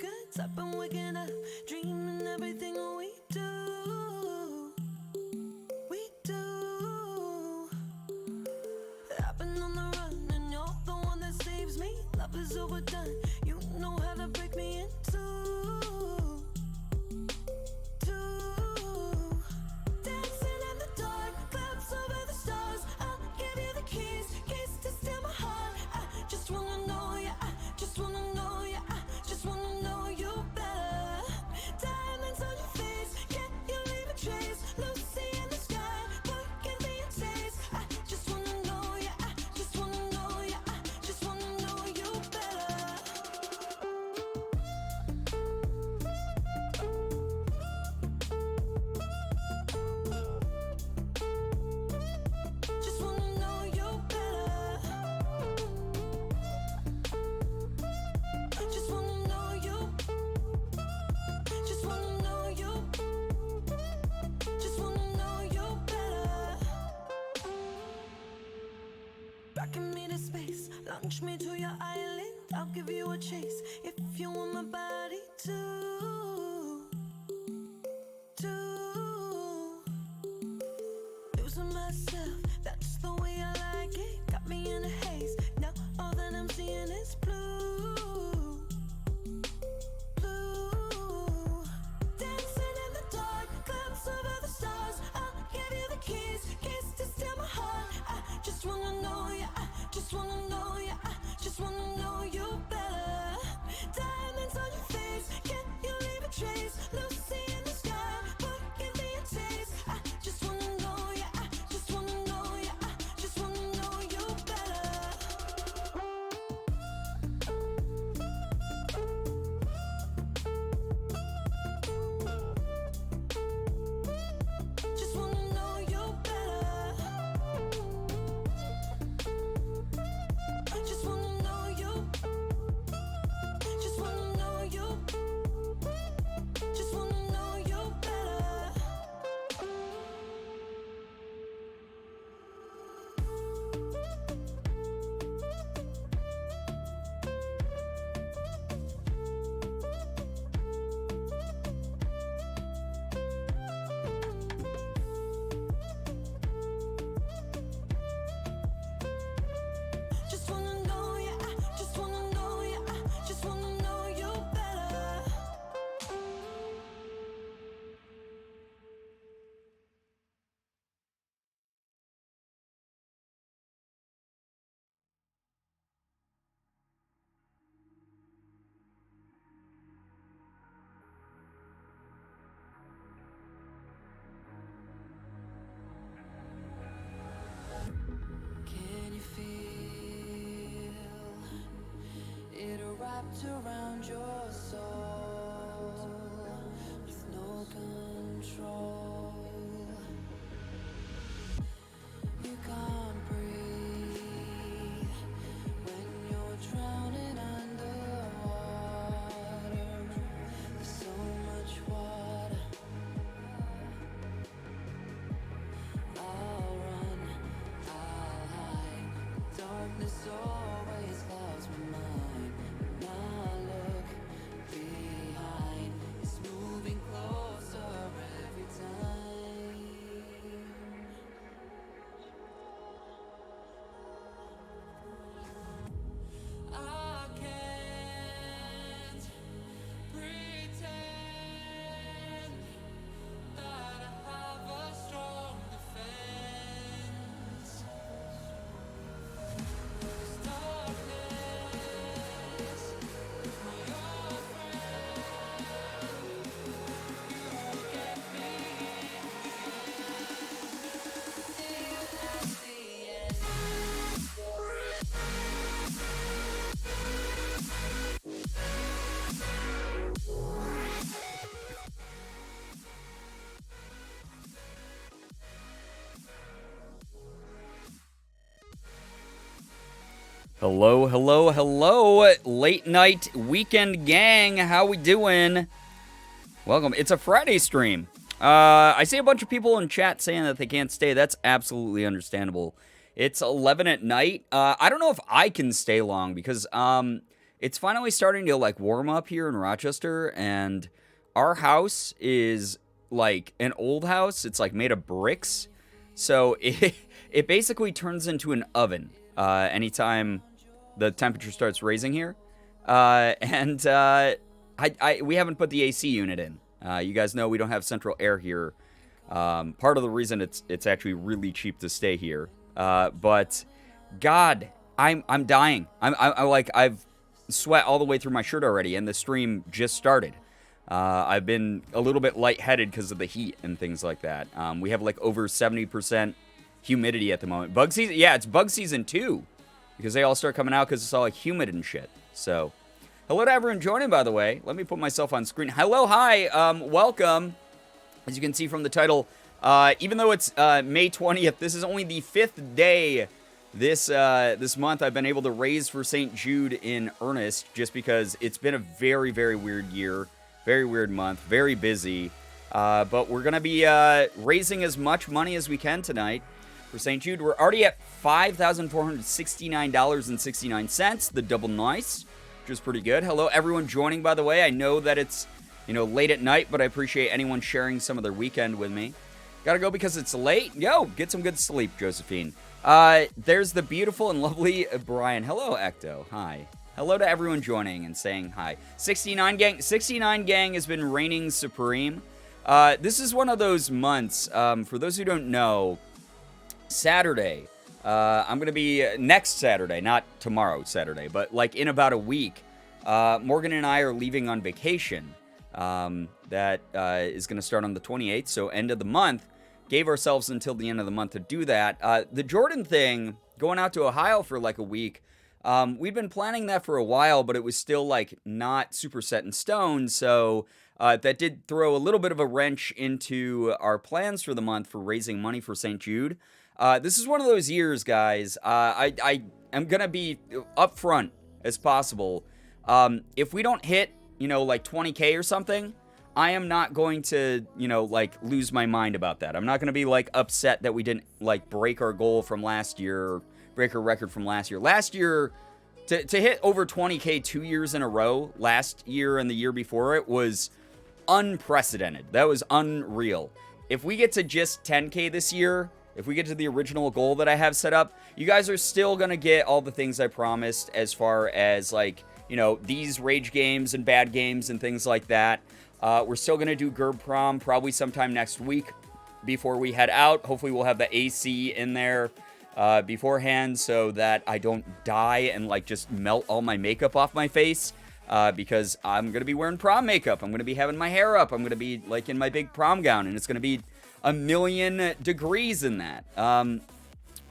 goods. I've been waking up, dreaming everything we do. We do. I've been on the run, and you're the one that saves me. Love is overdone. You know how to break me in two. Dancing in the dark, clouds over the stars. I'll give you the keys to steal my heart. I just wanna know ya. I just wanna know ya. I just wanna know you better. Diamonds on your face, can you leave a trace? Lucy in the sky, boy, give me a taste. I just wanna know ya. I just wanna know ya. I just wanna know you better. Just wanna know you better. Just wanna know you. Just wanna know you. Just wanna know you better. Rocking me to space, launch me to your island. I'll give you a chase if you want my body too. Losing myself, that's the way I like it. Got me in a haze, now all that I'm seeing is blue. Dancing in the dark, clouds over the stars. I'll give you the keys to steal my heart. I just wanna know ya. I just wanna know ya. I just wanna know you better. Diamonds on your face, can you leave a trace? Lucy in the sky, boy, give me a taste. I just wanna know ya. I just wanna know ya. I just wanna know you better. Just wanna know you better. Just wanna know you. Just wanna know you. Just wanna know you better. Just wanna know ya. I just wanna know ya. I just wanna know you better. Can you feel it wrapped around your soul with no control? You can't breathe when you're drowning underwater. There's so much water. I'll run, I'll hide. Darkness always clouds my mind. When I look behind, it's moving closer every time. I can't pretend that I have a strong defense. 'Cause darkness, my old friend, you won't get me till that's the end. Hello, hello, hello, late night weekend gang. How we doing? Welcome. It's a Friday stream. I see a bunch of people in chat saying that they can't stay. That's absolutely understandable. It's 11 at night. I don't know if I can stay long because it's finally starting to like warm up here in Rochester, and our house is like an old house. It's like made of bricks, so it basically turns into an oven anytime the temperature starts raising here. And we haven't put the AC unit in. You guys know we don't have central air here. Part of the reason it's actually really cheap to stay here. But God, I'm dying. I've sweat all the way through my shirt already, and the stream just started. I've been a little bit lightheaded because of the heat and things like that. We have like over 70% humidity at the moment. Bug season, yeah, it's bug season 2 because they all start coming out because it's all like humid and shit. So, hello to everyone joining, by the way. Let me put myself on screen. Hello, hi, welcome. As you can see from the title, even though it's May 20th, this is only the 5th day this month I've been able to raise for St. Jude in earnest, just because it's been a very, very weird year, very weird month, very busy. But we're going to be raising as much money as we can tonight for St. Jude. We're already at $5,469.69, the double nice, which is pretty good. Hello, everyone joining, by the way. I know that it's, late at night, but I appreciate anyone sharing some of their weekend with me. Gotta go because it's late. Yo, get some good sleep, Josephine. There's the beautiful and lovely Brian. Hello, Ecto. Hi. Hello to everyone joining and saying hi. 69 gang has been reigning supreme. This is one of those months, for those who don't know, Saturday, I'm going to be next Saturday, not tomorrow Saturday, but like in about a week, Morgan and I are leaving on vacation. That is going to start on the 28th, so end of the month. Gave ourselves until the end of the month to do that. The Jordan thing, going out to Ohio for like a week, we'd been planning that for a while, but it was still like not super set in stone, so that did throw a little bit of a wrench into our plans for the month for raising money for St. Jude. This is one of those years, guys. I am going to be upfront as possible. If we don't hit, like 20K or something, I am not going to, like lose my mind about that. I'm not going to be like upset that we didn't like break our goal from last year, or break our record from last year. Last year, to hit over 20K 2 years in a row, last year and the year before it, was unprecedented. That was unreal. If we get to just 10K this year, if we get to the original goal that I have set up, you guys are still going to get all the things I promised as far as like, these rage games and bad games and things like that. We're still going to do Gerb Prom probably sometime next week before we head out. Hopefully we'll have the AC in there beforehand so that I don't die and like just melt all my makeup off my face, because I'm going to be wearing prom makeup. I'm going to be having my hair up. I'm going to be like in my big prom gown, and it's going to be 1,000,000 degrees in that. But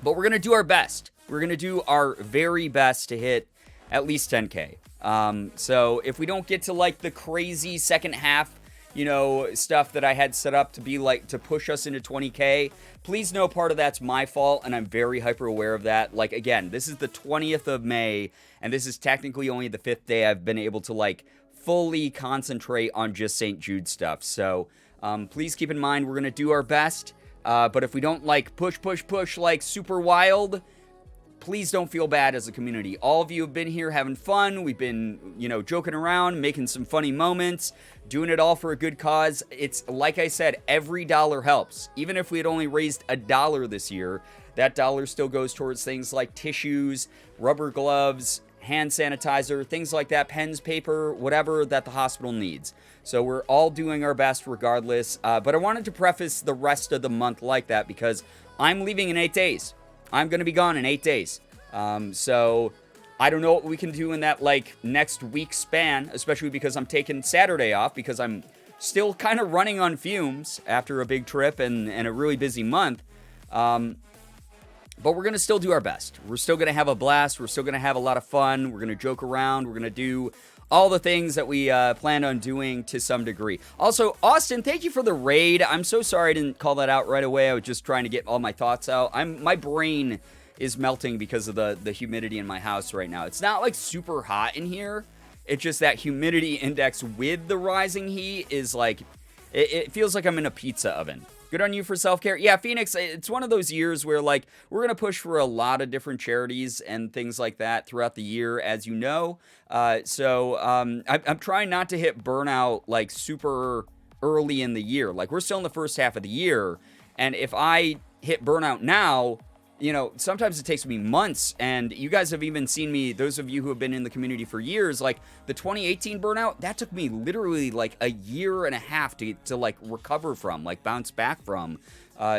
we're going to do our best. We're going to do our very best to hit at least 10K. So if we don't get to like the crazy second half, stuff that I had set up to be like to push us into 20K, please know part of that's my fault, and I'm very hyper aware of that. Like, again, this is the 20th of May, and this is technically only the 5th day I've been able to like fully concentrate on just St. Jude stuff. So, please keep in mind, we're going to do our best. But if we don't like push like super wild, please don't feel bad as a community. All of you have been here having fun. We've been, joking around, making some funny moments, doing it all for a good cause. It's like I said, every dollar helps. Even if we had only raised $1 this year, that dollar still goes towards things like tissues, rubber gloves, hand sanitizer, things like that, pens, paper, whatever that the hospital needs. So we're all doing our best regardless. But I wanted to preface the rest of the month like that because I'm leaving in 8 days. I'm going to be gone in 8 days. So I don't know what we can do in that like next week span, especially because I'm taking Saturday off because I'm still kind of running on fumes after a big trip and a really busy month. But we're going to still do our best. We're still going to have a blast. We're still going to have a lot of fun. We're going to joke around. We're going to do all the things that we plan on doing to some degree. Also, Austin, thank you for the raid. I'm so sorry I didn't call that out right away. I was just trying to get all my thoughts out. My brain is melting because of the humidity in my house right now. It's not like super hot in here. It's just that humidity index with the rising heat is like, it feels like I'm in a pizza oven. Good on you for self-care. Yeah, Phoenix, it's one of those years where, like, we're going to push for a lot of different charities and things like that throughout the year, as you know. I'm trying not to hit burnout, like, super early in the year. Like, we're still in the first half of the year, and if I hit burnout now, you know, sometimes it takes me months, and you guys have even seen me, those of you who have been in the community for years, like, the 2018 burnout, that took me literally, like, a year and a half to like, recover from, like, bounce back from.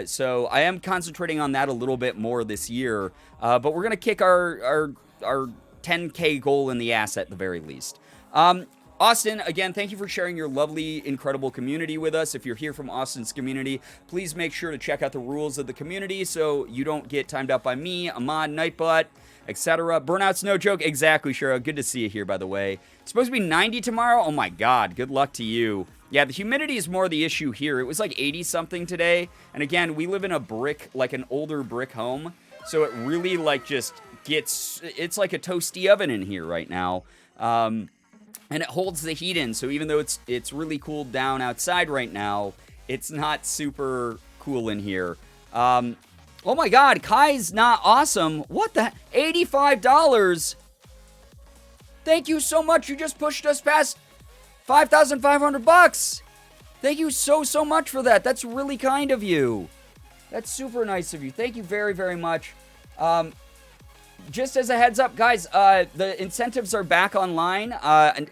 So I am concentrating on that a little bit more this year, but we're going to kick our 10K goal in the ass at the very least. Austin, again, thank you for sharing your lovely, incredible community with us. If you're here from Austin's community, please make sure to check out the rules of the community so you don't get timed out by me, Ahmad, Nightbot, etc. Burnout's no joke. Exactly, Shara. Good to see you here, by the way. It's supposed to be 90 tomorrow? Oh my god, good luck to you. Yeah, the humidity is more the issue here. It was like 80-something today. And again, we live in a brick, like an older brick home. So it really, like, just gets... It's like a toasty oven in here right now. And it holds the heat in, so even though it's really cooled down outside right now, it's not super cool in here. Oh my god, Kai's not awesome. What the $85? Thank you so much. You just pushed us past $5,500. Thank you so much for that. That's really kind of you. That's super nice of you. Thank you very, very much. Just as a heads up, guys, the incentives are back online,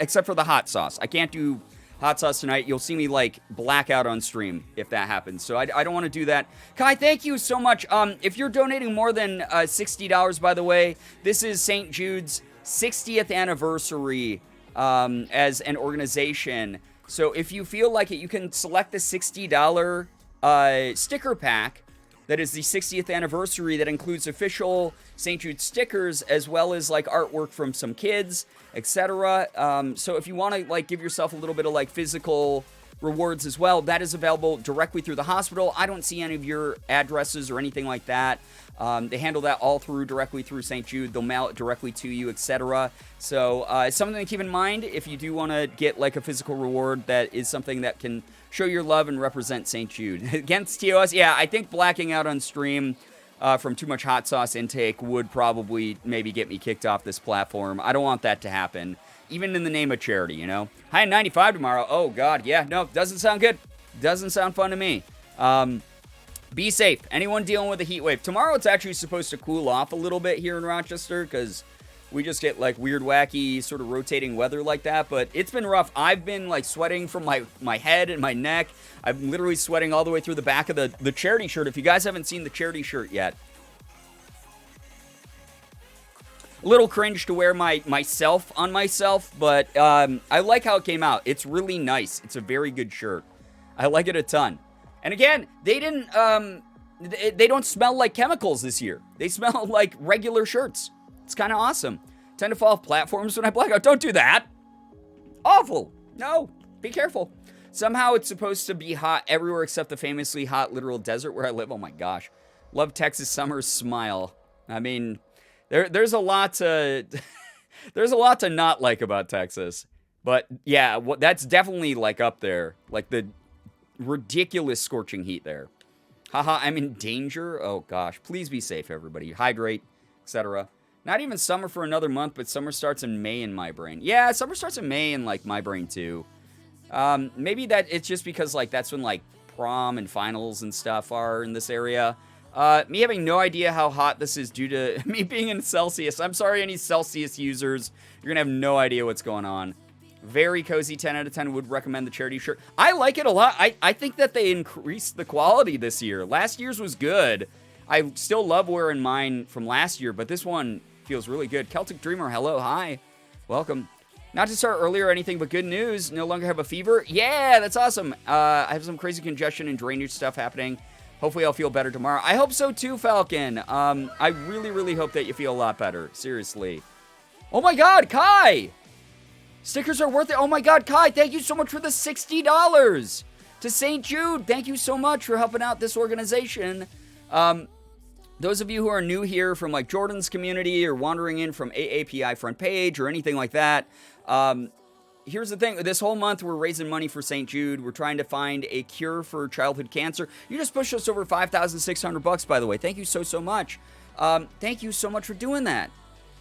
except for the hot sauce. I can't do hot sauce tonight. You'll see me, like, black out on stream if that happens. So I don't want to do that. Kai, thank you so much. If you're donating more than $60, by the way, this is St. Jude's 60th anniversary as an organization. So if you feel like it, you can select the $60 sticker pack. That is the 60th anniversary that includes official St. Jude stickers as well as, like, artwork from some kids, etc. So if you want to, like, give yourself a little bit of, like, physical rewards as well, that is available directly through the hospital. I don't see any of your addresses or anything like that. They handle that all directly through St. Jude. They'll mail it directly to you, etc. So it's something to keep in mind if you do want to get, like, a physical reward that is something that can show your love and represent St. Jude. Against TOS, yeah, I think blacking out on stream from too much hot sauce intake would probably maybe get me kicked off this platform. I don't want that to happen, even in the name of charity, you know? High 95 tomorrow. Oh, God, yeah, no, doesn't sound good. Doesn't sound fun to me. Be safe. Anyone dealing with a heat wave. Tomorrow it's actually supposed to cool off a little bit here in Rochester because we just get, like, weird, wacky, sort of rotating weather like that, but it's been rough. I've been, like, sweating from my head and my neck. I'm literally sweating all the way through the back of the charity shirt. If you guys haven't seen the charity shirt yet, a little cringe to wear myself on myself, but I like how it came out. It's really nice. It's a very good shirt. I like it a ton. And again, they don't smell like chemicals this year. They smell like regular shirts. It's kind of awesome. Tend to fall off platforms when I black out. Don't do that. Awful. No. Be careful. Somehow it's supposed to be hot everywhere except the famously hot literal desert where I live. Oh my gosh. Love Texas summer's smile. I mean, there's a lot to there's a lot to not like about Texas. But yeah, that's definitely, like, up there. Like the ridiculous scorching heat there. Haha, I'm in danger. Oh gosh. Please be safe, everybody. Hydrate, etc. Not even summer for another month, but summer starts in May in my brain. Yeah, summer starts in May in, like, my brain, too. Maybe that it's just because, like, that's when, like, prom and finals and stuff are in this area. Me having no idea how hot this is due to me being in Celsius. I'm sorry, any Celsius users. You're going to have no idea what's going on. Very cozy, 10 out of 10. Would recommend the charity shirt. I like it a lot. I think that they increased the quality this year. Last year's was good. I still love wearing mine from last year, but this one feels really good. Celtic Dreamer, hello, hi. Welcome. Not to start earlier or anything, but good news. No longer have a fever. Yeah, that's awesome. I have some crazy congestion and drainage stuff happening. Hopefully I'll feel better tomorrow. I hope so too, Falcon. I really, really hope that you feel a lot better. Seriously. Oh my god, Kai! Stickers are worth it. Oh my god, Kai, thank you so much for the $60 to St. Jude. Thank you so much for helping out this organization. Those of you who are new here from, like, Jordan's community or wandering in from AAPI front page or anything like that, here's the thing. This whole month, we're raising money for St. Jude. We're trying to find a cure for childhood cancer. You just pushed us over $5,600, by the way. Thank you so much. Thank you so much for doing that.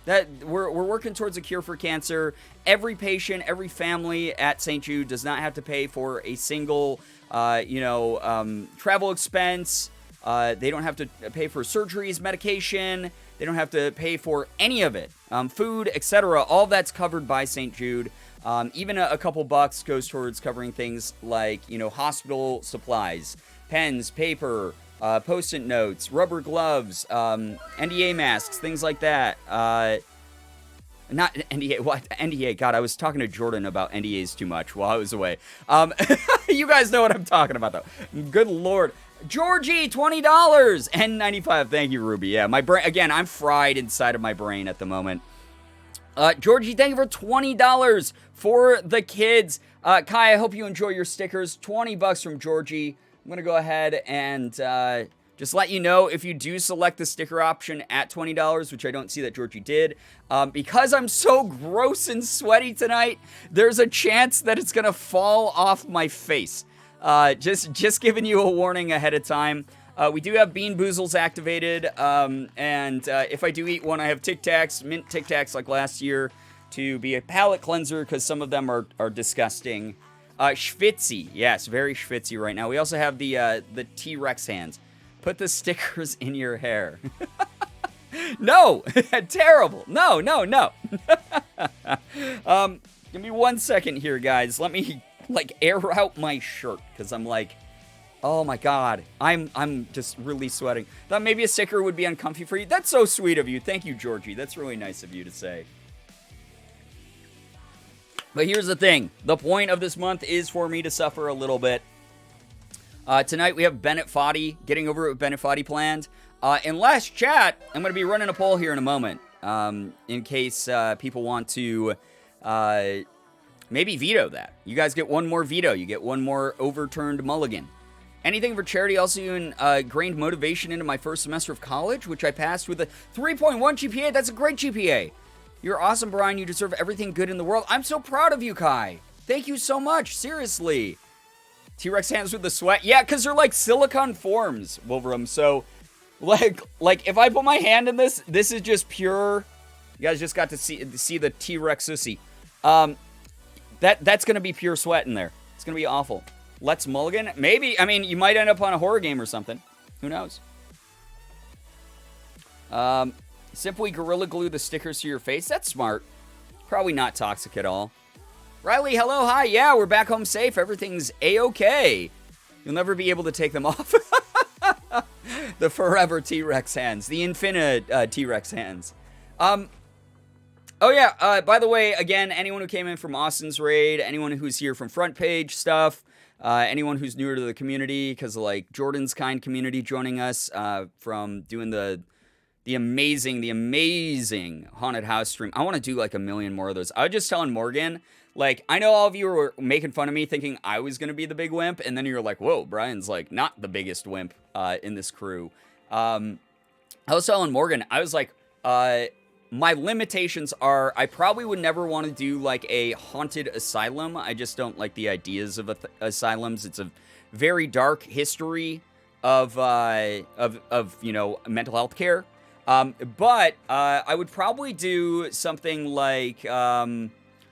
That we're working towards a cure for cancer. Every patient, every family at St. Jude does not have to pay for a single, travel expense. They don't have to pay for surgeries, medication. They don't have to pay for any of it. Food, etc. All that's covered by St. Jude. Even a couple bucks goes towards covering things like, hospital supplies, pens, paper, Post-it notes, rubber gloves, NDA masks, things like that. Not NDA, what? NDA, God, I was talking to Jordan about NDAs too much while I was away. You guys know what I'm talking about, though. Good Lord. Georgie, $20, N95. Thank you, Ruby. Yeah, my brain, again, I'm fried inside of my brain at the moment. Georgie, thank you for $20 for the kids. Kai, I hope you enjoy your stickers. $20 from Georgie. I'm going to go ahead and just let you know, if you do select the sticker option at $20, which I don't see that Georgie did, because I'm so gross and sweaty tonight, there's a chance that it's going to fall off my face. Just giving you a warning ahead of time. We do have Bean Boozles activated, and if I do eat one, I have Tic Tacs, mint Tic Tacs like last year, to be a palate cleanser, because some of them are disgusting. Schwitzy, yes, very schwitzy right now. We also have the T-Rex hands. Put the stickers in your hair. No, terrible. No. Give me 1 second here, guys. Let me air out my shirt, because I'm like, oh my God, I'm just really sweating. Thought maybe a sticker would be uncomfy for you. That's so sweet of you. Thank you, Georgie. That's really nice of you to say. But here's the thing. The point of this month is for me to suffer a little bit. Tonight we have Bennett Foddy, getting over it with Bennett Foddy planned. In last chat, I'm going to be running a poll here in a moment, in case people want to maybe veto that. You guys get one more veto. You get one more overturned mulligan. Anything for charity. Also ingrained motivation into my first semester of college, which I passed with a 3.1 GPA. That's a great GPA. You're awesome, Brian. You deserve everything good in the world. I'm so proud of you, Kai. Thank you so much. Seriously. T-Rex hands with the sweat. Yeah, because they're like silicone forms, Wolverine. So, like if I put my hand in this is just pure. You guys just got to see the T-Rex sissy. That's going to be pure sweat in there. It's going to be awful. Let's mulligan. Maybe. I mean, you might end up on a horror game or something. Who knows? Simply Gorilla Glue the stickers to your face. That's smart. Probably not toxic at all. Riley, hello, hi. Yeah, we're back home safe. Everything's A-okay. You'll never be able to take them off. The forever T-Rex hands. The infinite T-Rex hands. Oh, yeah. By the way, again, anyone who came in from Austin's raid, anyone who's here from front page stuff, anyone who's newer to the community, because like Jordan's kind community joining us from doing the amazing haunted house stream. I want to do like a million more of those. I was just telling Morgan, like, I know all of you were making fun of me thinking I was going to be the big wimp, and then you're like, whoa, Brian's like not the biggest wimp in this crew. I was telling Morgan, I was like, my limitations are I probably would never want to do like a haunted asylum. I just don't like the ideas of asylums. It's a very dark history of mental health care. But I would probably do something like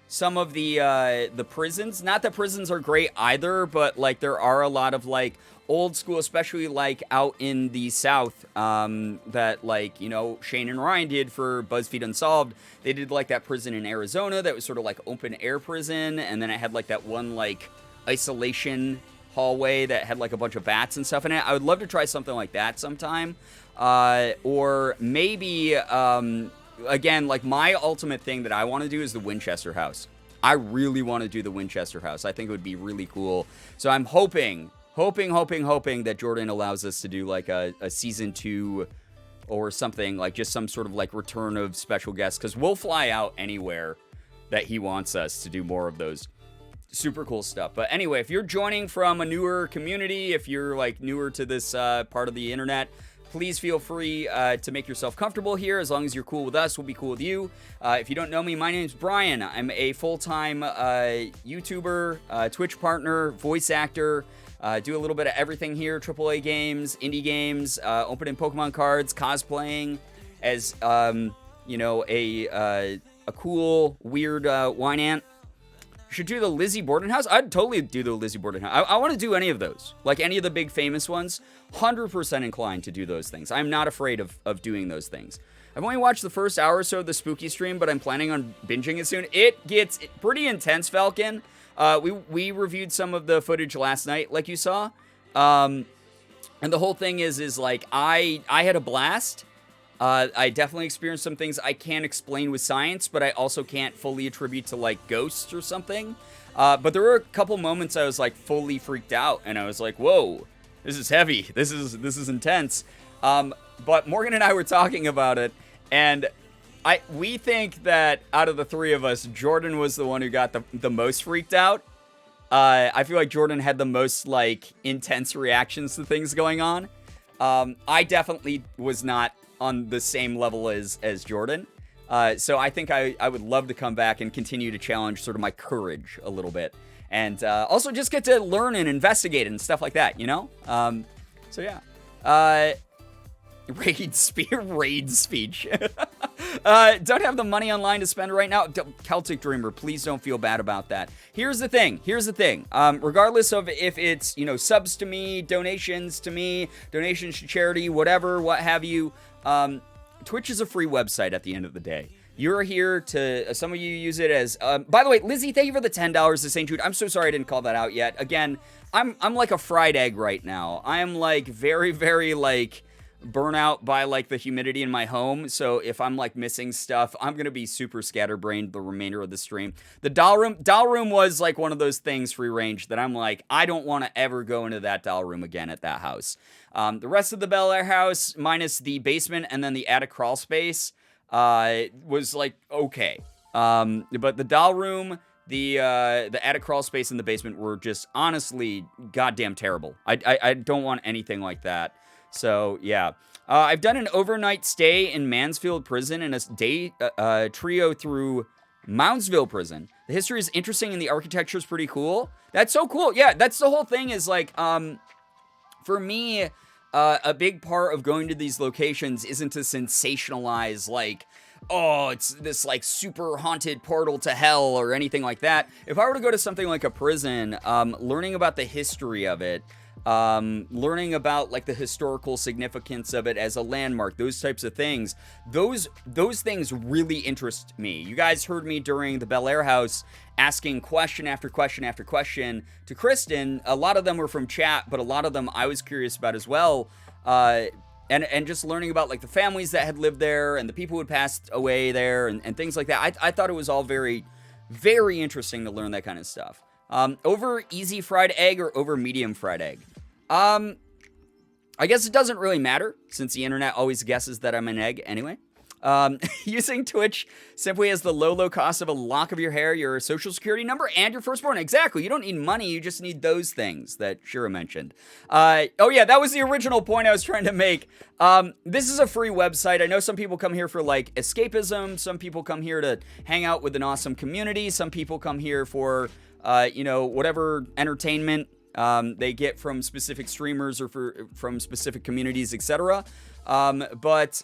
some of the prisons. Not that prisons are great either, but like there are a lot of like old school, especially like out in the South, that like, Shane and Ryan did for BuzzFeed Unsolved. They did like that prison in Arizona that was sort of like open air prison, and then it had like that one like isolation hallway that had like a bunch of bats and stuff in it. I would love to try something like that sometime. Or maybe, again, like my ultimate thing that I want to do is the Winchester House. I really want to do the Winchester House. I think it would be really cool. So I'm hoping that Jordan allows us to do like a season 2 or something, like just some sort of like return of special guests, because we'll fly out anywhere that he wants us to do more of those super cool stuff. But anyway, if you're joining from a newer community, if you're like newer to this part of the internet, please feel free to make yourself comfortable here. As long as you're cool with us, we'll be cool with you. If you don't know me, my name's Brian. I'm a full-time YouTuber, Twitch partner, voice actor. Do a little bit of everything here: AAA games, indie games, opening Pokemon cards, cosplaying as you know, a cool, weird wine ant. Should do the Lizzie Borden house. I'd totally do the Lizzie Borden house. I want to do any of those, like any of the big famous ones. 100% inclined to do those things. I'm not afraid of doing those things. I've only watched the first hour or so of the spooky stream, but I'm planning on binging it soon. It gets pretty intense, Falcon. We reviewed some of the footage last night, like you saw. And the whole thing is like, I had a blast. I definitely experienced some things I can't explain with science, but I also can't fully attribute to, like, ghosts or something. But there were a couple moments I was, like, fully freaked out, and I was like, whoa, this is heavy. This is intense. But Morgan and I were talking about it, and we think that out of the three of us, Jordan was the one who got the most freaked out. I feel like Jordan had the most, like, intense reactions to things going on. I definitely was not on the same level as Jordan. So I think I would love to come back and continue to challenge sort of my courage a little bit. And also just get to learn and investigate and stuff like that, you know? So yeah. Raid speech. Don't have the money online to spend right now. Celtic Dreamer, please don't feel bad about that. Here's the thing. Regardless of if it's, you know, subs to me, donations to charity, whatever, what have you, Twitch is a free website at the end of the day. You're here to, some of you use it as, by the way, Lizzie, thank you for the $10 to St. Jude. I'm so sorry I didn't call that out yet. Again, I'm like a fried egg right now. I am like very, very like burnout by like the humidity in my home. So if I'm like missing stuff, I'm going to be super scatterbrained the remainder of the stream. The doll room was like one of those things free range that I'm like, I don't want to ever go into that doll room again at that house. The rest of the Bel Air house, minus the basement and then the attic crawl space, was like, okay. But the doll room, the attic crawl space in the basement were just honestly goddamn terrible. I don't want anything like that. So, yeah. I've done an overnight stay in Mansfield Prison and a day trio through Moundsville Prison. The history is interesting and the architecture is pretty cool. That's so cool. Yeah, that's the whole thing is like, for me, a big part of going to these locations isn't to sensationalize, like, oh, it's this, like, super haunted portal to hell or anything like that. If I were to go to something like a prison, learning about the history of it, learning about like the historical significance of it as a landmark, those types of things, those things really interest me. You guys heard me during the Bel Air house asking question after question after question to Kristen. A lot of them were from chat, but a lot of them I was curious about as well. And just learning about like the families that had lived there and the people who had passed away there and things like that. I thought it was all very, very interesting to learn that kind of stuff. Over easy fried egg or over medium fried egg? I guess it doesn't really matter since the internet always guesses that I'm an egg anyway. Using Twitch simply as the low cost of a lock of your hair, your social security number, and your firstborn. Exactly. You don't need money. You just need those things that Shira mentioned. Oh yeah, that was the original point I was trying to make. This is a free website. I know some people come here for like escapism. Some people come here to hang out with an awesome community. Some people come here for you know, whatever entertainment they get from specific streamers or from specific communities, etc. But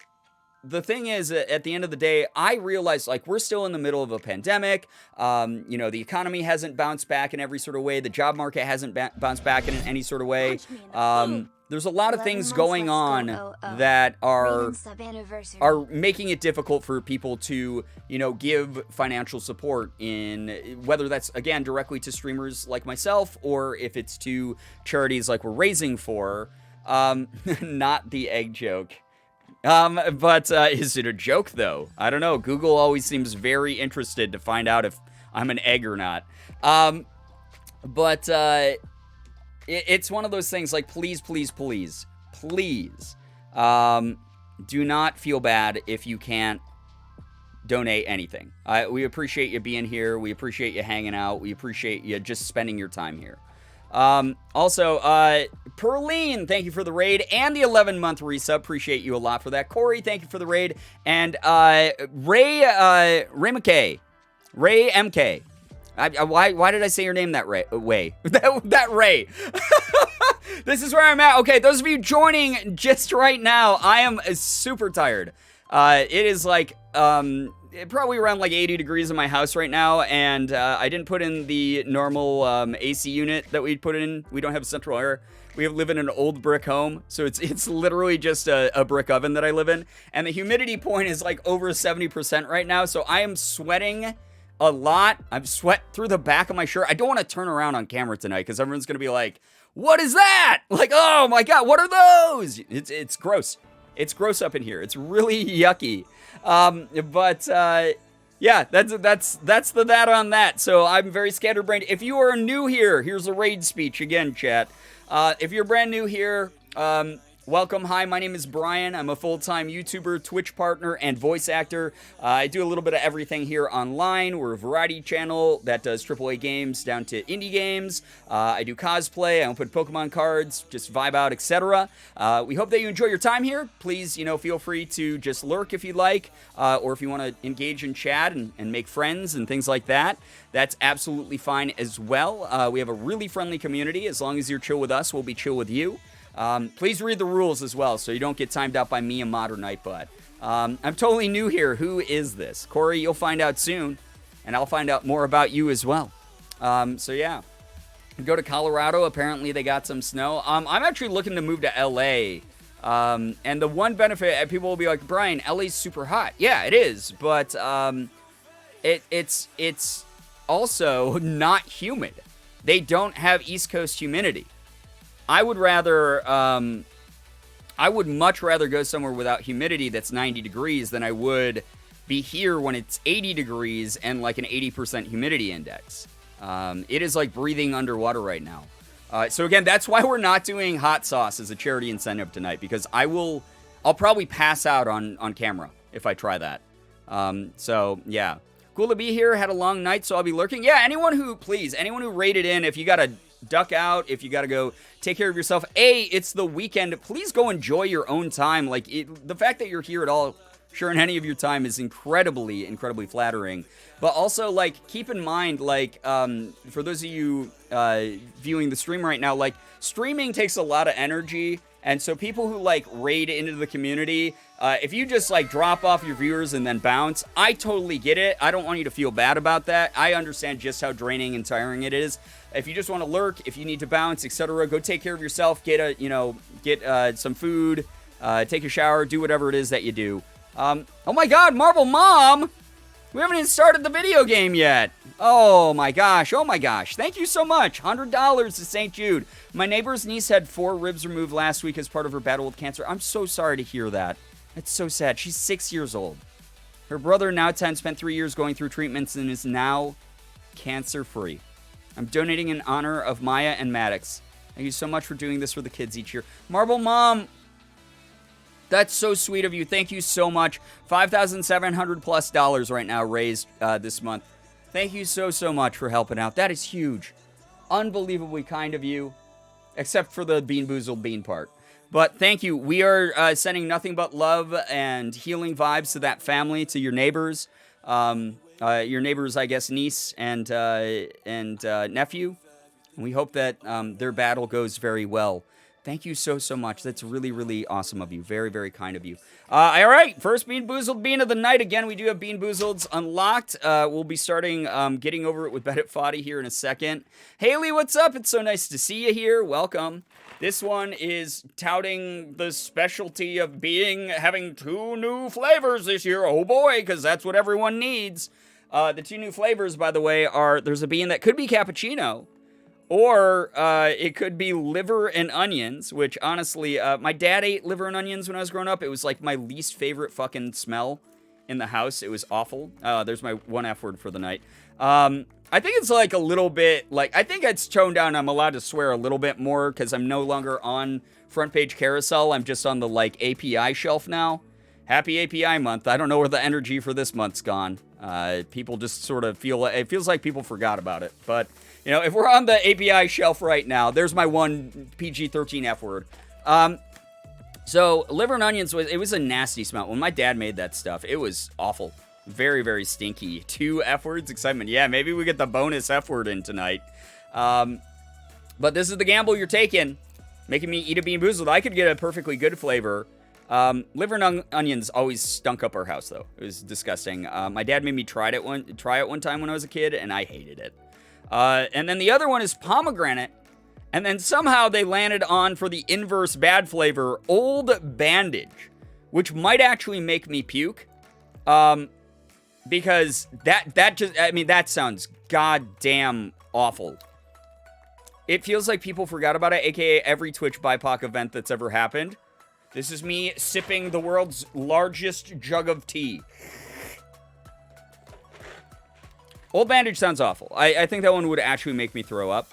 the thing is, at the end of the day, I realize, like, we're still in the middle of a pandemic. You know, the economy hasn't bounced back in every sort of way. The job market hasn't bounced back in any sort of way. There's a lot of things going on that are making it difficult for people to, you know, give financial support in, whether that's, again, directly to streamers like myself, or if it's to charities like we're raising for. Not the egg joke. But is it a joke, though? I don't know. Google always seems very interested to find out if I'm an egg or not. But it's one of those things, like, please, do not feel bad if you can't donate anything. We appreciate you being here. We appreciate you hanging out. We appreciate you just spending your time here. Also, Perline, thank you for the raid and the 11-month resub. Appreciate you a lot for that. Corey, thank you for the raid. And Ray McKay. Ray MK. Why did I say your name that way? that Ray. This is where I'm at. Okay, those of you joining just right now, I am super tired. It is like probably around like 80 degrees in my house right now, and I didn't put in the normal AC unit that we put in. We don't have central air. We live in an old brick home, so it's literally just a brick oven that I live in, and the humidity point is like over 70% right now, so I am sweating a lot. I've sweat through the back of my shirt. I don't want to turn around on camera tonight because everyone's going to be like, what is that? Like, oh my God, what are those? It's gross. It's gross up in here. It's really yucky. Yeah, that's the that on that. So I'm very scatterbrained. If you are new here, here's a raid speech again, chat. If you're brand new here, welcome. Hi, my name is Brian. I'm a full-time YouTuber, Twitch partner, and voice actor. I do a little bit of everything here online. We're a variety channel that does AAA games down to indie games. I do cosplay. I open Pokemon cards, just vibe out, etc. We hope that you enjoy your time here. Please, feel free to just lurk if you like, or if you want to engage in chat and make friends and things like that. That's absolutely fine as well. We have a really friendly community. As long as you're chill with us, we'll be chill with you. Please read the rules as well so you don't get timed out by me and Modern Nightbot. I'm totally new here. Who is this? Corey, you'll find out soon, and I'll find out more about you as well. So yeah. Go to Colorado. Apparently they got some snow. I'm actually looking to move to LA. And the one benefit, people will be like, Brian, LA's super hot. Yeah, it is, but it's also not humid. They don't have East Coast humidity. I would much rather go somewhere without humidity that's 90 degrees than I would be here when it's 80 degrees and like an 80% humidity index. It is like breathing underwater right now. So again, that's why we're not doing hot sauce as a charity incentive tonight, because I'll probably pass out on camera if I try that. So yeah, cool to be here. Had a long night, so I'll be lurking. Yeah, anyone who raided in, if you gotta duck out, if you gotta go take care of yourself, it's the weekend, please go enjoy your own time. Like, the fact that you're here at all, sharing any of your time, is incredibly flattering. But also, like, keep in mind, like, for those of you viewing the stream right now, like, streaming takes a lot of energy, and so people who, like, raid into the community, if you just, like, drop off your viewers and then bounce, I totally get it. I don't want you to feel bad about that. I understand just how draining and tiring it is. If you just want to lurk, if you need to bounce, etc., go take care of yourself, get some food, take a shower, do whatever it is that you do. Oh my God, Marble Mom! We haven't even started the video game yet. Oh my gosh. Thank you so much. $100 to St. Jude. My neighbor's niece had 4 ribs removed last week as part of her battle with cancer. I'm so sorry to hear that. It's so sad. She's 6 years old. Her brother, now 10, spent 3 years going through treatments and is now cancer-free. I'm donating in honor of Maya and Maddox. Thank you so much for doing this for the kids each year. Marble Mom, that's so sweet of you. Thank you so much. $5,700+ right now raised this month. Thank you so much for helping out. That is huge. Unbelievably kind of you. Except for the Bean Boozled Bean part. But thank you. We are sending nothing but love and healing vibes to that family, to your neighbors. Your neighbor's, I guess, niece and nephew. And we hope that their battle goes very well. Thank you so much. That's really, really awesome of you. Very, very kind of you. All right, first Bean Boozled Bean of the night. Again, we do have Bean Boozleds unlocked. We'll be starting getting over it with Bennett Foddy here in a second. Haley, what's up? It's so nice to see you here. Welcome. This one is touting the specialty of having 2 new flavors this year. Oh boy, because that's what everyone needs. The 2 new flavors, by the way, there's a bean that could be cappuccino, or it could be liver and onions, which honestly, my dad ate liver and onions when I was growing up. It was like my least favorite fucking smell in the house. It was awful. There's my one F word for the night. I think it's like a little bit, like, I think it's toned down. I'm allowed to swear a little bit more because I'm no longer on Front Page Carousel. I'm just on the, like, API shelf now. Happy API month. I don't know where the energy for this month's gone. People just sort of it feels like people forgot about it. But if we're on the API shelf right now, there's my one PG-13 F word. So liver and onions, it was a nasty smell. When my dad made that stuff, it was awful. Very, very stinky. 2 F words, excitement. Yeah, maybe we get the bonus F word in tonight. But this is the gamble you're taking, making me eat a Bean Boozled. I could get a perfectly good flavor. Liver and onions always stunk up our house, though. It was disgusting. My dad made me try it one time when I was a kid, and I hated it. And then the other one is pomegranate. And then somehow they landed on, for the inverse bad flavor, Old Bandage, which might actually make me puke. Because that sounds goddamn awful. It feels like people forgot about it, aka every Twitch BIPOC event that's ever happened. This is me sipping the world's largest jug of tea. Old Bandage sounds awful. I think that one would actually make me throw up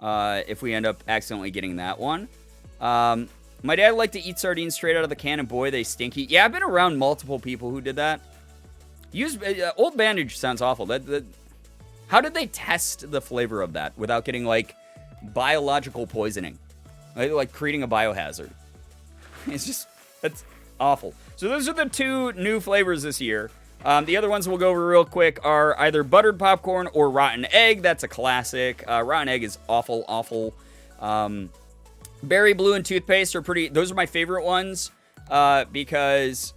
if we end up accidentally getting that one. My dad liked to eat sardines straight out of the can, and boy, they stinky. Yeah, I've been around multiple people who did that. Old Bandage sounds awful. How did they test the flavor of that without getting, like, biological poisoning? Like creating a biohazard. That's awful. So those are the 2 new flavors this year. The other ones we'll go over real quick are either buttered popcorn or rotten egg. That's a classic. Rotten egg is awful, awful. Berry blue and toothpaste those are my favorite ones. Because,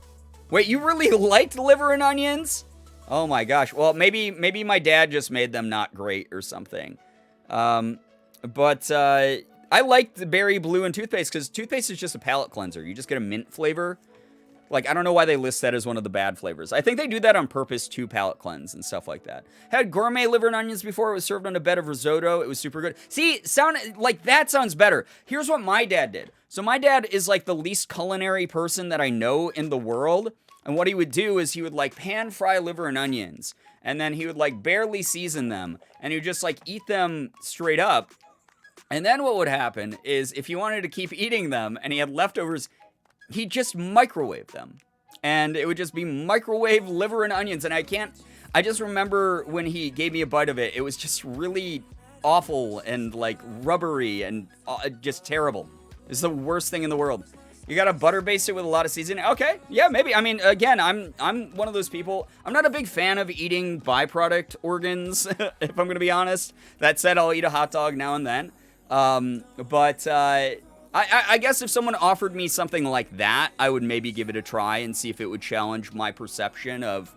wait, you really liked liver and onions? Oh my gosh. Well, maybe my dad just made them not great or something. But I like the berry blue and toothpaste because toothpaste is just a palate cleanser. You just get a mint flavor. Like, I don't know why they list that as one of the bad flavors. I think they do that on purpose to palate cleanse and stuff like that. Had gourmet liver and onions before. It was served on a bed of risotto. It was super good. See, that sounds better. Here's what my dad did. So my dad is like the least culinary person that I know in the world. And what he would do is he would like pan fry liver and onions. And then he would like barely season them. And he would just like eat them straight up. And then what would happen is if he wanted to keep eating them and he had leftovers, he'd just microwave them. And it would just be microwave liver and onions. And I just remember when he gave me a bite of it, it was just really awful and like rubbery and just terrible. It's the worst thing in the world. You gotta butter baste it with a lot of seasoning. Okay, yeah, maybe. I mean, again, I'm one of those people. I'm not a big fan of eating byproduct organs, if I'm gonna be honest. That said, I'll eat a hot dog now and then. But I guess if someone offered me something like that, I would maybe give it a try and see if it would challenge my perception of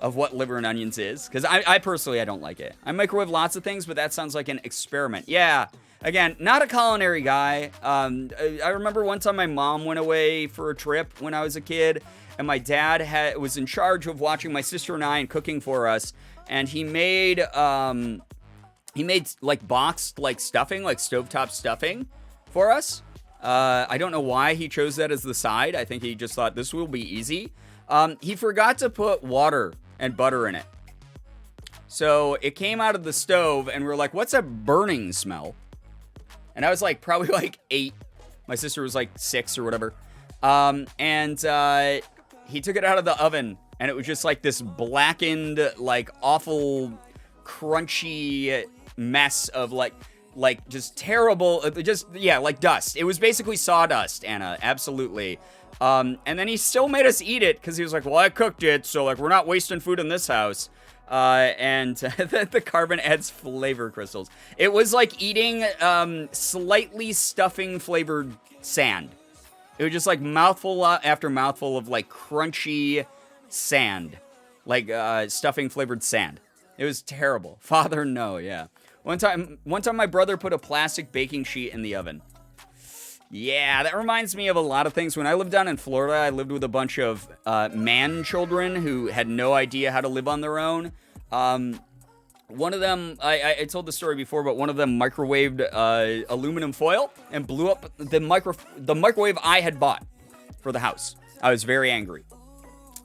what liver and onions is. Because I personally, I don't like it. I microwave lots of things, but that sounds like an experiment. Yeah. Again, not a culinary guy. I remember one time my mom went away for a trip when I was a kid, and my dad was in charge of watching my sister and I and cooking for us, and he made like boxed like stuffing, like stovetop stuffing for us. I don't know why he chose that as the side. I think he just thought this will be easy. He forgot to put water and butter in it. So it came out of the stove, and we were like, what's a burning smell? And I was like, probably like 8. My sister was like 6 or whatever. And he took it out of the oven, and it was just like this blackened, like awful, crunchy mess of like just terrible, like dust. It was basically sawdust, Anna, absolutely. And then he still made us eat it because he was like, well, I cooked it, so like we're not wasting food in this house. And the carbon adds flavor crystals. It was like eating slightly stuffing flavored sand. It was just like mouthful after mouthful of like crunchy sand, like stuffing flavored sand. It was terrible. Father, no, yeah. One time my brother put a plastic baking sheet in the oven. Yeah, that reminds me of a lot of things. When I lived down in Florida, I lived with a bunch of man children who had no idea how to live on their own. One of them, I told the story before, but one of them microwaved aluminum foil and blew up the microwave I had bought for the house. I was very angry.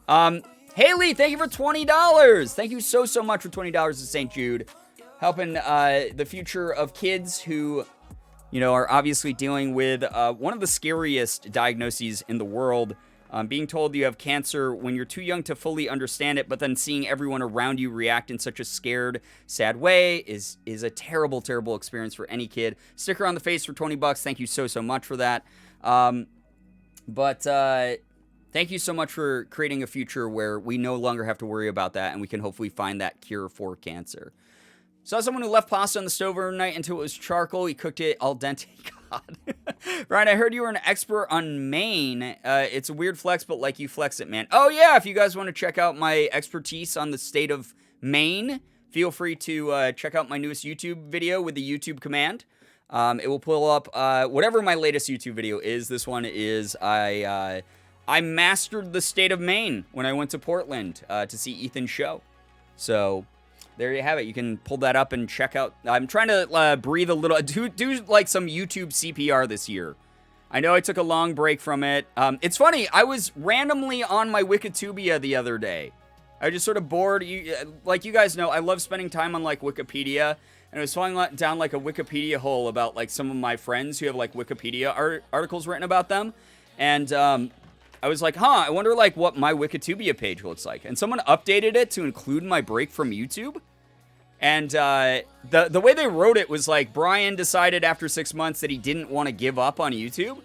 Haley, thank you for $20. Thank you so much for $20 to St. Jude. Helping the future of kids who, are obviously dealing with one of the scariest diagnoses in the world. Being told you have cancer when you're too young to fully understand it, but then seeing everyone around you react in such a scared, sad way is a terrible, terrible experience for any kid. Sticker on the face for $20. Thank you so much for that. But thank you so much for creating a future where we no longer have to worry about that, and we can hopefully find that cure for cancer. Saw someone who left pasta on the stove overnight until it was charcoal. He cooked it al dente. God. Ryan, I heard you were an expert on Maine. It's a weird flex, but like you flex it, man. Oh, yeah, if you guys want to check out my expertise on the state of Maine, feel free to check out my newest YouTube video with the YouTube command. It will pull up whatever my latest YouTube video is. This one is I mastered the state of Maine when I went to Portland to see Ethan's show. So there you have it. You can pull that up and check out. I'm trying to breathe a little, do like some YouTube CPR this year. I know I took a long break from it. It's funny. I was randomly on my Wikitubia the other day. I was just sort of bored. Like you guys know, I love spending time on like Wikipedia. And I was falling down like a Wikipedia hole about like some of my friends who have like Wikipedia articles written about them. And I was like, I wonder like what my Wikitubia page looks like. And someone updated it to include my break from YouTube. And the way they wrote it was like, Brian decided after 6 months that he didn't want to give up on YouTube.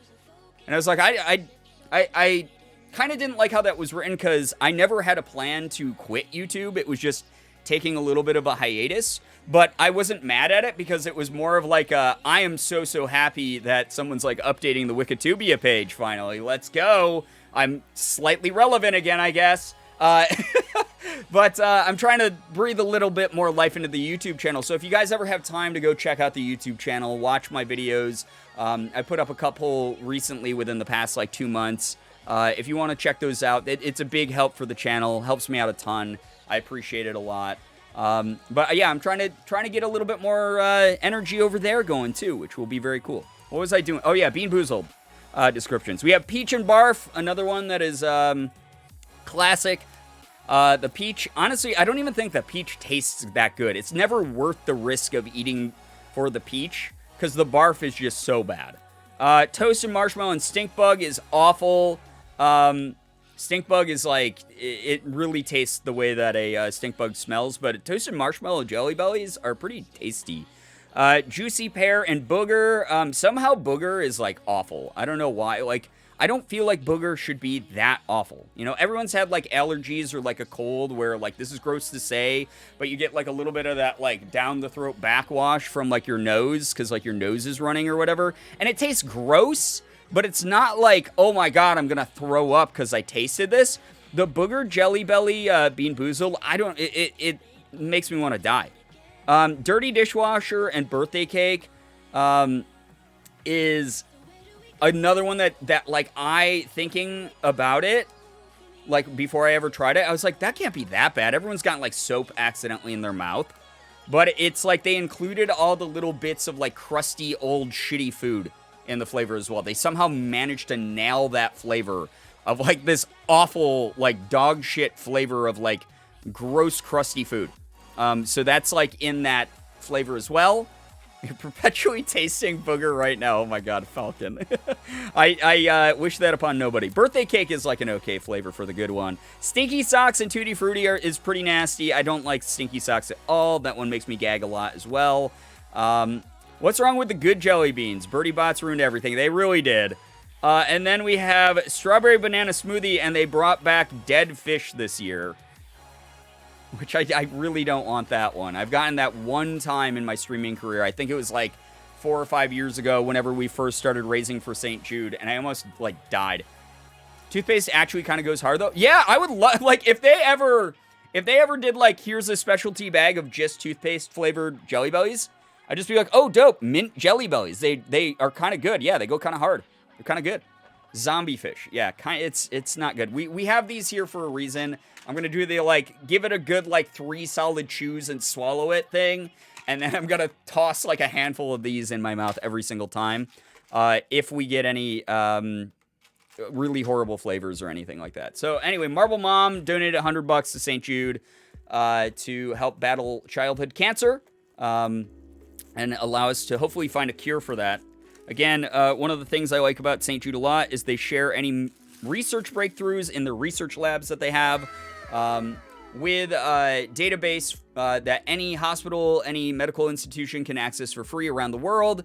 And I was like, I kind of didn't like how that was written because I never had a plan to quit YouTube. It was just taking a little bit of a hiatus. But I wasn't mad at it because it was more of like I am so happy that someone's like updating the Wikitubia page finally. Let's go. I'm slightly relevant again, I guess. But I'm trying to breathe a little bit more life into the YouTube channel. So if you guys ever have time to go check out the YouTube channel, watch my videos. I put up a couple recently within the past like 2 months. If you want to check those out, it's a big help for the channel. Helps me out a ton. I appreciate it a lot. But yeah, I'm trying to get a little bit more energy over there going too, which will be very cool. What was I doing? Oh yeah, Bean Boozled descriptions. We have Peach and Barf, another one that is classic. The peach, honestly, I don't even think the peach tastes that good. It's never worth the risk of eating for the peach because the barf is just so bad. Toasted marshmallow and stink bug is awful. Stink bug is like, it really tastes the way that a stink bug smells, but toasted marshmallow Jelly Bellies are pretty tasty. Juicy pear and booger. Somehow booger is like awful. I don't know why. Like, I don't feel like booger should be that awful. You know, everyone's had like allergies or like a cold where like this is gross to say, but you get like a little bit of that like down the throat backwash from like your nose because like your nose is running or whatever. And it tastes gross, but it's not like, oh my God, I'm going to throw up because I tasted this. The booger Jelly Belly Bean Boozled, it makes me want to die. Dirty dishwasher and birthday cake is another one that like I thinking about it, like before I ever tried it, I was like, that can't be that bad. Everyone's gotten like soap accidentally in their mouth, but it's like they included all the little bits of like crusty old shitty food in the flavor as well. They somehow managed to nail that flavor of like this awful like dog shit flavor of like gross crusty food. So that's like in that flavor as well. You're perpetually tasting booger right now. Oh my God, Falcon. I wish that upon nobody. Birthday cake is like an okay flavor for the good one. Stinky socks and Tutti Frutti is pretty nasty. I don't like stinky socks at all. That one makes me gag a lot as well. What's wrong with the good jelly beans? Birdie Bots ruined everything. They really did. And then we have strawberry banana smoothie, and they brought back dead fish this year. Which I really don't want that one. I've gotten that one time in my streaming career. I think it was like 4 or 5 years ago whenever we first started raising for St. Jude, and I almost like died. Toothpaste actually kind of goes hard though. Yeah, I would love, like, if they ever did like, here's a specialty bag of just toothpaste flavored Jelly Bellies, I'd just be like, oh dope, mint Jelly Bellies. They are kind of good. Yeah, they go kind of hard. They're kind of good. Zombie fish. Yeah, it's not good. We have these here for a reason. I'm going to do the, like, give it a good, like, 3 solid chews and swallow it thing. And then I'm going to toss, like, a handful of these in my mouth every single time. If we get any really horrible flavors or anything like that. So, anyway, Marble Mom donated $100 to St. Jude to help battle childhood cancer. And allow us to hopefully find a cure for that. Again, one of the things I like about St. Jude a lot is they share any research breakthroughs in the research labs that they have, with a database that any hospital, any medical institution can access for free around the world,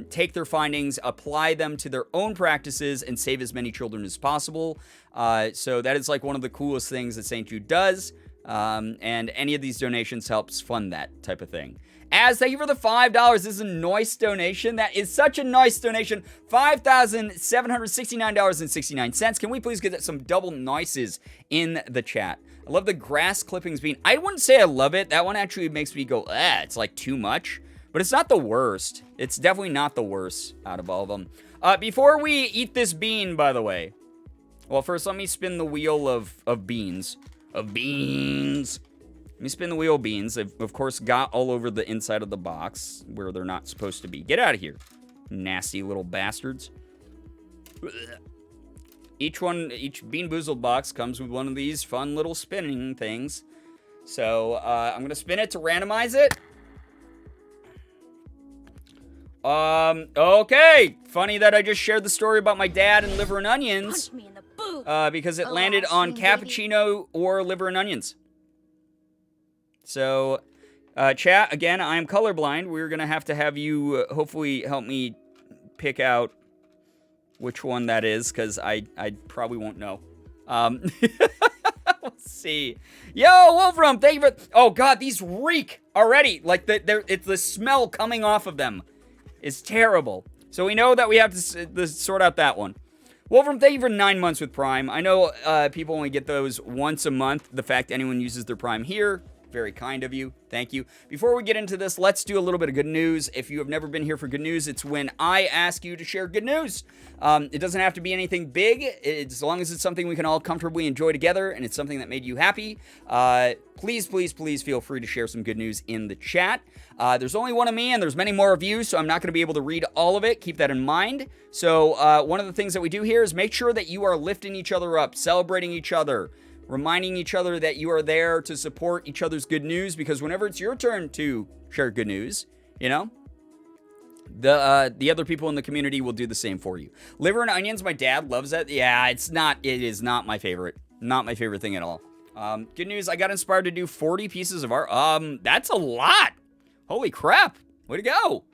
take their findings, apply them to their own practices, and save as many children as possible. So that is like one of the coolest things that St. Jude does, and any of these donations helps fund that type of thing. Thank you for the $5. This is a nice donation. That is such a nice donation. $5,769.69. Can we please get some double nices in the chat? I love the grass clippings bean. I wouldn't say I love it. That one actually makes me go, it's like too much. But it's not the worst. It's definitely not the worst out of all of them. Before we eat this bean, by the way. Well, first let me spin the wheel of beans. Let me spin the wheel of beans. They've, of course, got all over the inside of the box where they're not supposed to be. Get out of here, nasty little bastards. Each Bean Boozled box comes with one of these fun little spinning things. So, I'm going to spin it to randomize it. Okay. Funny that I just shared the story about my dad and liver and onions. Punch me in the boob. Because it landed on cappuccino or liver and onions. So, chat, again, I am colorblind. We're going to have you hopefully help me pick out which one that is, because I probably won't know. Let's see. Yo, Wolfram, thank you for... Oh, God, these reek already. Like, it's the smell coming off of them is terrible. So we know that we have to sort out that one. Wolfram, thank you for 9 months with Prime. I know people only get those once a month. The fact anyone uses their Prime here, very kind of you. Thank you. Before we get into this, let's do a little bit of good news. If you have never been here for good news, it's when I ask you to share good news. It doesn't have to be anything big. As long as it's something we can all comfortably enjoy together and it's something that made you happy, please, please, please feel free to share some good news in the chat. There's only one of me and there's many more of you, so I'm not going to be able to read all of it. Keep that in mind. So one of the things that we do here is make sure that you are lifting each other up, celebrating each other, reminding each other that you are there to support each other's good news, because whenever it's your turn to share good news, you know, the other people in the community will do the same for you. Liver and onions, my dad loves that. Yeah, it is not my favorite. Not my favorite thing at all. Good news, I got inspired to do 40 pieces of art. That's a lot. Holy crap. Way to go.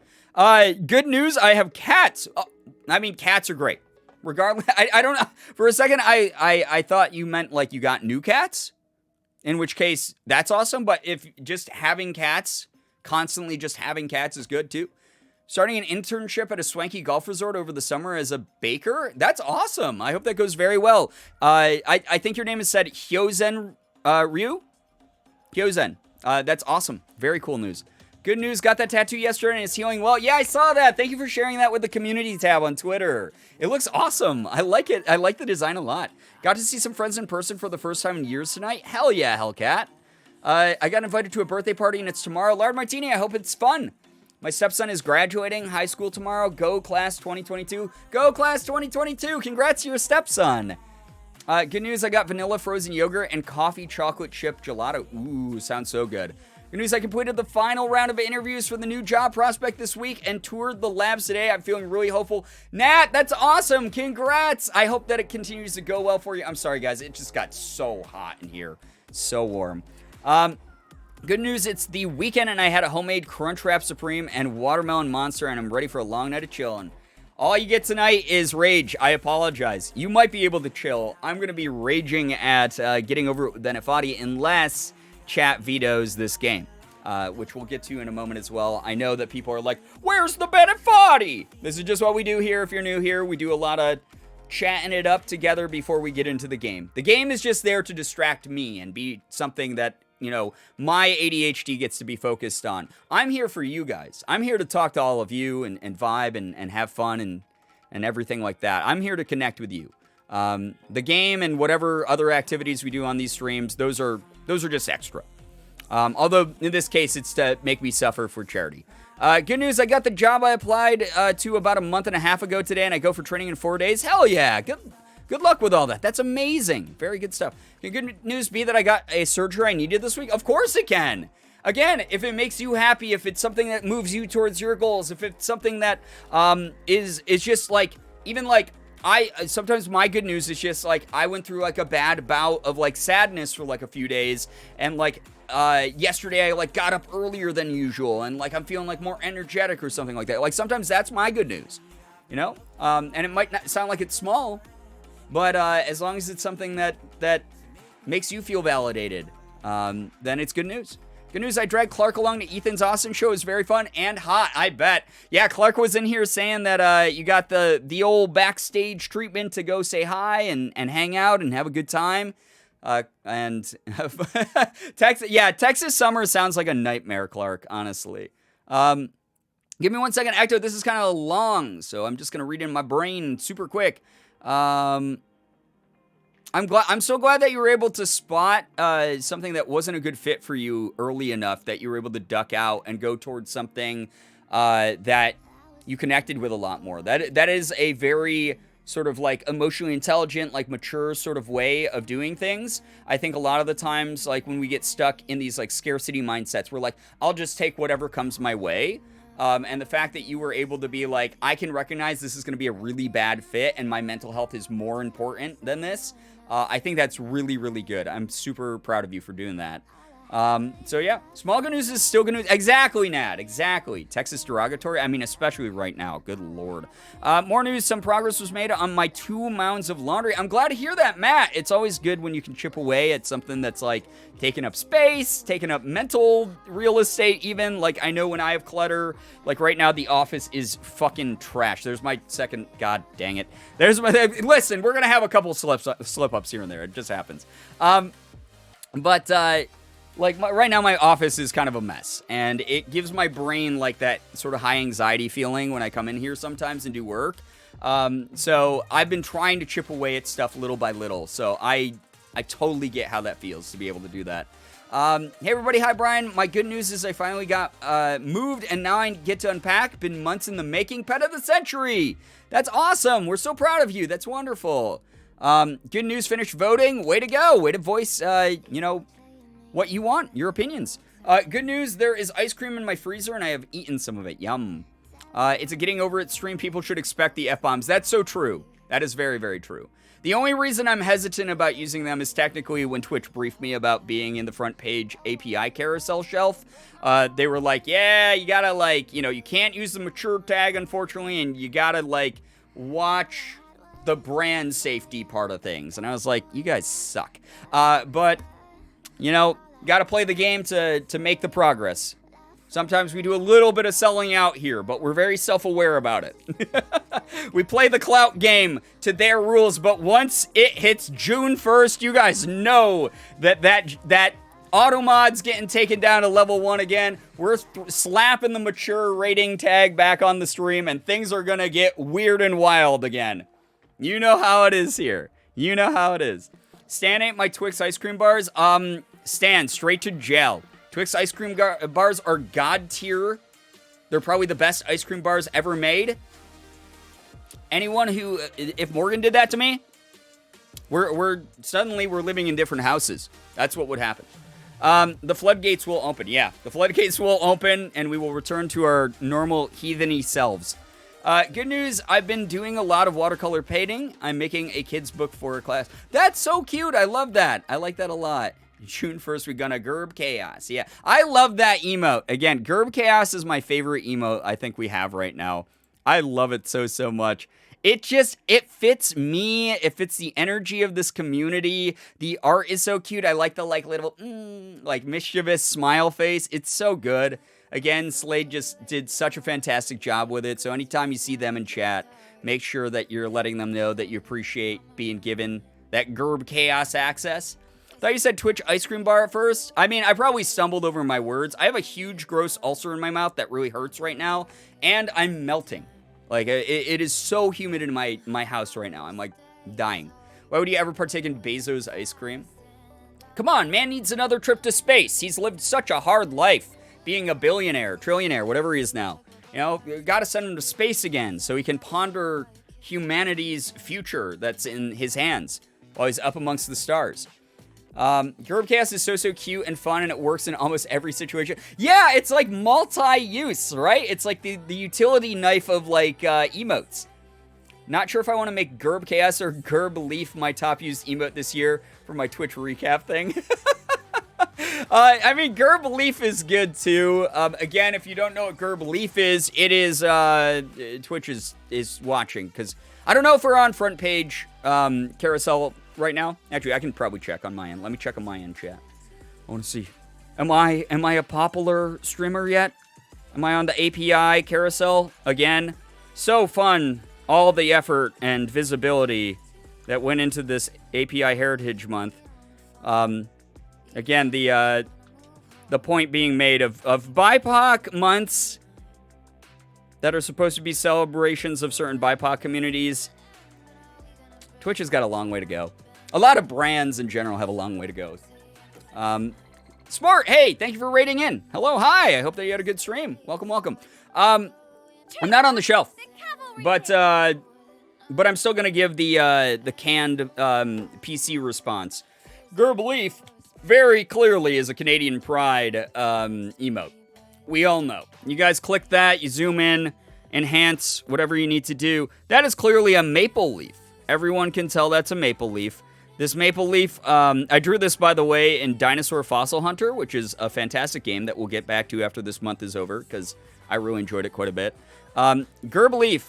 Good news, I have cats. Cats are great. Regardless, I don't know. For a second, I thought you meant like you got new cats, in which case that's awesome. But if just having cats, constantly just having cats is good too. Starting an internship at a swanky golf resort over the summer as a baker, that's awesome. I hope that goes very well. I think your name is said Hyozen Ryu? Hyozen. That's awesome. Very cool news. Good news, got that tattoo yesterday and it's healing well. Yeah, I saw that. Thank you for sharing that with the community tab on Twitter. It looks awesome. I like it. I like the design a lot. Got to see some friends in person for the first time in years tonight. Hell yeah, Hellcat. I got invited to a birthday party and it's tomorrow. Lard Martini, I hope it's fun. My stepson is graduating high school tomorrow. Go class 2022. Go class 2022. Congrats to your stepson. Good news, I got vanilla frozen yogurt and coffee chocolate chip gelato. Ooh, sounds so good. Good news, I completed the final round of interviews for the new job prospect this week and toured the labs today. I'm feeling really hopeful. Nat, that's awesome. Congrats. I hope that it continues to go well for you. I'm sorry, guys. It just got so hot in here. So warm. Good news, it's the weekend and I had a homemade Crunchwrap Supreme and Watermelon Monster and I'm ready for a long night of chilling. All you get tonight is rage. I apologize. You might be able to chill. I'm going to be raging at getting over it with Benefati unless chat vetoes this game, which we'll get to in a moment as well. I know that people are like, where's the Benefati? This is just what we do here. If you're new here, we do a lot of chatting it up together before we get into the game. The game is just there to distract me and be something that, you know, my ADHD gets to be focused on. I'm here for you guys. I'm here to talk to all of you and vibe and have fun and everything like that. I'm here to connect with you. The game and whatever other activities we do on these streams, those are just extra. Although in this case, it's to make me suffer for charity. Good news, I got the job I applied to about a month and a half ago today, and I go for training in 4 days. Hell yeah! Good luck with all that. That's amazing. Very good stuff. Can good news be that I got a surgery I needed this week? Of course it can. Again, if it makes you happy, if it's something that moves you towards your goals, if it's something that is just like, even like sometimes my good news is just like I went through like a bad bout of like sadness for like a few days, and like yesterday I like got up earlier than usual, and like I'm feeling like more energetic or something like that. Like sometimes that's my good news, you know? And it might not sound like it's small, but as long as it's something that makes you feel validated, then it's good news. Good news, I dragged Clark along to Ethan's Austin show. It was very fun and hot, I bet. Yeah, Clark was in here saying that you got the old backstage treatment to go say hi and hang out and have a good time. And Texas summer sounds like a nightmare, Clark, honestly. Give me 1 second, Ecto. This is kind of long, so I'm just going to read in my brain super quick. I'm so glad that you were able to spot something that wasn't a good fit for you early enough that you were able to duck out and go towards something that you connected with a lot more. That is a very sort of like emotionally intelligent, like mature sort of way of doing things. I think a lot of the times, like when we get stuck in these like scarcity mindsets, we're like, I'll just take whatever comes my way. And the fact that you were able to be like, I can recognize this is going to be a really bad fit and my mental health is more important than this. I think that's really, really good. I'm super proud of you for doing that. So yeah, small good news is still good news. Exactly, Nat. Exactly. Texas derogatory. I mean, especially right now. Good Lord. More news. Some progress was made on my 2 mounds of laundry. I'm glad to hear that, Matt. It's always good when you can chip away at something that's like taking up space, taking up mental real estate even. Like I know when I have clutter, like right now the office is fucking trash. There's my second, god dang it. There's my, listen, we're going to have a couple slip ups here and there. It just happens. Like, right now, my office is kind of a mess, and it gives my brain, like, that sort of high anxiety feeling when I come in here sometimes and do work. So I've been trying to chip away at stuff little by little, so I totally get how that feels to be able to do that. Hey, everybody. Hi, Brian. My good news is I finally got moved, and now I get to unpack. Been months in the making. Pet of the century. That's awesome. We're so proud of you. That's wonderful. Good news, finished voting. Way to go. Way to voice, what you want, your opinions. Good news, there is ice cream in my freezer, and I have eaten some of it. Yum. It's a getting over it stream. People should expect the F-bombs. That's so true. That is very, very true. The only reason I'm hesitant about using them is technically when Twitch briefed me about being in the front page API carousel shelf. They were like, yeah, you gotta, like, you can't use the mature tag, unfortunately, and you gotta, like, watch the brand safety part of things. And I was like, you guys suck. But... got to play the game to make the progress. Sometimes we do a little bit of selling out here, but we're very self-aware about it. We play the clout game to their rules, but once it hits June 1st, you guys know that auto mod's getting taken down to level 1 again. We're slapping the mature rating tag back on the stream, and things are going to get weird and wild again. You know how it is here. You know how it is. Stan ate my Twix ice cream bars. Stan, straight to jail. Twix ice cream bars are god tier. They're probably the best ice cream bars ever made. Anyone who, if Morgan did that to me, we're suddenly living in different houses. That's what would happen. The floodgates will open. Yeah, the floodgates will open, and we will return to our normal heatheny selves. Good news, I've been doing a lot of watercolor painting. I'm making a kid's book for a class. That's so cute. I love that. I like that a lot. June 1st, we're gonna Gerb Chaos. Yeah, I love that emote. Again, Gerb Chaos is my favorite emote I think we have right now. I love it so much. It fits me. It fits the energy of this community. The art is so cute. I like the little mischievous smile face. It's so good. Again, Slade just did such a fantastic job with it. So anytime you see them in chat, make sure that you're letting them know that you appreciate being given that Gerb Chaos access. Thought you said Twitch ice cream bar at first. I mean, I probably stumbled over my words. I have a huge gross ulcer in my mouth that really hurts right now, and I'm melting. Like, it is so humid in my house right now. I'm, like, dying. Why would you ever partake in Bezos ice cream? Come on, man needs another trip to space. He's lived such a hard life, being a billionaire, trillionaire, whatever he is now. You gotta send him to space again so he can ponder humanity's future that's in his hands while he's up amongst the stars. Gerbcast is so cute and fun, and it works in almost every situation. Yeah, it's like multi-use, right? It's like the utility knife of, like, emotes. Not sure if I want to make GerbKS or Gerbleaf my top used emote this year for my Twitch recap thing. I mean, Gerbleaf is good too. Again, if you don't know what Gerbleaf is, it is Twitch is watching, because I don't know if we're on front page carousel right now. Actually, I can probably check on my end. Let me check on my end, chat. I want to see. Am I a popular streamer yet? Am I on the API carousel again? So fun. All the effort and visibility that went into this API Heritage Month. Again, the point being made of BIPOC months that are supposed to be celebrations of certain BIPOC communities. Twitch has got a long way to go. A lot of brands in general have a long way to go. Smart, hey, thank you for rating in. Hello, hi. I hope that you had a good stream. Welcome, welcome. I'm not on the shelf, but I'm still gonna give the canned PC response. Gerbleaf very clearly is a Canadian Pride emote. We all know. You guys click that, you zoom in, enhance, whatever you need to do. That is clearly a maple leaf. Everyone can tell that's a maple leaf. This maple leaf, I drew this, by the way, in Dinosaur Fossil Hunter, which is a fantastic game that we'll get back to after this month is over, because I really enjoyed it quite a bit. Gerbleaf,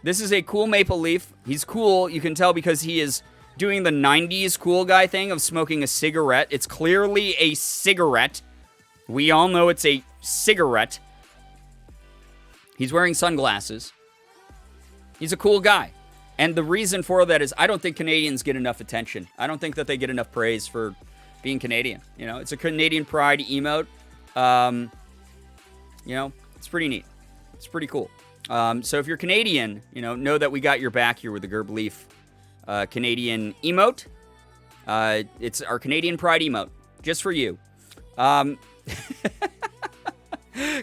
this is a cool maple leaf. He's cool, you can tell, because he is doing the 90s cool guy thing of smoking a cigarette. It's clearly a cigarette. We all know it's a cigarette. He's wearing sunglasses. He's a cool guy. And the reason for that is I don't think Canadians get enough attention. I don't think that they get enough praise for being Canadian. You know, it's a Canadian Pride emote. You know, it's pretty neat. It's pretty cool. So if you're Canadian, you know that we got your back here with the Gerbleaf Canadian emote. It's our Canadian Pride emote, just for you.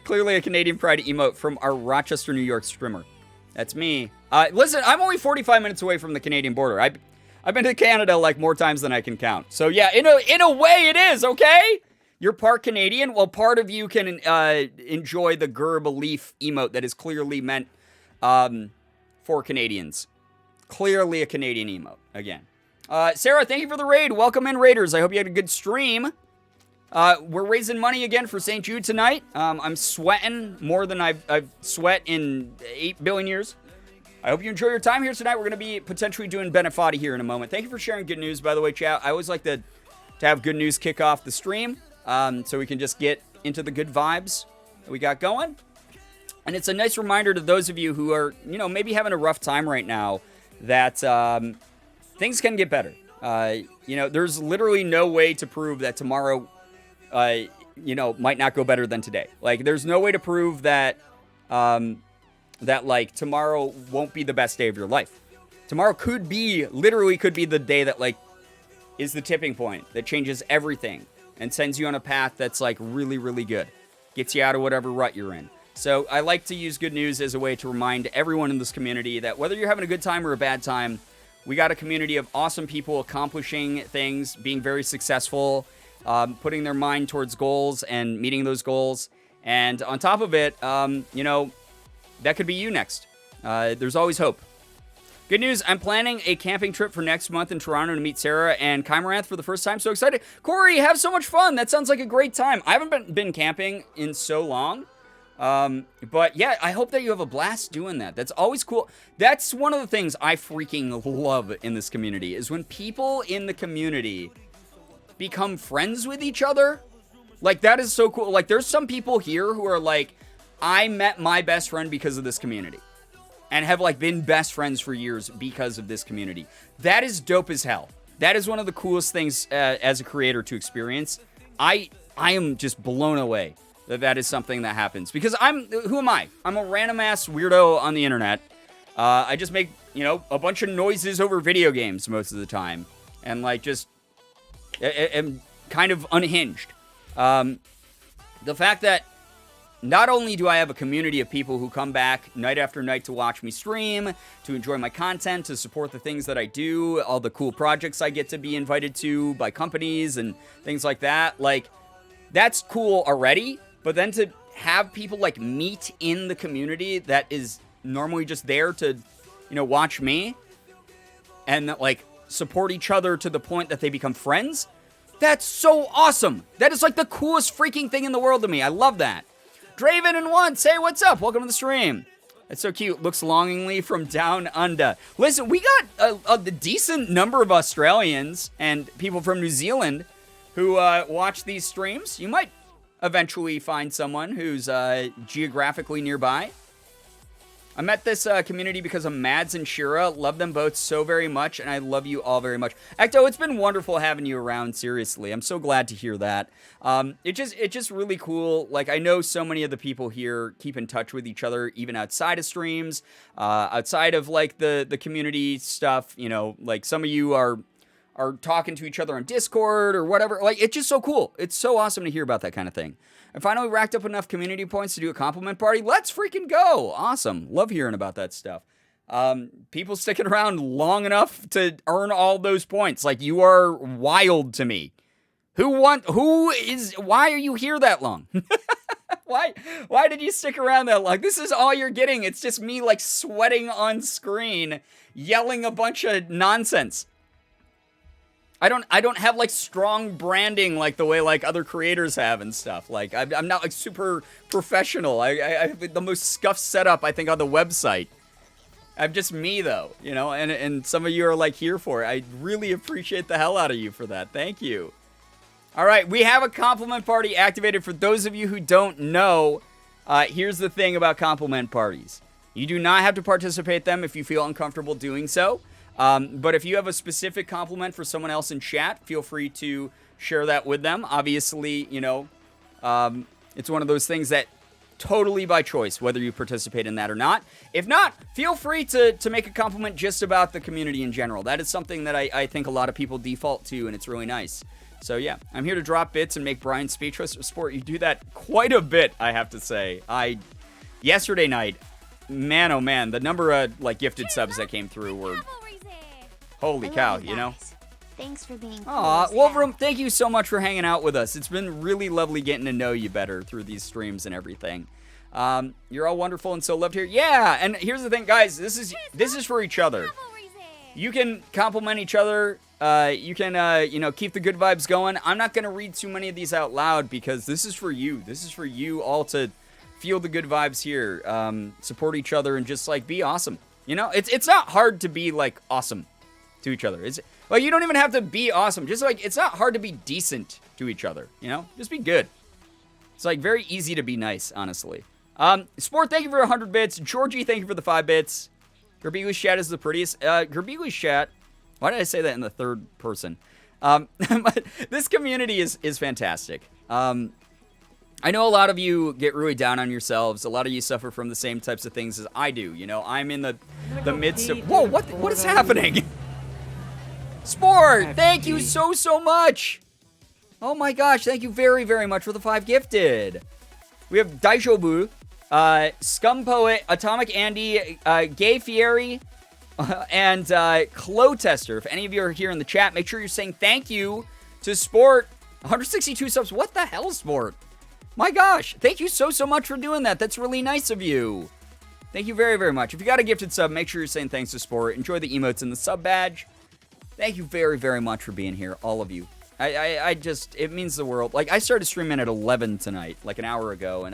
Clearly a Canadian Pride emote from our Rochester, New York streamer. That's me. Listen, I'm only 45 minutes away from the Canadian border. I've been to Canada like more times than I can count. So yeah, in a way it is, okay? You're part Canadian. Well, part of you can enjoy the Gerbleaf emote that is clearly meant for Canadians. Clearly a Canadian emote, again. Sarah, thank you for the raid. Welcome in, Raiders. I hope you had a good stream. We're raising money again for St. Jude tonight. I'm sweating more than I've sweat in 8 billion years. I hope you enjoy your time here tonight. We're going to be potentially doing Benefati here in a moment. Thank you for sharing good news, by the way, chat. I always like to have good news kick off the stream, so we can just get into the good vibes that we got going. And it's a nice reminder to those of you who are, maybe having a rough time right now that things can get better. There's literally no way to prove that tomorrow might not go better than today. Like, there's no way to prove that, like, tomorrow won't be the best day of your life. Tomorrow literally could be the day that, like, is the tipping point that changes everything and sends you on a path that's, like, really, really good. Gets you out of whatever rut you're in. So I like to use good news as a way to remind everyone in this community that whether you're having a good time or a bad time, we got a community of awesome people accomplishing things, being very successful, putting their mind towards goals and meeting those goals. And on top of it, that could be you next. There's always hope. Good news, I'm planning a camping trip for next month in Toronto to meet Sarah and Kymaranth for the first time. So excited. Corey, have so much fun. That sounds like a great time. I haven't been camping in so long. But yeah, I hope that you have a blast doing that. That's always cool. That's one of the things I freaking love in this community is when people in the community become friends with each other. Like, that is so cool. Like, there's some people here who are like, I met my best friend because of this community and have, like, been best friends for years because of this community. That is dope as hell. That is one of the coolest things as a creator to experience. I am just blown away that is something that happens, because who am I? I'm a random ass weirdo on the internet. I just make, a bunch of noises over video games most of the time, and, like, just am kind of unhinged. The fact that not only do I have a community of people who come back night after night to watch me stream, to enjoy my content, to support the things that I do, all the cool projects I get to be invited to by companies and things like that, like, that's cool already. But then to have people, like, meet in the community that is normally just there to watch me and like support each other to the point that they become friends. That's so awesome. That is like the coolest freaking thing in the world to me. I love that. Draven and One, say what's up. Welcome to the stream. It's so cute. Looks longingly from down under. Listen, we got a decent number of Australians and people from New Zealand who watch these streams. You might eventually find someone who's geographically nearby. I met this community because of Mads and Shira. Love them both so very much, and I love you all very much. Ecto, it's been wonderful having you around, seriously. I'm so glad to hear that. It's just really cool. Like, I know so many of the people here keep in touch with each other, even outside of streams, outside of, like, the community stuff. Like, some of you are talking to each other on Discord or whatever. Like, it's just so cool. It's so awesome to hear about that kind of thing. And finally racked up enough community points to do a compliment party. Let's freaking go. Awesome. Love hearing about that stuff. People sticking around long enough to earn all those points. Like, you are wild to me. Why are you here that long? Why did you stick around that long? This is all you're getting. It's just me, like, sweating on screen, yelling a bunch of nonsense. I don't have, like, strong branding like the way, like, other creators have and stuff. Like, I'm not, like, super professional. I have the most scuffed setup, I think, on the website. I'm just me, though, and some of you are, like, here for it. I really appreciate the hell out of you for that. Thank you. All right, we have a compliment party activated. For those of you who don't know, here's the thing about compliment parties. You do not have to participate in them if you feel uncomfortable doing so. But if you have a specific compliment for someone else in chat, feel free to share that with them. Obviously, it's one of those things that totally by choice, whether you participate in that or not. If not, feel free to make a compliment just about the community in general. That is something that I think a lot of people default to, and it's really nice. So yeah, I'm here to drop bits and make Brian speechless. Sport, you do that quite a bit, I have to say. Yesterday night, man, oh man, the number of, like, gifted subs that came through were... Holy cow, Thanks for being Aw, Wolverum, thank you so much for hanging out with us. It's been really lovely getting to know you better through these streams and everything. You're all wonderful and so loved here. Yeah, and here's the thing, guys. This is for each other. You can compliment each other. You can, keep the good vibes going. I'm not going to read too many of these out loud because this is for you. This is for you all to feel the good vibes here. Support each other and just, like, be awesome. It's not hard to be, like, awesome to each other. It's like, you don't even have to be awesome. Just, like, it's not hard to be decent to each other, Just be good. It's, like, very easy to be nice, honestly. Sport, thank you for 100 bits. Georgie, thank you for the 5 bits. Girbeagly's chat is the prettiest. Girbeagly's chat, why did I say that in the third person? This community is fantastic. I know a lot of you get really down on yourselves. A lot of you suffer from the same types of things as I do. I'm in the midst of... Whoa, what is happening? Sport, thank you so much. Oh my gosh, thank you very, very much for the 5 gifted. We have Daishobu, Scum Poet, Atomic Andy, Gay Fieri, and Clo Tester. If any of you are here in the chat, make sure you're saying thank you to Sport. 162 subs. What the hell, Sport? My gosh, thank you so much for doing that. That's really nice of you. Thank you very, very much. If you got a gifted sub, make sure you're saying thanks to Sport. Enjoy the emotes and the sub badge. Thank you very, very much for being here, all of you. It means the world. Like, I started streaming at 11 tonight, like an hour ago, and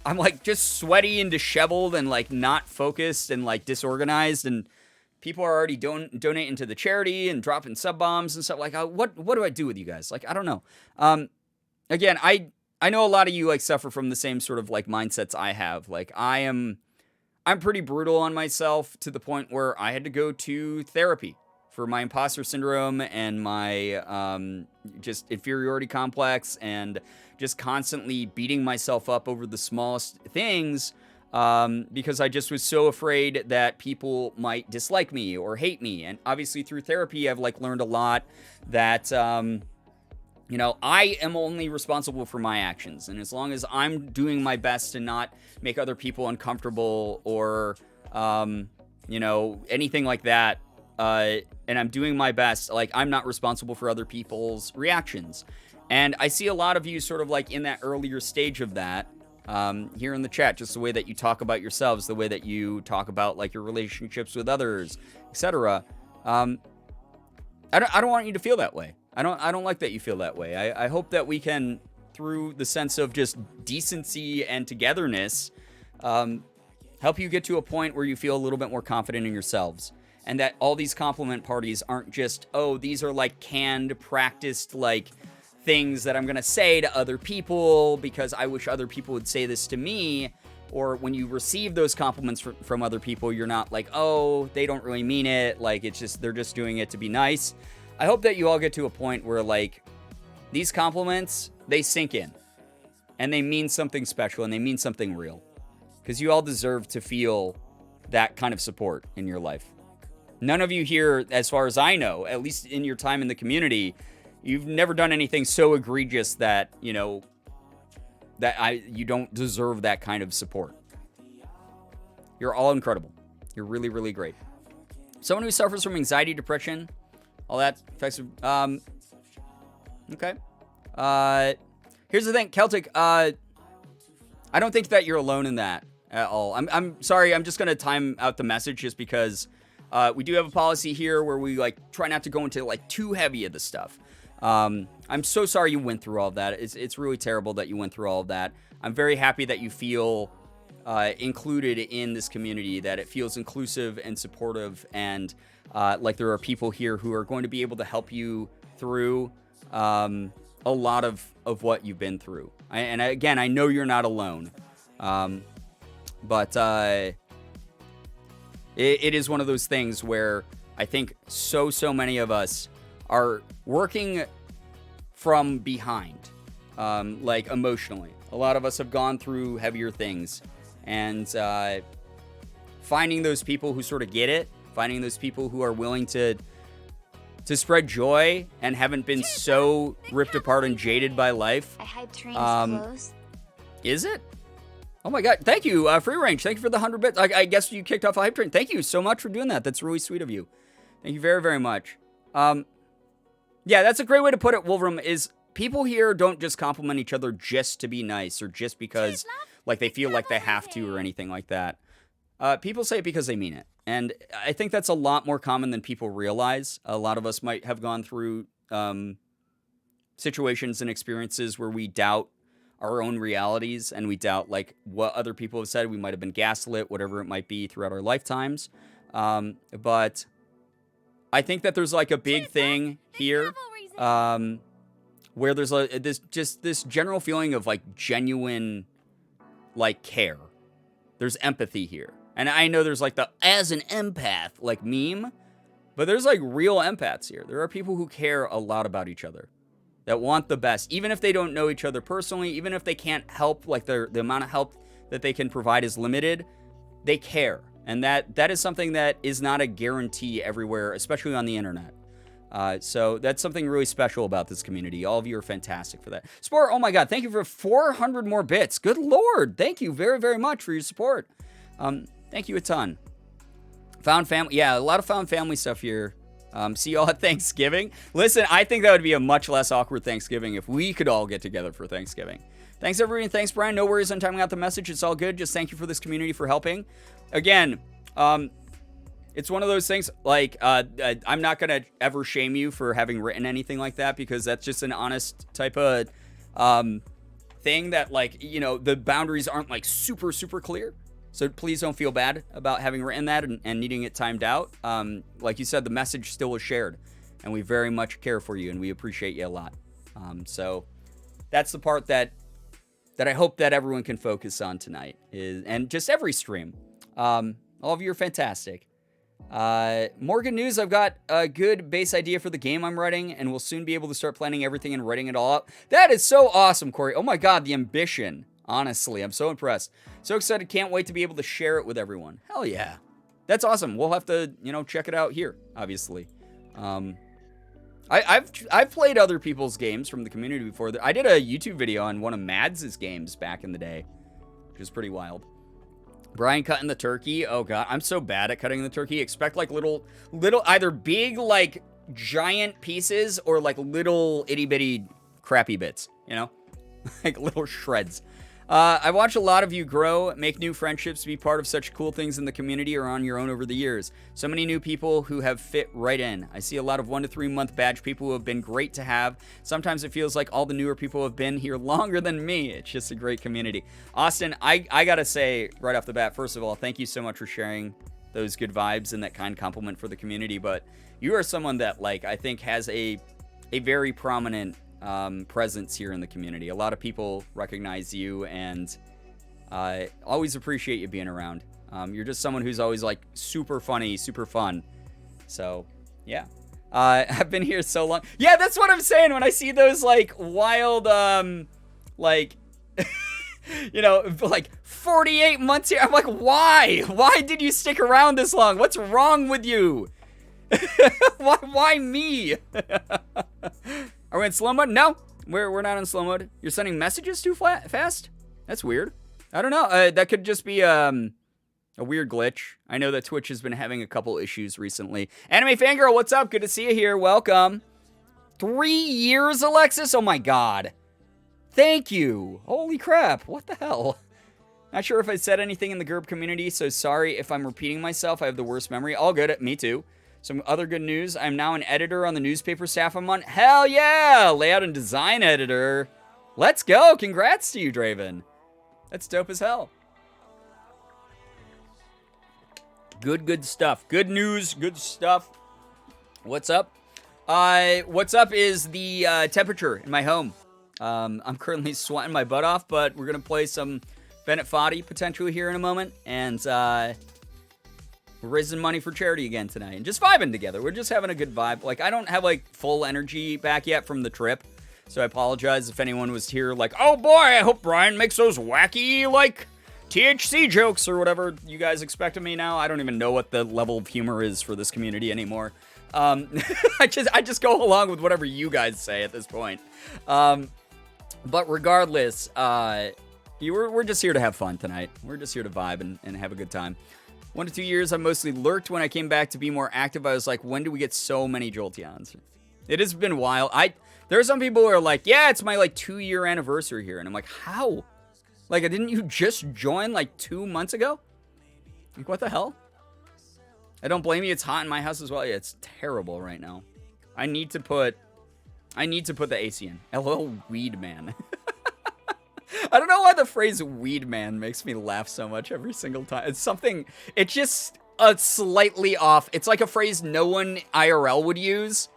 I'm like just sweaty and disheveled and like not focused and like disorganized, and people are already donating to the charity and dropping sub bombs and stuff. Like, what do I do with you guys? Like, I don't know. Again, I know a lot of you like suffer from the same sort of like mindsets I have. Like, I'm pretty brutal on myself to the point where I had to go to therapy for my imposter syndrome and my just inferiority complex and just constantly beating myself up over the smallest things because I just was so afraid that people might dislike me or hate me. And obviously through therapy, I've like learned a lot that, I am only responsible for my actions. And as long as I'm doing my best to not make other people uncomfortable or, anything like that, and I'm doing my best, like, I'm not responsible for other people's reactions. And I see a lot of you sort of like in that earlier stage of that. here in the chat, just the way that you talk about yourselves, the way that you talk about like your relationships with others, etc. I don't want you to feel that way. I don't like that you feel that way. I hope that we can, through the sense of just decency and togetherness, help you get to a point where you feel a little bit more confident in yourselves. And that all these compliment parties aren't just, oh, these are like canned, practiced, like things that I'm going to say to other people because I wish other people would say this to me. Or when you receive those compliments from other people, you're not like, oh, they don't really mean it. Like, it's just, they're just doing it to be nice. I hope that you all get to a point where, like, these compliments, they sink in. And they mean something special and they mean something real. Because you all deserve to feel that kind of support in your life. None of you here, as far as I know, at least in your time in the community, you've never done anything so egregious that, you know, you don't deserve that kind of support. You're all incredible. You're really, really great. Someone who suffers from anxiety, depression, all that affects. Okay. Here's the thing, Celtic. I don't think that you're alone in that at all. I'm sorry. I'm just gonna time out the message just because we do have a policy here where we like try not to go into like too heavy of the stuff. I'm so sorry you went through all of that. It's really terrible that you went through all of that. I'm very happy that you feel included in this community, that it feels inclusive and supportive, and like there are people here who are going to be able to help you through a lot of what you've been through. And again, I know you're not alone, but it is one of those things where I think so many of us are working from behind, like emotionally. A lot of us have gone through heavier things, and finding those people who sort of get it, finding those people who are willing to spread joy and haven't been so ripped apart and jaded by life. I hype trains close. Is it? Oh my God. Thank you, Free Range. Thank you for the 100 bits. I guess you kicked off a hype train. Thank you so much for doing that. That's really sweet of you. Thank you very, very much. Yeah, that's a great way to put it, Wolverine, is people here don't just compliment each other just to be nice or just because like they feel like they have to or anything like that. People say it because they mean it. And I think that's a lot more common than people realize. A lot of us might have gone through situations and experiences where we doubt our own realities and we doubt like what other people have said. We might have been gaslit, whatever it might be throughout our lifetimes. But I think that there's like a big thing here where there's this general feeling of like genuine like care. There's empathy here. And I know there's like the as an empath like meme, but there's like real empaths here. There are people who care a lot about each other, that want the best, even if they don't know each other personally, even if they can't help, like the amount of help that they can provide is limited, they care. And that is something that is not a guarantee everywhere, especially on the internet. So that's something really special about this community. All of you are fantastic for that. Sport, oh my God, thank you for 400 more bits. Good Lord. Thank you very, very much for your support. Thank you a ton. Found family. Yeah, a lot of found family stuff here. See y'all at Thanksgiving. Listen, I think that would be a much less awkward Thanksgiving if we could all get together for Thanksgiving. Thanks, everybody. Thanks, Brian. No worries on timing out the message. It's all good. Just thank you for this community for helping. Again, it's one of those things, like, I'm not going to ever shame you for having written anything like that, because that's just an honest type of thing that, like, you know, the boundaries aren't, like, super, super clear. So please don't feel bad about having written that and needing it timed out. Like you said, the message still was shared, and we very much care for you, and we appreciate you a lot. So that's the part that I hope that everyone can focus on tonight, and just every stream. All of you are fantastic. More good news. I've got a good base idea for the game I'm writing, and we'll soon be able to start planning everything and writing it all out. That is so awesome, Corey. Oh my God, the ambition. Honestly, I'm so impressed. So excited. Can't wait to be able to share it with everyone. Hell yeah. That's awesome. We'll have to, check it out here, obviously. I've played other people's games from the community before. I did a YouTube video on one of Mads' games back in the day, which is pretty wild. Brian cutting the turkey. Oh God, I'm so bad at cutting the turkey. Expect like little, either big, like giant pieces or like little itty bitty crappy bits, like little shreds. I watch a lot of you grow, make new friendships, be part of such cool things in the community or on your own over the years. So many new people who have fit right in. I see a lot of 1 to 3 month badge people who have been great to have. Sometimes it feels like all the newer people have been here longer than me. It's just a great community. Austin, I gotta say right off the bat, first of all, thank you so much for sharing those good vibes and that kind compliment for the community. But you are someone that, like, I think has a very prominent presence here in the community. A lot of people recognize you, and always appreciate you being around. You're just someone who's always like super funny, super fun. So yeah, I've been here so long. Yeah, that's what I'm saying when I see those like wild, like you know, like 48 months here. I'm like, why? Why did you stick around this long? What's wrong with you? Why me? Are we in slow mode? No, we're not in slow mode. You're sending messages too fast? That's weird. I don't know. That could just be a weird glitch. I know that Twitch has been having a couple issues recently. Anime Fangirl, what's up? Good to see you here. Welcome. 3 years, Alexis? Oh my god. Thank you. Holy crap. What the hell? Not sure if I said anything in the Gerb community, so sorry if I'm repeating myself. I have the worst memory. All good. Me too. Some other good news. I'm now an editor on the newspaper staff I'm on. Hell yeah! Layout and design editor. Let's go. Congrats to you, Draven. That's dope as hell. Good stuff. Good news. Good stuff. What's up? What's up is the temperature in my home. I'm currently sweating my butt off, but we're going to play some Bennett Foddy potentially here in a moment. And, we're raising money for charity again tonight and just vibing together. We're just having a good vibe. Like, I don't have, like, full energy back yet from the trip, so I apologize if anyone was here like, oh boy, I hope Brian makes those wacky, like, THC jokes or whatever you guys expect of me now. I don't even know what the level of humor is for this community anymore. I just go along with whatever you guys say at this point. But regardless, we're just here to have fun tonight. We're just here to vibe and have a good time. 1 to 2 years, I mostly lurked. When I came back to be more active, I was like, when do we get so many Jolteons? It has been wild. There are some people who are like, yeah, it's my, like, 2-year anniversary here. And I'm like, how? Like, didn't you just join, like, 2 months ago? Like, what the hell? I don't blame you. It's hot in my house as well. Yeah, it's terrible right now. I need to put the AC in. LOL, weed man. I don't know why the phrase weed man makes me laugh so much every single time. It's just slightly off. It's like a phrase no one IRL would use.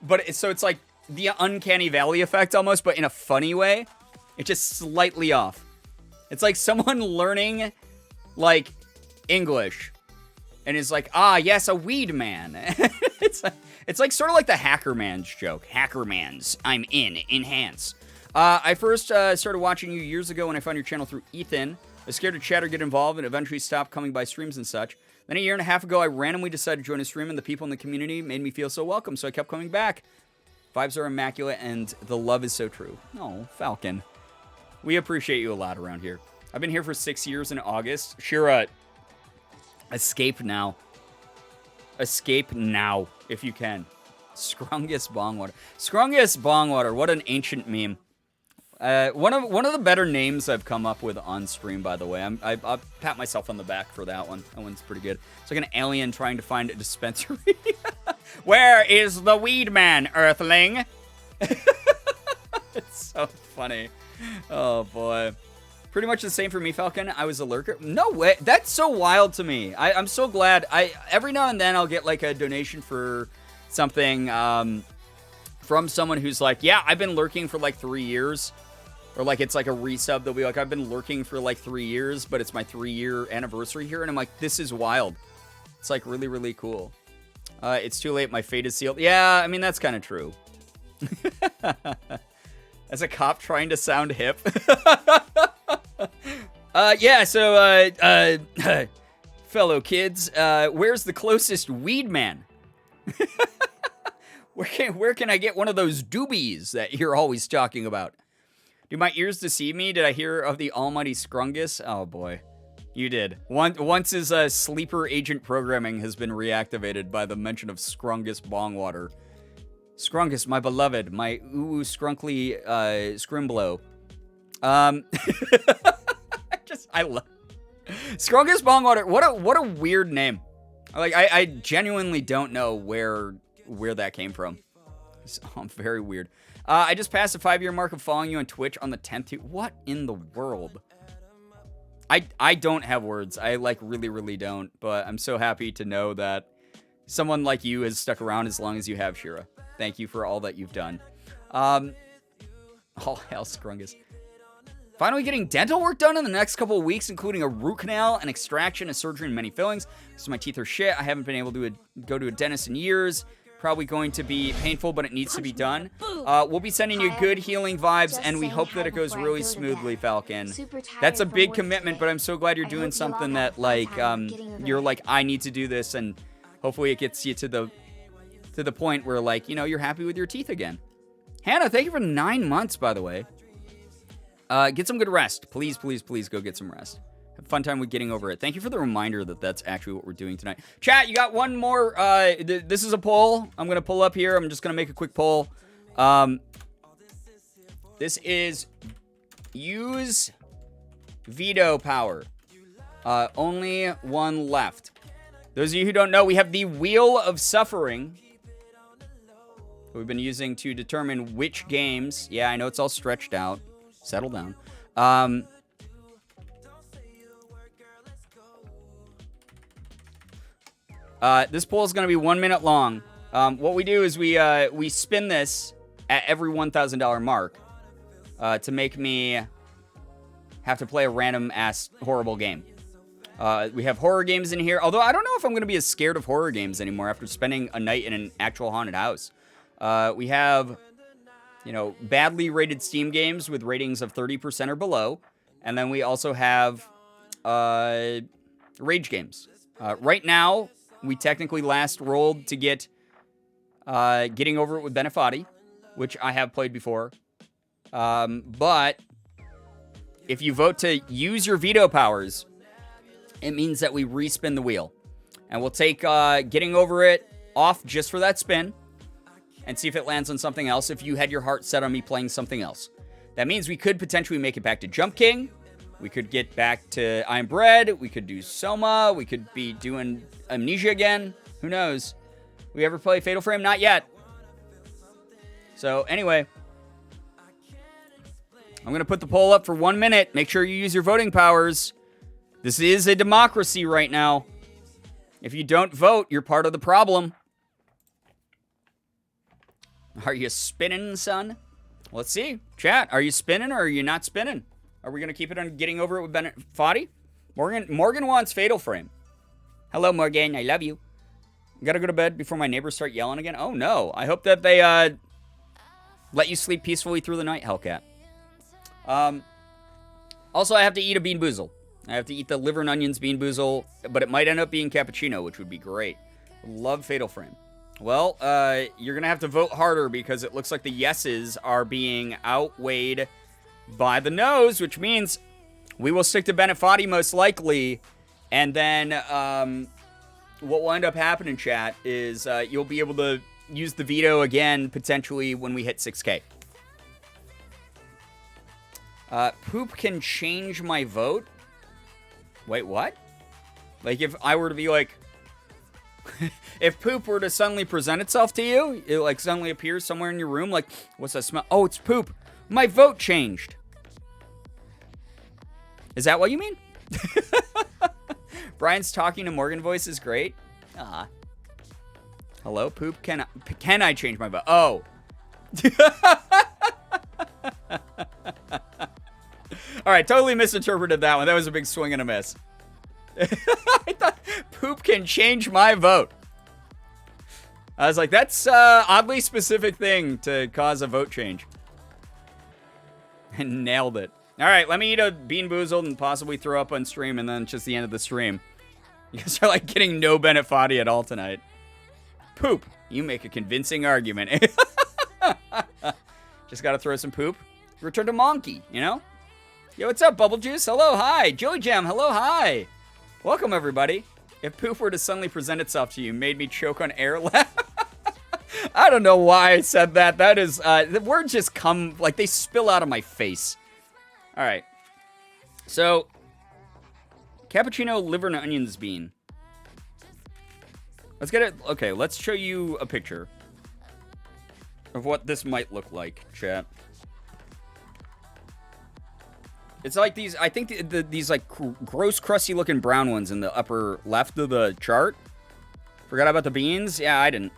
But it's like the uncanny valley effect almost, but in a funny way. It's just slightly off. It's like someone learning, like, English. And is like, ah, yes, a weed man. It's like sort of like the Hacker Man's joke. Hacker Man's, I'm in, enhance. I first started watching you years ago when I found your channel through Ethan. I was scared to chat or get involved and eventually stopped coming by streams and such. Then a year and a half ago, I randomly decided to join a stream and the people in the community made me feel so welcome, so I kept coming back. Vibes are immaculate and the love is so true. Oh, Falcon. We appreciate you a lot around here. I've been here for 6 years in August. Shira, escape now. Escape now, if you can. Scrungus Bongwater. Scrungus Bongwater, what an ancient meme. One of the better names I've come up with on stream, by the way. I'll pat myself on the back for that one. That one's pretty good. It's like an alien trying to find a dispensary. Where is the weed man, Earthling? It's so funny. Oh, boy. Pretty much the same for me, Falcon. I was a lurker. No way. That's so wild to me. I'm so glad. Every now and then I'll get like a donation for something from someone who's like, yeah, I've been lurking for like 3 years. Or like it's like a resub. They'll be like, I've been lurking for like 3 years, but it's my 3-year anniversary here. And I'm like, this is wild. It's like really, really cool. It's too late. My fate is sealed. Yeah, I mean, that's kind of true. As a cop trying to sound hip. Yeah, so, fellow kids, where's the closest weed man? Where can I get one of those doobies that you're always talking about? Do my ears deceive me? Did I hear of the almighty Scrungus? Oh, boy. You did. Once his sleeper agent programming has been reactivated by the mention of Scrungus Bongwater. Scrungus, my beloved, my ooh scrunkly scrimblow. I love Strongest Bong Water. What a weird name. Like, I genuinely don't know where that came from. It's very weird. I just passed the 5-year mark of following you on Twitch on the 10th. What in the world? I don't have words. I, like, really, really don't. But I'm so happy to know that someone like you has stuck around as long as you have, Shira. Thank you for all that you've done. All hell, Scrungus. Finally getting dental work done in the next couple of weeks, including a root canal, an extraction, a surgery, and many fillings. So my teeth are shit. I haven't been able to go to a dentist in years. Probably going to be painful, but it needs to be done. We'll be sending you good healing vibes, and we hope that it goes really smoothly, Falcon. That's a big commitment, but I'm so glad you're doing something that, like, you're like, I need to do this, and hopefully it gets you to the point where, like, you know, you're happy with your teeth again. Hannah, thank you for 9 months, by the way. Get some good rest. Please, please, please go get some rest. Have a fun time with getting over it. Thank you for the reminder that that's actually what we're doing tonight. Chat, you got one more. This is a poll. I'm going to pull up here. I'm just going to make a quick poll. This is use veto power. Only one left. Those of you who don't know, we have the Wheel of Suffering. We've been using to determine which games. Yeah, I know it's all stretched out. Settle down. This poll is going to be 1 minute long. What we do is we spin this at every $1,000 mark to make me have to play a random ass horrible game. We have horror games in here, although I don't know if I'm going to be as scared of horror games anymore after spending a night in an actual haunted house. We have, you know, badly rated Steam games with ratings of 30% or below. And then we also have rage games. Right now, we technically last rolled to get Getting Over It with Benefati, which I have played before. But if you vote to use your veto powers, it means that we respin the wheel. And we'll take Getting Over It off just for that spin and see if it lands on something else if you had your heart set on me playing something else. That means we could potentially make it back to Jump King. We could get back to I'm Bread. We could do Soma. We could be doing Amnesia again. Who knows? We ever play Fatal Frame? Not yet. So anyway, I'm going to put the poll up for 1 minute. Make sure you use your voting powers. This is a democracy right now. If you don't vote, you're part of the problem. Are you spinning, son? Let's see. Chat, are you spinning or are you not spinning? Are we going to keep it on Getting Over It with Benefati? Morgan wants Fatal Frame. Hello, Morgan. I love you. Gotta go to bed before my neighbors start yelling again. Oh, no. I hope that they let you sleep peacefully through the night, Hellcat. Also, I have to eat a Bean Boozle. I have to eat the liver and onions Bean Boozle, but it might end up being cappuccino, which would be great. Love Fatal Frame. Well, you're going to have to vote harder because it looks like the yeses are being outweighed by the no's, which means we will stick to Benefati most likely. And then what will end up happening, chat, is you'll be able to use the veto again, potentially, when we hit 6K. Poop can change my vote? Wait, what? Like, if I were to be like... if poop were to suddenly present itself to you, it like suddenly appears somewhere in your room, like, what's that smell? Oh, it's poop. My vote changed. Is that what you mean? Brian's talking to Morgan voice is great. Ah. Hello, poop. Can I change my vote? Oh. All right, totally misinterpreted that one. That was a big swing and a miss. I thought poop can change my vote. I was like, that's oddly specific thing to cause a vote change. And nailed it. All right, let me eat a Bean Boozled and possibly throw up on stream, and then it's just the end of the stream. You guys are like getting no Benefati at all tonight. Poop. You make a convincing argument. Just got to throw some poop. Return to Monkey, you know? Yo, what's up, Bubble Juice? Hello, hi. Joey Jam, hello, hi. Welcome, everybody. If poop were to suddenly present itself to you, made me choke on air laugh. I don't know why I said that. That is, the words just come, like, they spill out of my face. All right. So, cappuccino, liver, and onions bean. Let's get it. Okay, let's show you a picture of what this might look like, chat. It's like these, I think these like gross, crusty looking brown ones in the upper left of the chart. Forgot about the beans? Yeah, I didn't.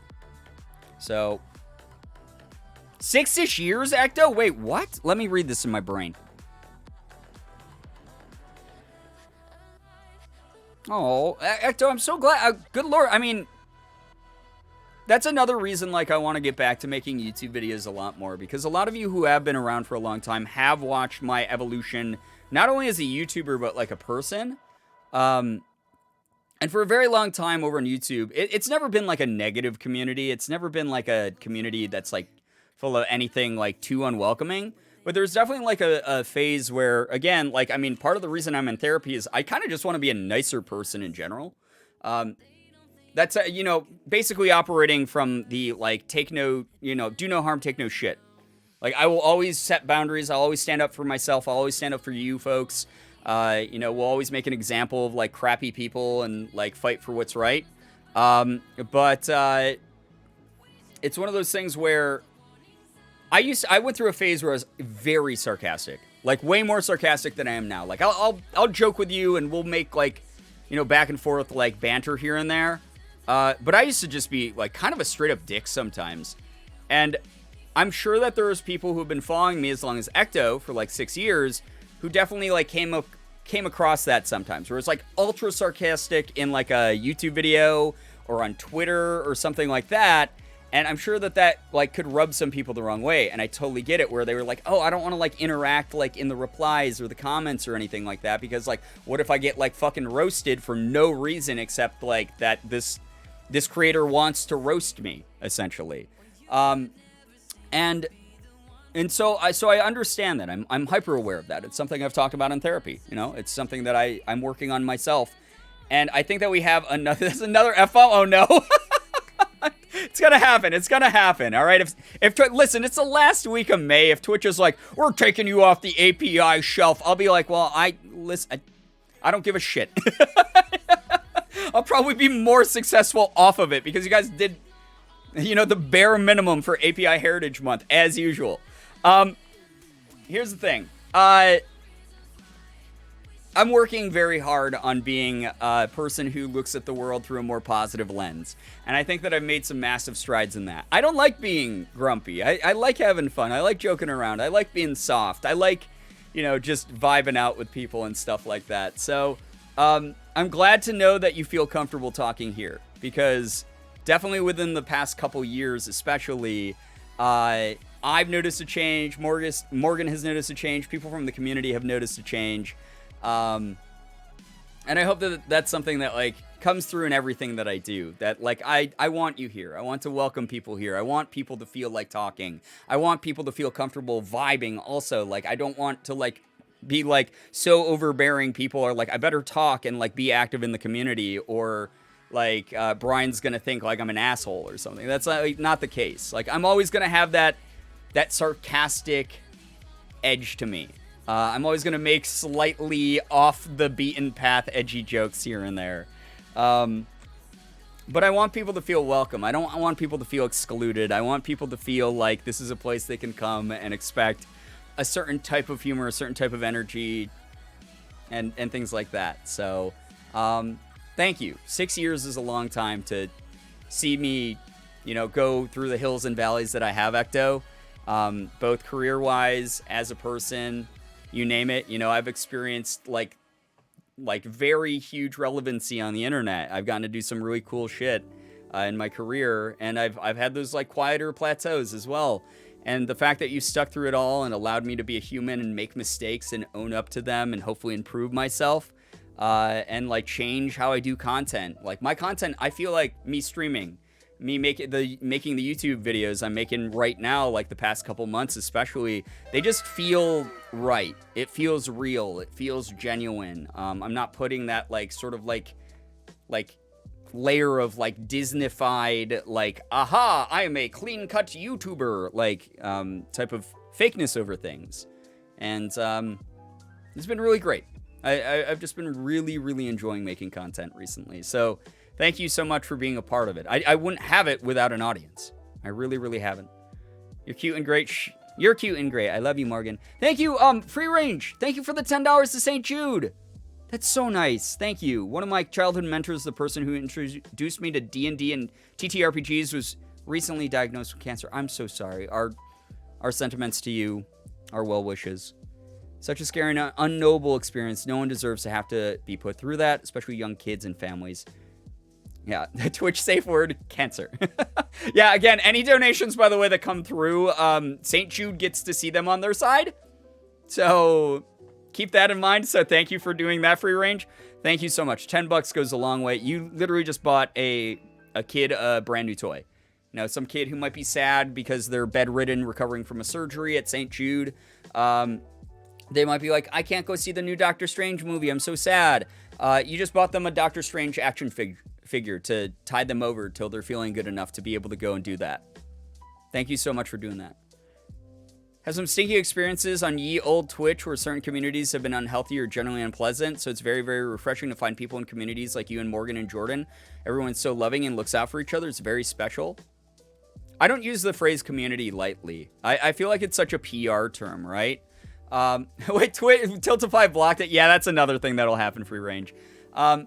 So, 6-ish years, Ecto? Wait, what? Let me read this in my brain. Oh, Ecto, I'm so glad. Good Lord. I mean, that's another reason, like, I want to get back to making YouTube videos a lot more, because a lot of you who have been around for a long time have watched my evolution, not only as a YouTuber, but like a person. And for a very long time over on YouTube, it's never been like a negative community. It's never been like a community that's like full of anything like too unwelcoming. But there's definitely like a phase where, again, like, I mean, part of the reason I'm in therapy is I kind of just want to be a nicer person in general. That's, you know, basically operating from the, like, take no, you know, do no harm, take no shit. Like, I will always set boundaries. I'll always stand up for myself. I'll always stand up for you folks. You know, we'll always make an example of, like, crappy people and, like, fight for what's right. But it's one of those things where I went through a phase where I was very sarcastic. Like, way more sarcastic than I am now. Like, I'll joke with you and we'll make, like, you know, back and forth, like, banter here and there. But I used to just be, like, kind of a straight-up dick sometimes. And I'm sure that there's people who've been following me as long as Ecto for, like, 6 years who definitely, like, came across that sometimes. Where it's, like, ultra sarcastic in, like, a YouTube video or on Twitter or something like that. And I'm sure that, like, could rub some people the wrong way. And I totally get it, where they were like, oh, I don't want to, like, interact, like, in the replies or the comments or anything like that. Because, like, what if I get, like, fucking roasted for no reason except, like, that this creator wants to roast me, essentially. And so I understand that. I'm hyper aware of that. It's something I've talked about in therapy. You know, it's something that I'm working on myself. And I think that we have there's another F-bomb. Oh, no. It's gonna happen. It's gonna happen. All right. Listen, it's the last week of May. If Twitch is like, we're taking you off the API shelf, I'll be like, well, I don't give a shit. I'll probably be more successful off of it because you guys did, you know, the bare minimum for API Heritage Month as usual. Here's the thing. I'm working very hard on being a person who looks at the world through a more positive lens. And I think that I've made some massive strides in that. I don't like being grumpy. I like having fun. I like joking around. I like being soft. I like, you know, just vibing out with people and stuff like that. So, I'm glad to know that you feel comfortable talking here. Because definitely within the past couple years especially, I've noticed a change. Morgan has noticed a change. People from the community have noticed a change. And I hope that that's something that, like, comes through in everything that I do. That, like, I want you here. I want to welcome people here. I want people to feel like talking. I want people to feel comfortable vibing also. Like, I don't want to, like, be, like, so overbearing people are like, I better talk and, like, be active in the community, or, like, Brian's gonna think, like, I'm an asshole or something. That's, like, not the case. Like, I'm always gonna have that sarcastic edge to me. I'm always going to make slightly off the beaten path edgy jokes here and there. But I want people to feel welcome. I don't want people to feel excluded. I want people to feel like this is a place they can come and expect a certain type of humor, a certain type of energy, and things like that. So, thank you. 6 years is a long time to see me, you know, go through the hills and valleys that I have, Ecto. Both career-wise, as a person, you name it. You know, I've experienced like very huge relevancy on the internet. I've gotten to do some really cool shit in my career, and I've had those, like, quieter plateaus as well. And the fact that you stuck through it all and allowed me to be a human and make mistakes and own up to them and hopefully improve myself, and, like, change how I do content. Like, my content, I feel like me streaming, me making the YouTube videos I'm making right now, like the past couple months especially, they just feel right. It feels real. It feels genuine. I'm not putting that, like, sort of like layer of, like, Disney-fied, like, aha, I am a clean-cut YouTuber, like, type of fakeness over things. And It's been really great. I've just been really, really enjoying making content recently. So thank you so much for being a part of it. I wouldn't have it without an audience. I really, really haven't. You're cute and great. You're cute and great. I love you, Morgan. Thank you, Free Range. Thank you for the $10 to St. Jude. That's so nice. Thank you. One of my childhood mentors, the person who introduced me to D&D and TTRPGs, was recently diagnosed with cancer. I'm so sorry. Our sentiments to you, our well wishes. Such a scary and unknowable experience. No one deserves to have to be put through that, especially young kids and families. Yeah, the Twitch safe word, cancer. Yeah, again, any donations, by the way, that come through, St. Jude gets to see them on their side. So keep that in mind. So thank you for doing that, Free Range. Thank you so much. $10 goes a long way. You literally just bought a kid a brand new toy. You know, some kid who might be sad because they're bedridden, recovering from a surgery at St. Jude. They might be like, I can't go see the new Doctor Strange movie. I'm so sad. You just bought them a Doctor Strange action figure to tide them over till they're feeling good enough to be able to go and do that. Thank you so much for doing that. Have some stinky experiences on ye old Twitch where certain communities have been unhealthy or generally unpleasant, so it's very, very refreshing to find people in communities like you and Morgan and Jordan. Everyone's so loving and looks out for each other. It's very special. I don't use the phrase community lightly. I feel like it's such a PR term, right? Wait, Tiltify blocked it. Yeah, that's another thing that'll happen, Free Range. I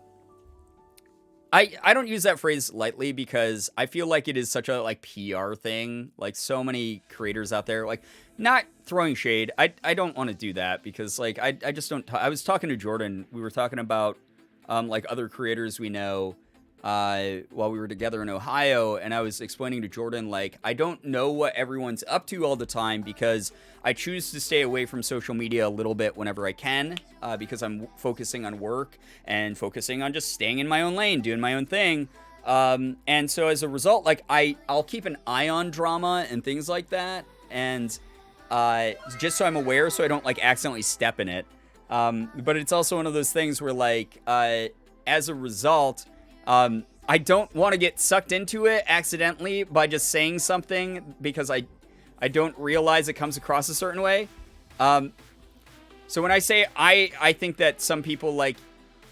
don't use that phrase lightly because I feel like it is such a like PR thing. Like so many creators out there, like not throwing shade. I don't want to do that because like I just don't. I was talking to Jordan. We were talking about like other creators we know while we were together in Ohio, and I was explaining to Jordan like I don't know what everyone's up to all the time because I choose to stay away from social media a little bit whenever I can because I'm focusing on work and focusing on just staying in my own lane, doing my own thing. And so as a result, like I'll keep an eye on drama and things like that, and just so I'm aware, so I don't like accidentally step in it. But it's also one of those things where like as a result, I don't want to get sucked into it accidentally by just saying something because I don't realize it comes across a certain way. So when I say I think that some people like,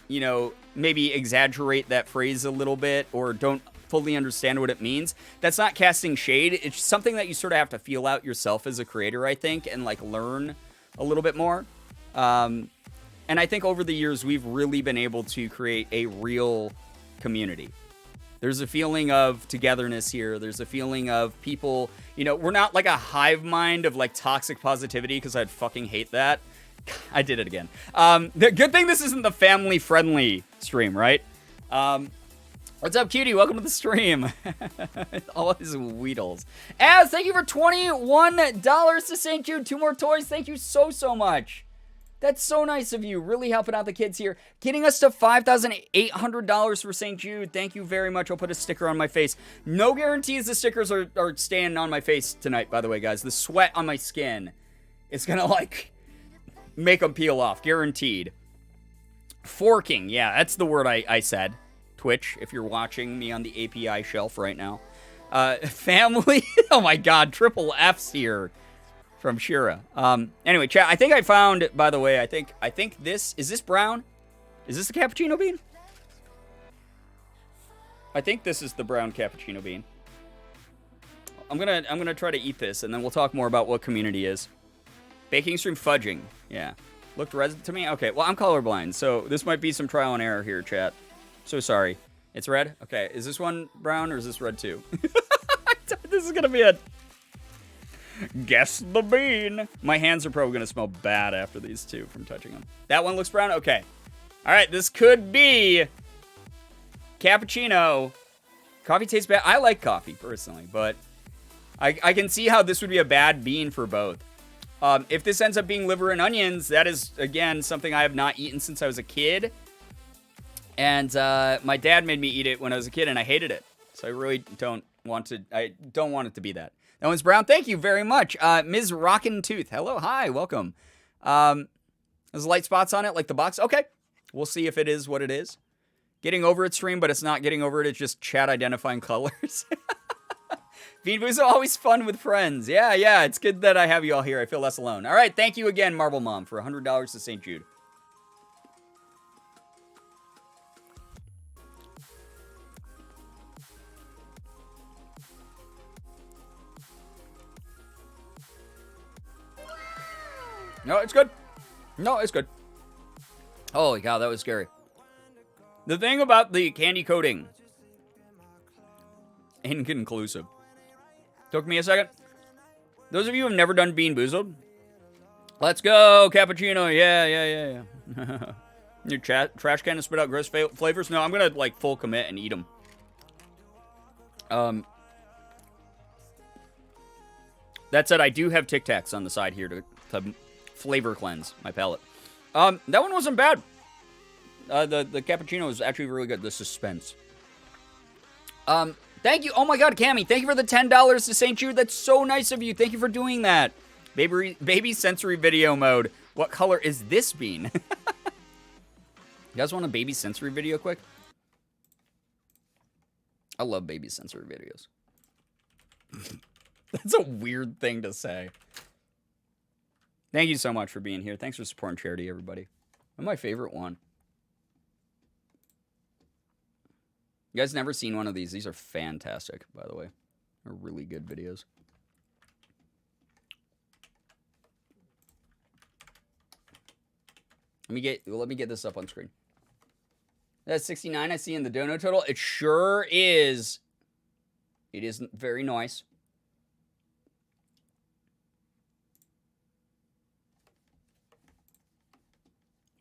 you know, maybe exaggerate that phrase a little bit or don't fully understand what it means, that's not casting shade. It's something that you sort of have to feel out yourself as a creator, I think, and like learn a little bit more. And I think over the years, we've really been able to create a real community. There's a feeling of togetherness here. There's a feeling of people, you know, we're not like a hive mind of like toxic positivity because I'd fucking hate that. I did it again. The good thing this isn't the family friendly stream, right? What's up, cutie? Welcome to the stream. All his Weedles. Az, thank you for $21 to St. Jude. 2 more toys. Thank you so, so much. That's so nice of you. Really helping out the kids here. Getting us to $5,800 for St. Jude. Thank you very much. I'll put a sticker on my face. No guarantees the stickers are staying on my face tonight, by the way, guys. The sweat on my skin is going to, like, make them peel off. Guaranteed. Forking. Yeah, that's the word I said. Twitch, if you're watching me on the API shelf right now. Family. Oh, my God. Triple F's here. From Shira. Anyway, chat, I think I found, by the way, I think this, is this brown? Is this the cappuccino bean? I think this is the brown cappuccino bean. I'm gonna try to eat this, and then we'll talk more about what community is. Baking stream fudging. Yeah. Looked red to me? Okay, well, I'm colorblind, so this might be some trial and error here, chat. So sorry. It's red? Okay, is this one brown, or is this red too? This is gonna be a... Guess the bean. My hands are probably going to smell bad after these two from touching them. That one looks brown? Okay. All right, this could be cappuccino. Coffee tastes bad. I like coffee, personally, but I can see how this would be a bad bean for both. If this ends up being liver and onions, that is, again, something I have not eaten since I was a kid. And my dad made me eat it when I was a kid, and I hated it. So I really don't want it to be that. That one's brown. Thank you very much. Ms. Rockin' Tooth. Hello. Hi. Welcome. There's light spots on it, like the box. Okay. We'll see if it is what it is. Getting over it stream, but it's not getting over it. It's just chat identifying colors. Bean Boozle always fun with friends. Yeah. It's good that I have you all here. I feel less alone. All right, thank you again, Marble Mom, for $100 to St. Jude. No, it's good. No, it's good. Holy cow, that was scary. The thing about the candy coating, inconclusive. Took me a second. Those of you who have never done Bean Boozled, let's go, cappuccino. Yeah. Your trash can to spit out gross flavors? No, I'm going to, like, full commit and eat them. That said, I do have Tic Tacs on the side here to flavor cleanse my palate. That one wasn't bad. The cappuccino was actually really good. The suspense. Thank you. Oh my God, Cammy. Thank you for the $10 to St. Jude. That's so nice of you. Thank you for doing that. Baby sensory video mode. What color is this bean? You guys want a baby sensory video quick? I love baby sensory videos. That's a weird thing to say. Thank you so much for being here. Thanks for supporting charity, everybody. I'm my favorite one. You guys never seen one of these? These are fantastic, by the way. They're really good videos. Let me get this up on screen. That's 69 I see in the dono total. It sure is. It isn't very nice.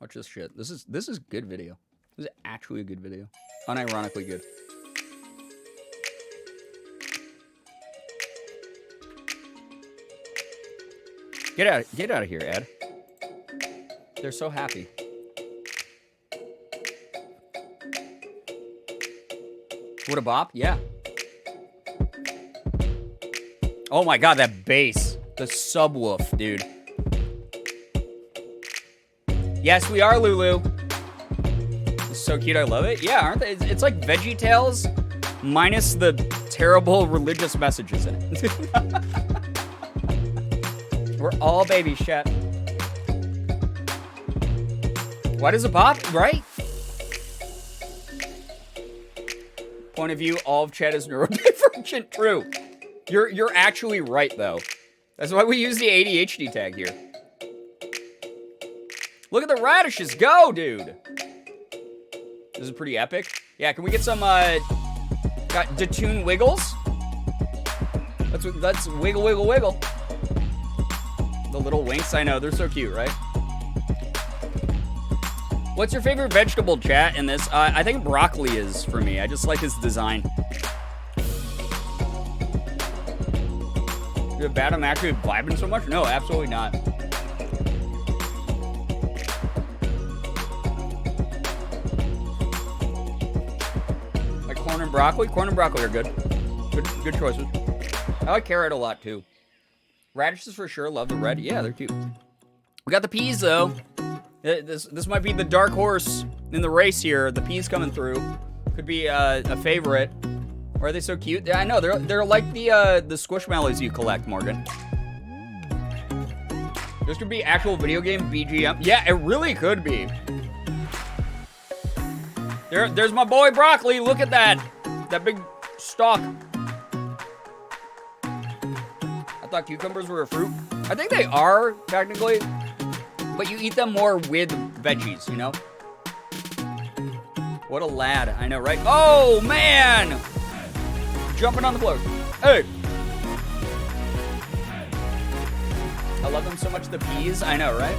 Watch this shit. This is good video. This is actually a good video. Unironically good. Get out of here, Ed. They're so happy. What a bop? Yeah. Oh my God, that bass. The subwoof, dude. Yes, we are, Lulu. It's so cute. I love it. Yeah, aren't they? It's like VeggieTales minus the terrible religious messages in it. We're all baby shit. Why does it pop? Right? Point of view, all of chat is neurodivergent. True. You're actually right, though. That's why we use the ADHD tag here. Look at the radishes go, dude. This is pretty epic. Yeah, can we get some, got Datoon Wiggles? That's wiggle, wiggle, wiggle. The little winks, I know, they're so cute, right? What's your favorite vegetable, chat, in this? I think broccoli is for me. I just like his design. Is it bad I'm actually vibing so much? No, absolutely not. Like corn and broccoli? Corn and broccoli are good. Good choices. I like carrot a lot, too. Radishes for sure. Love the red. Yeah, they're cute. We got the peas, though. This might be the dark horse in the race here. The peas coming through. Could be a favorite. Why are they so cute? Yeah, I know. They're like the Squishmallows you collect, Morgan. This could be actual video game BGM. Yeah, it really could be. There's my boy Broccoli. Look at that. That big stalk. I thought cucumbers were a fruit. I think they are, technically. But you eat them more with veggies, you know? What a lad. I know, right? Oh, man! Jumping on the floor. Hey! I love them so much, the peas. I know, right?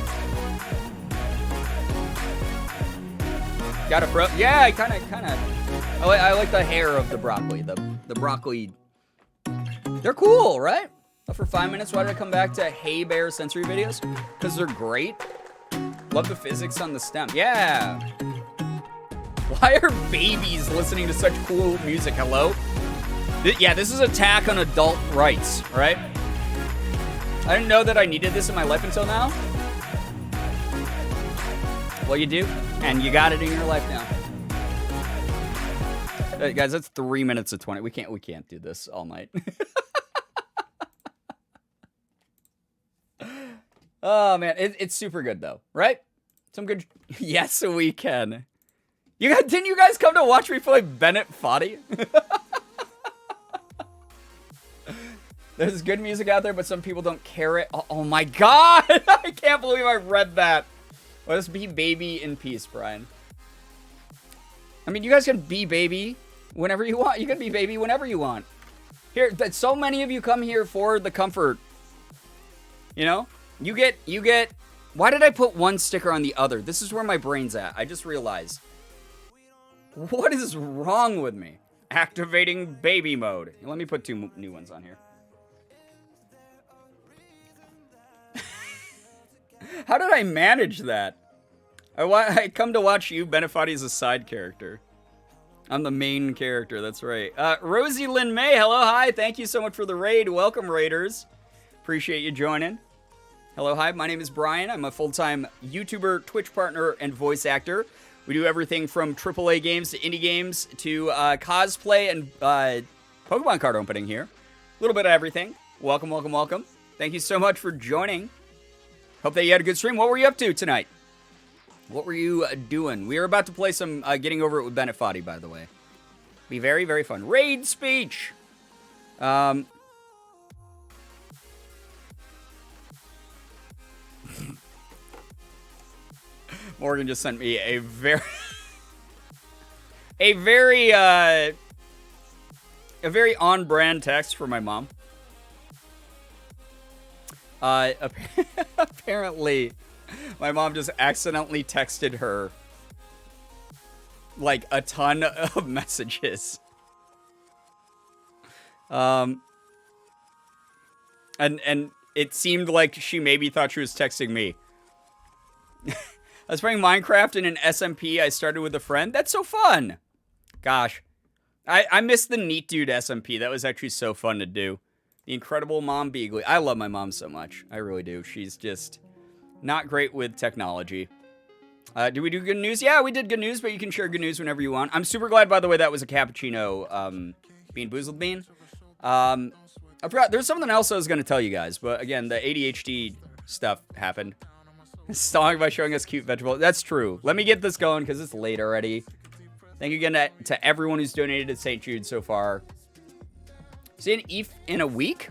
Got a fro. Yeah, I kind of. I like the hair of the broccoli. The broccoli. They're cool, right? But for 5 minutes, why did I come back to Hey Bear sensory videos? Because they're great. Love the physics on the stem. Yeah. Why are babies listening to such cool music? Hello? Yeah, this is attack on adult rights, right? I didn't know that I needed this in my life until now. Well, you do, and you got it in your life now. Hey, guys, that's 3 minutes of 20. We can't do this all night. Oh, man. It's super good, though, right? Some good... Yes, we can. Didn't you guys come to watch me play Bennett Foddy? There's good music out there, but some people don't care it. Oh my god! I can't believe I read that. Let us be baby in peace, Brian. I mean, you guys can be baby whenever you want. You can be baby whenever you want. Here, so many of you come here for the comfort. You know? You get... Why did I put one sticker on the other? This is where my brain's at. I just realized. What is wrong with me? Activating baby mode. Let me put 2 new ones on here. How did I manage that? I come to watch you. Benefati is a side character. I'm the main character, that's right. Rosie Lynn May, hello, hi. Thank you so much for the raid. Welcome, raiders. Appreciate you joining. Hello, hi. My name is Brian. I'm a full-time YouTuber, Twitch partner, and voice actor. We do everything from AAA games to indie games to cosplay and Pokemon card opening here. A little bit of everything. Welcome, welcome, welcome. Thank you so much for joining. Hope that you had a good stream. What were you up to tonight? What were you doing? We are about to play some Getting Over It with Bennett Foddy, by the way. Be very, very fun. Raid speech! Morgan just sent me a very... a very on-brand text for my mom. Apparently, my mom just accidentally texted her like a ton of messages. And it seemed like she maybe thought she was texting me. I was playing Minecraft in an SMP I started with a friend. That's so fun. Gosh. I miss the Neat Dude SMP. That was actually so fun to do. The incredible Mom Beagley. I love my mom so much. I really do. She's just not great with technology. Do we do good news? Yeah, we did good news, but you can share good news whenever you want. I'm super glad, by the way, that was a cappuccino bean boozled bean. I forgot. There's something else I was going to tell you guys, but again, the ADHD stuff happened. Stalling by showing us cute vegetables. That's true. Let me get this going because it's late already. Thank you again to everyone who's donated to St. Jude so far. See an ETH in a week?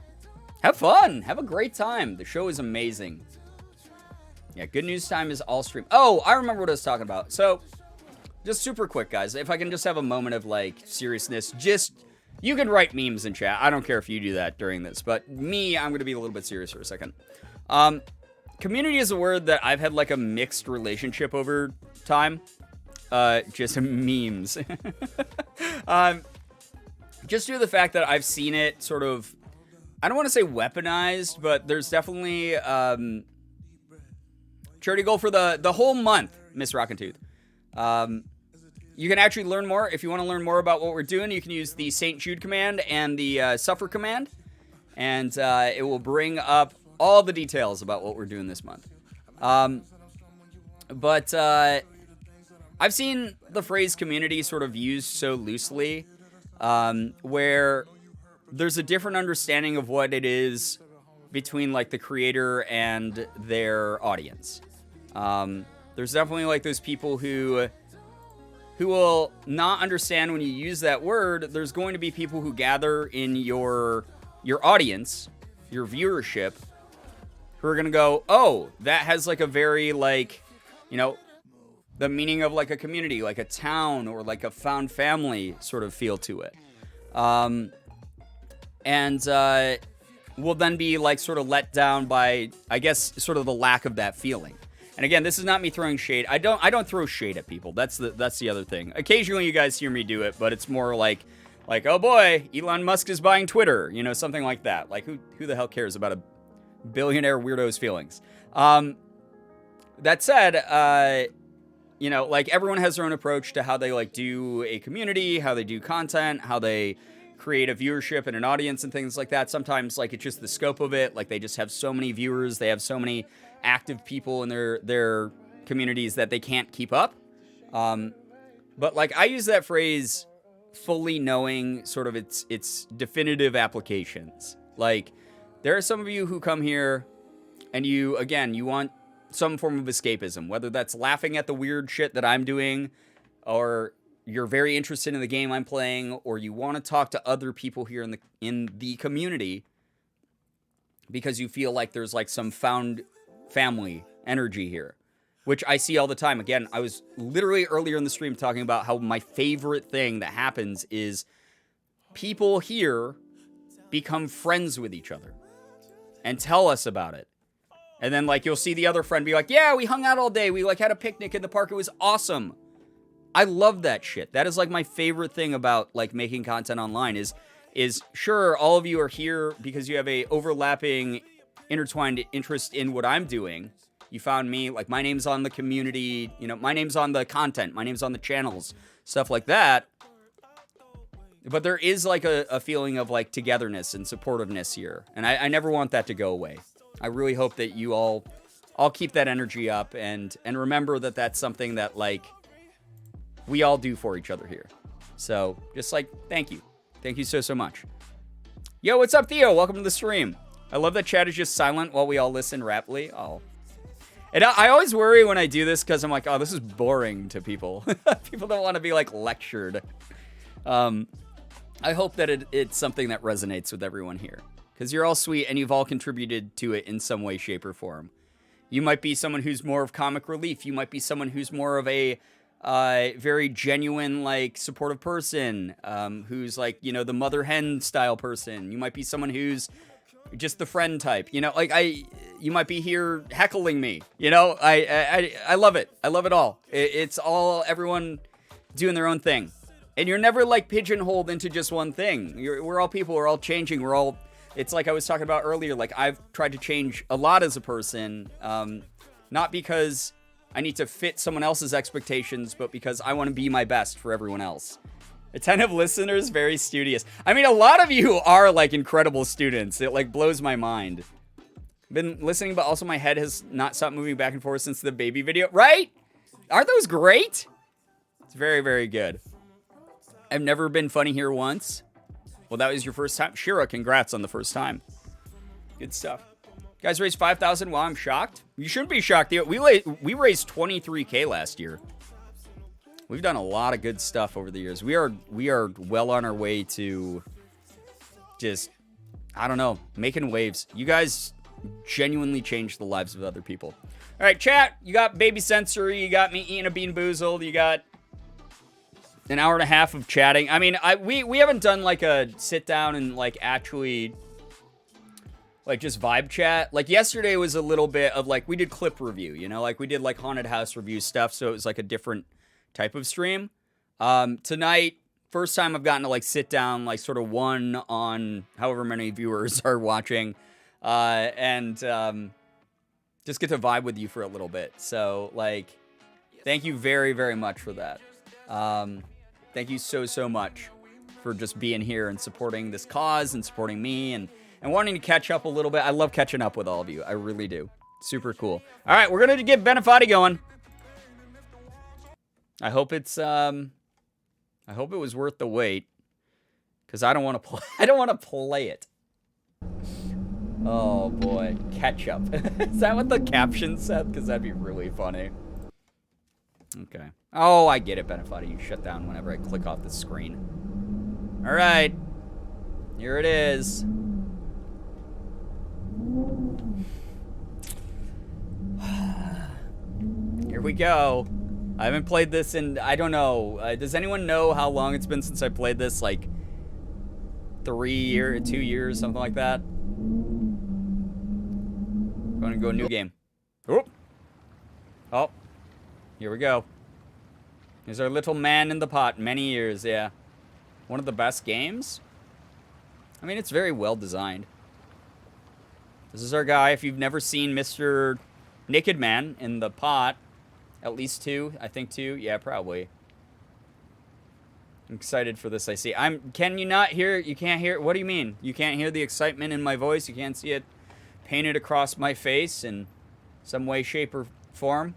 Have fun. Have a great time. The show is amazing. Yeah, good news time is all stream. Oh, I remember what I was talking about. So, just super quick, guys. If I can just have a moment of, like, seriousness. You can write memes in chat. I don't care if you do that during this. But me, I'm going to be a little bit serious for a second. Community is a word that I've had, like, a mixed relationship over time. Just memes. Just due to the fact that I've seen it sort of, I don't want to say weaponized, but there's definitely, charity goal for the whole month, Miss Rockentooth. You can actually learn more. If you want to learn more about what we're doing, you can use the St. Jude command and the Suffer command, and it will bring up all the details about what we're doing this month. But I've seen the phrase community sort of used so loosely, where there's a different understanding of what it is between, like, the creator and their audience. There's definitely, like, those people who will not understand when you use that word. There's going to be people who gather in your audience, your viewership, who are going to go, oh, that has, like, a very, like, you know, the meaning of, like, a community, like a town or like a found family sort of feel to it. And will then be, like, sort of let down by, I guess, sort of the lack of that feeling. And again, this is not me throwing shade. I don't throw shade at people. That's the other thing. Occasionally you guys hear me do it, but it's more like, oh boy, Elon Musk is buying Twitter, you know, something like that. Like, who the hell cares about a billionaire weirdo's feelings? That said, you know, like, everyone has their own approach to how they, like, do a community, how they do content, how they create a viewership and an audience and things like that. Sometimes, like, it's just the scope of it. Like, they just have so many viewers. They have so many active people in their communities that they can't keep up. But, like, I use that phrase fully knowing sort of its definitive applications. Like, there are some of you who come here and you want some form of escapism, whether that's laughing at the weird shit that I'm doing, or you're very interested in the game I'm playing, or you want to talk to other people here in the community because you feel like there's like some found family energy here, which I see all the time. Again, I was literally earlier in the stream talking about how my favorite thing that happens is people here become friends with each other and tell us about it. And then like you'll see the other friend be like, yeah, we hung out all day. We like had a picnic in the park. It was awesome. I love that shit. That is like my favorite thing about like making content online is sure, all of you are here because you have a overlapping, intertwined interest in what I'm doing. You found me, like my name's on the community, you know, my name's on the content, my name's on the channels, stuff like that. But there is like a feeling of like togetherness and supportiveness here. And I never want that to go away. I really hope that you all keep that energy up and remember that that's something that like we all do for each other here. So just like, thank you. Thank you so much. Yo, what's up, Theo? Welcome to the stream. I love that chat is just silent while we all listen rapidly. Oh. And I always worry when I do this because I'm like, oh, this is boring to people. People don't want to be like lectured. I hope that it's something that resonates with everyone here because you're all sweet and you've all contributed to it in some way, shape, or form. You might be someone who's more of comic relief. You might be someone who's more of a very genuine, like, supportive person, who's like, you know, the mother hen style person. You might be someone who's just the friend type, you know, like you might be here heckling me, you know, I love it. I love it all. It's all everyone doing their own thing. And you're never like pigeonholed into just one thing. We're all people. We're all changing. It's like I was talking about earlier. Like I've tried to change a lot as a person, not because I need to fit someone else's expectations, but because I want to be my best for everyone else. Attentive listeners, very studious. I mean, a lot of you are like incredible students. It like blows my mind. Been listening, but also my head has not stopped moving back and forth since the baby video. Right? Aren't those great? It's very, very good. I've never been funny here once. Well, that was your first time. Shira, congrats on the first time. Good stuff. You guys raised 5,000 while I'm shocked. You shouldn't be shocked. We raised 23K last year. We've done a lot of good stuff over the years. We are well on our way to just, I don't know, making waves. You guys genuinely changed the lives of other people. All right, chat. You got Baby Sensory. You got me eating a Bean Boozled. You got an hour and a half of chatting. I mean, we haven't done like a sit down and like actually like just vibe chat. Like yesterday was a little bit of like, we did clip review, you know, like we did like haunted house review stuff. So it was like a different type of stream. Tonight, first time I've gotten to like sit down, like sort of one on however many viewers are watching, and just get to vibe with you for a little bit. So like, thank you very, very much for that. Thank you so much for just being here and supporting this cause and supporting me and wanting to catch up a little bit. I love catching up with all of you. I really do. Super cool. All right, we're going to get Benefati going. I hope it's I hope it was worth the wait cuz I don't want to play play it. Oh boy, ketchup. Is that what the caption said? Cuz that'd be really funny. Okay. Oh, I get it, Benefati. You shut down whenever I click off the screen. All right. Here it is. Here we go. I haven't played this in, I don't know. Does anyone know how long it's been since I played this? Like 2 years, something like that. Going to go new game. Oh. Here we go. Here's our little man in the pot. Many years, yeah. One of the best games. I mean, it's very well designed. This is our guy. If you've never seen Mr. Naked Man in the pot, at least 2. I think 2. Yeah, probably. I'm excited for this, I see. Can you not hear? You can't hear? What do you mean? You can't hear the excitement in my voice? You can't see it painted across my face in some way, shape, or form?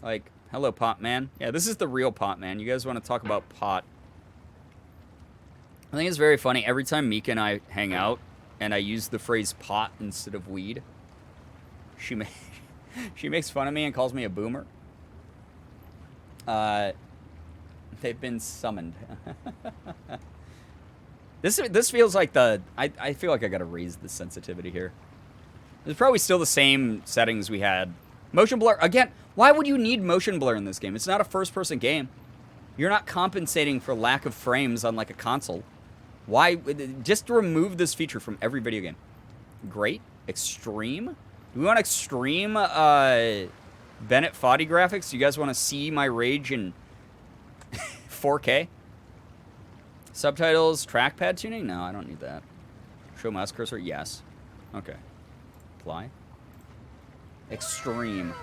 Like, hello, Pot Man. Yeah, this is the real Pot Man. You guys want to talk about pot? I think it's very funny. Every time Mika and I hang out, and I use the phrase pot instead of weed, She she makes fun of me and calls me a boomer. They've been summoned. This feels like I feel like I gotta raise the sensitivity here. It's probably still the same settings we had. Motion blur again. Why would you need motion blur in this game? It's not a first-person game. You're not compensating for lack of frames on like a console. Why? Just remove this feature from every video game. Great. Extreme. Do we want extreme Bennett Foddy graphics? Do you guys want to see my rage in 4K? Subtitles, trackpad tuning? No, I don't need that. Show mouse cursor? Yes. Okay. Apply. Extreme.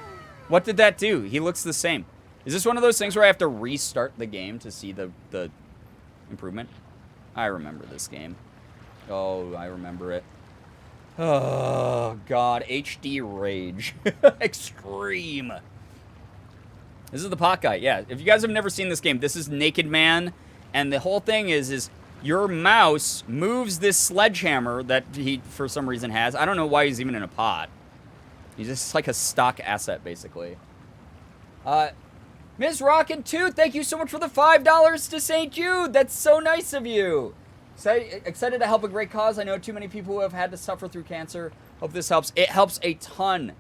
What did that do? He looks the same. Is this one of those things where I have to restart the game to see the improvement? I remember this game. Oh, I remember it. Oh, God. HD rage. Extreme. This is the pot guy. Yeah, if you guys have never seen this game, this is Naked Man. And the whole thing is your mouse moves this sledgehammer that he, for some reason, has. I don't know why he's even in a pot. He's just like a stock asset, basically. Ms. Rockin' 2, thank you so much for the $5 to St. Jude. That's so nice of you. Excited to help a great cause. I know too many people who have had to suffer through cancer. Hope this helps. It helps a ton.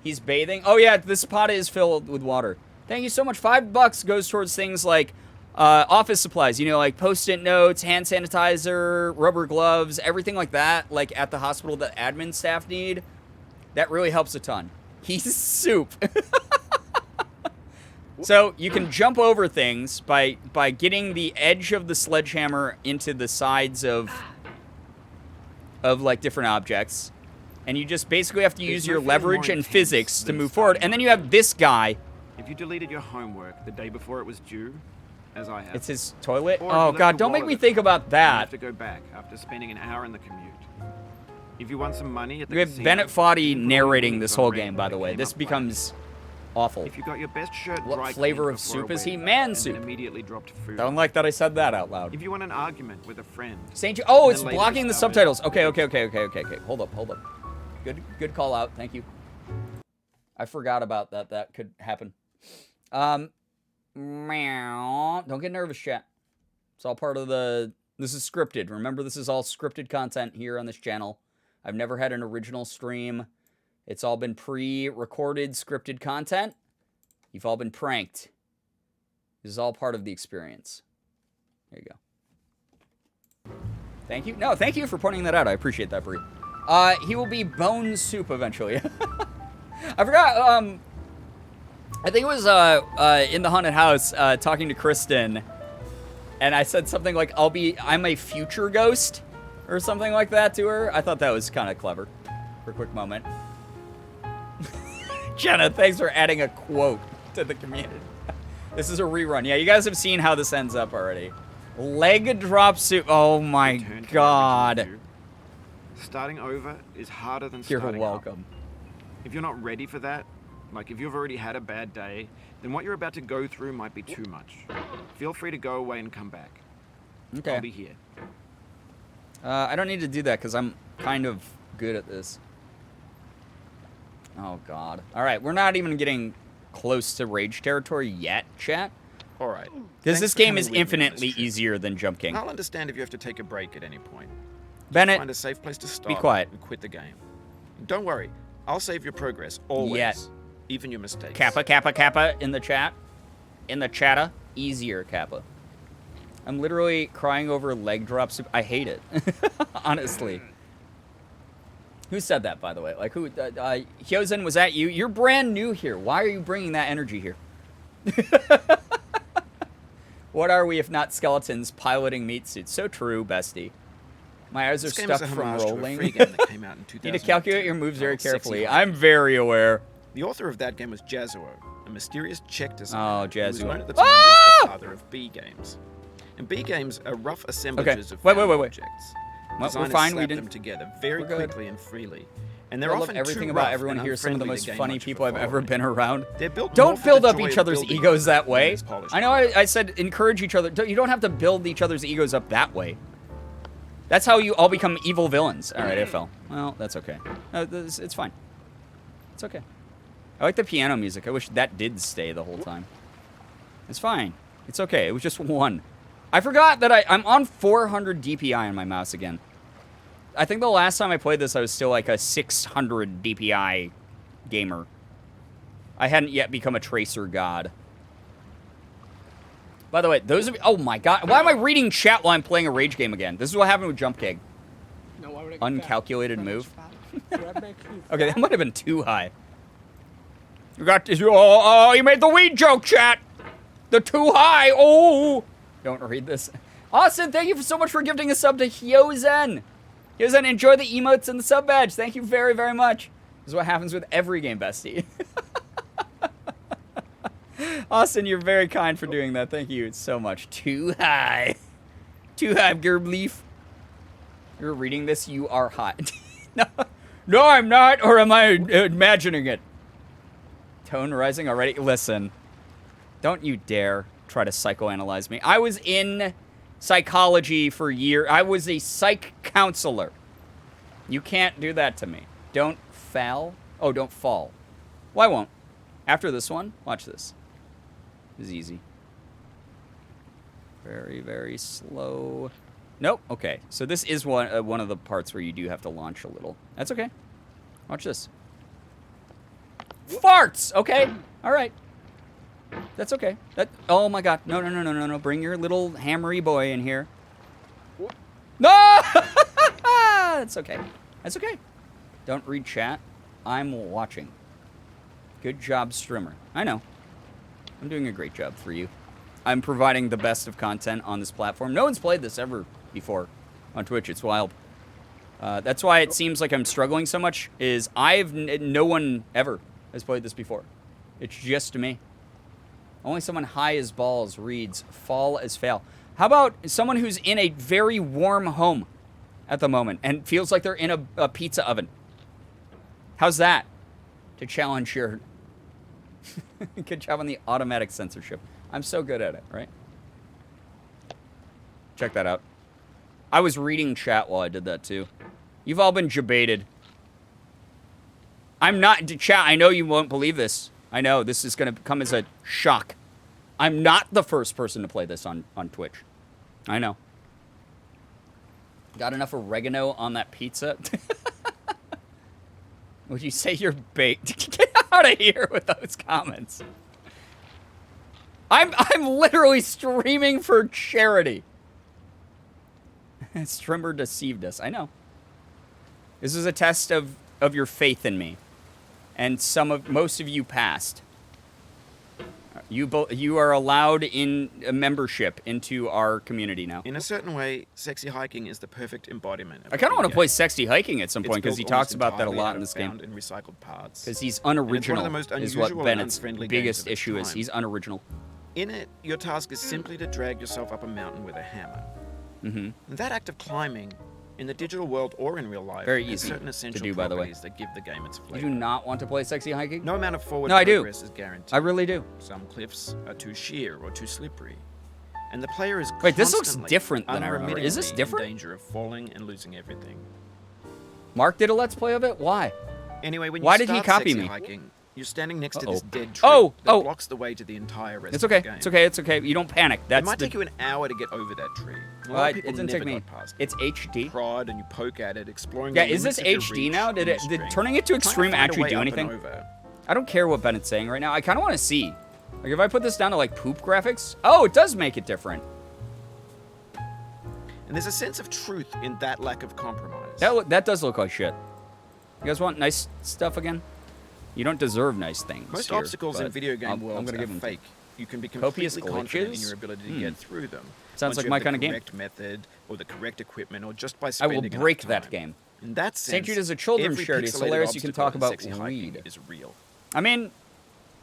He's bathing. Oh, yeah, this pot is filled with water. Thank you so much. $5 goes towards things like office supplies, you know, like Post-it notes, hand sanitizer, rubber gloves, everything like that, like at the hospital that admin staff need. That really helps a ton. He's soup. So you can jump over things by getting the edge of the sledgehammer into the sides of like different objects. And you just basically have to use your leverage and physics to move forward. And then you have this guy. If you deleted your homework the day before it was due, as I have. It's his toilet? Or Oh, God, don't make me think about you that. have to go back after spending an hour in the commute. If you want some money at the We have casino, Bennett Foddy you can narrating only this use whole on rent game, by when the it way. came This up becomes awful. If you got your best shirt What dry flavor cleaned of before a soup is he? wedding Man and soup. then immediately dropped food. Don't like that I said that out loud. If you want an argument with a friend. St. Jude. Oh, and it's then later blocking the discovered- subtitles. Okay. Hold up. Good call out. Thank you. I forgot about that. That could happen. Meow. Don't get nervous, chat. It's all part of the... This is scripted. Remember, this is all scripted content here on this channel. I've never had an original stream. It's all been pre-recorded, scripted content. You've all been pranked. This is all part of the experience. There you go. Thank you. No, thank you for pointing that out. I appreciate that, Brie. He will be bone soup eventually. I forgot, I think it was in the haunted house talking to Kristen, and I said something like, I'm a future ghost, or something like that to her. I thought that was kind of clever for a quick moment. Jenna, thanks for adding a quote to the community. This is a rerun. Yeah, you guys have seen how this ends up already. Leg drop soup. Oh my Return to God. the original you. Starting over is harder than You're starting welcome. up. If you're not ready for that, like if you've already had a bad day, then what you're about to go through might be too much. Feel free to go away and come back. Okay. I'll be here. I don't need to do that because I'm kind of good at this. Oh, God. All right, we're not even getting close to rage territory yet, chat. All right. Because Thanks this for game coming is with me on this infinitely trip. easier than Jump King. I'll understand if you have to take a break at any point. Bennett, Find a safe place to stop. be quiet. And quit the game. Don't worry. I'll save your progress always. Yet. Even your mistakes. Kappa in the chat. In the chatta. Easier, Kappa. I'm literally crying over leg drop soup. I hate it. Honestly. Who said that, by the way? Like, who? Hyozen, was that you? You're brand new here. Why are you bringing that energy here? What are we if not skeletons piloting meat suits? So true, bestie. My eyes are This game is stuck a from homage to a rolling. free game that came out in 2002. Need to calculate your moves very called Sexy carefully. High. I'm very aware. The author of that game was Jazuo, a mysterious Czech designer. Oh, Who was Jazuo. known at the time as Ah! the father of B games. And B games are rough assemblages of Wait. found objects. Well, we're Designers fine. We slap didn't. them together very We're good. quickly and freely. And they're I love often everything too about rough everyone and here. Some of the unfriendly most to gain funny much of a people I've ever following. been around. They're built more Don't for build the up joy each of other's building egos that than way. its polished I know I said encourage each other. You don't have to build each other's egos up that way. That's how you all become evil villains. All right, I fell. Well, that's okay. It's fine. It's okay. I like the piano music. I wish that did stay the whole time. It's fine. It's okay. It was just 1. I forgot that I'm on 400 DPI on my mouse again. I think the last time I played this, I was still like a 600 DPI gamer. I hadn't yet become a tracer god. By the way, those of you... Oh my god. Why am I reading chat while I'm playing a rage game again? This is what happened with Jump Cake. No, why would I get Uncalculated fat? move. What makes you Okay, that fat? might have been too high. You got this. Oh, you made the weed joke, chat. The too high. Oh. Don't read this. Austin, thank you so much for gifting a sub to Hyozen. Hyozen, enjoy the emotes and the sub badge. Thank you very, very much. This is what happens with every game, bestie. Austin, you're very kind for doing that. Thank you so much. Too high. Too high, Girbeagly. You're reading this, you are hot. No, I'm not, or am I imagining it? Tone rising already? Listen, don't you dare try to psychoanalyze me. I was in psychology for years. I was a psych counselor. You can't do that to me. Don't fall. Oh, don't fall. Well, I won't. After this one, watch this. This is easy. Very, very slow. Nope. Okay. So this is one of the parts where you do have to launch a little. That's okay. Watch this. Farts! Okay. All right. That's okay. Oh my god. No, no, no, no, no, no. Bring your little hammery boy in here. No! That's okay. That's okay. Don't read chat. I'm watching. Good job, streamer. I know. I'm doing a great job for you. I'm providing the best of content on this platform. No one's played this ever before on Twitch. It's wild. That's why it seems like I'm struggling so much, is no one ever has played this before. It's just me. Only someone high as balls reads fall as fail. How about someone who's in a very warm home at the moment and feels like they're in a pizza oven? How's that? To challenge your... Good job on the automatic censorship. I'm so good at it, right? Check that out. I was reading chat while I did that, too. You've all been debated. I'm not... Chat, I know you won't believe this. I know, this is going to come as a shock. I'm not the first person to play this on Twitch. I know. Got enough oregano on that pizza? Would you say you're baked? Get out of here with those comments. I'm literally streaming for charity. Streamer deceived us. I know. This is a test of your faith in me. And most of you passed. You are allowed in a membership into our community now. In a certain way, sexy hiking is the perfect embodiment. I kind of want to play sexy hiking at some point because he talks about that a lot in this game. In recycled parts. Because he's unoriginal, is what Bennett's unfriendly biggest games of its issue is. time. He's unoriginal. In it, your task is simply to drag yourself up a mountain with a hammer. And that act of climbing, in the digital world or in real life, Very has easy certain essential to do, by the way. properties that give the game its You flavor. do not want to play sexy hiking? No amount of forward No, I do. progress is guaranteed. I really do. Some cliffs are too sheer or too slippery. And the player is Wait, this looks constantly, different than I remember. Is this unremittingly different? in danger of falling and losing everything. Mark did a Let's Play of it? Why? Anyway, when you Why did he start copy sexy me? hiking, you're standing next to Uh-oh. this dead tree Oh, that oh. blocks the way to the entire rest It's of okay. the game. It's okay. It's okay. You don't panic. It That's might the... take you an hour to get over that tree. A Well, lot it of people didn't never take me. got past it. It's HD. Prod and you poke at it, exploring Yeah, the is this limits of your HD reach now? and Did your it strength. turning it to Trying extreme find a actually way do up and anything? over. I don't care what Bennett's saying right now. I kind of want to see. Like, if I put this down to, like, poop graphics... Oh, it does make it different. And there's a sense of truth in that lack of compromise. That does look like shit. You guys want nice stuff again? You don't deserve nice things. Most here, obstacles in but video game I'm worlds gonna are give them to you. fake. You can be Copious completely confident in glitches? your ability to get through them. Sounds once like you my have kind the of game. correct method or the correct equipment or just by I spending will enough break time. that game. In that sense, St. Jude is a children's every charity. It's pixelated hilarious you can obstacle talk in about sexy hiking weed. is real. I mean,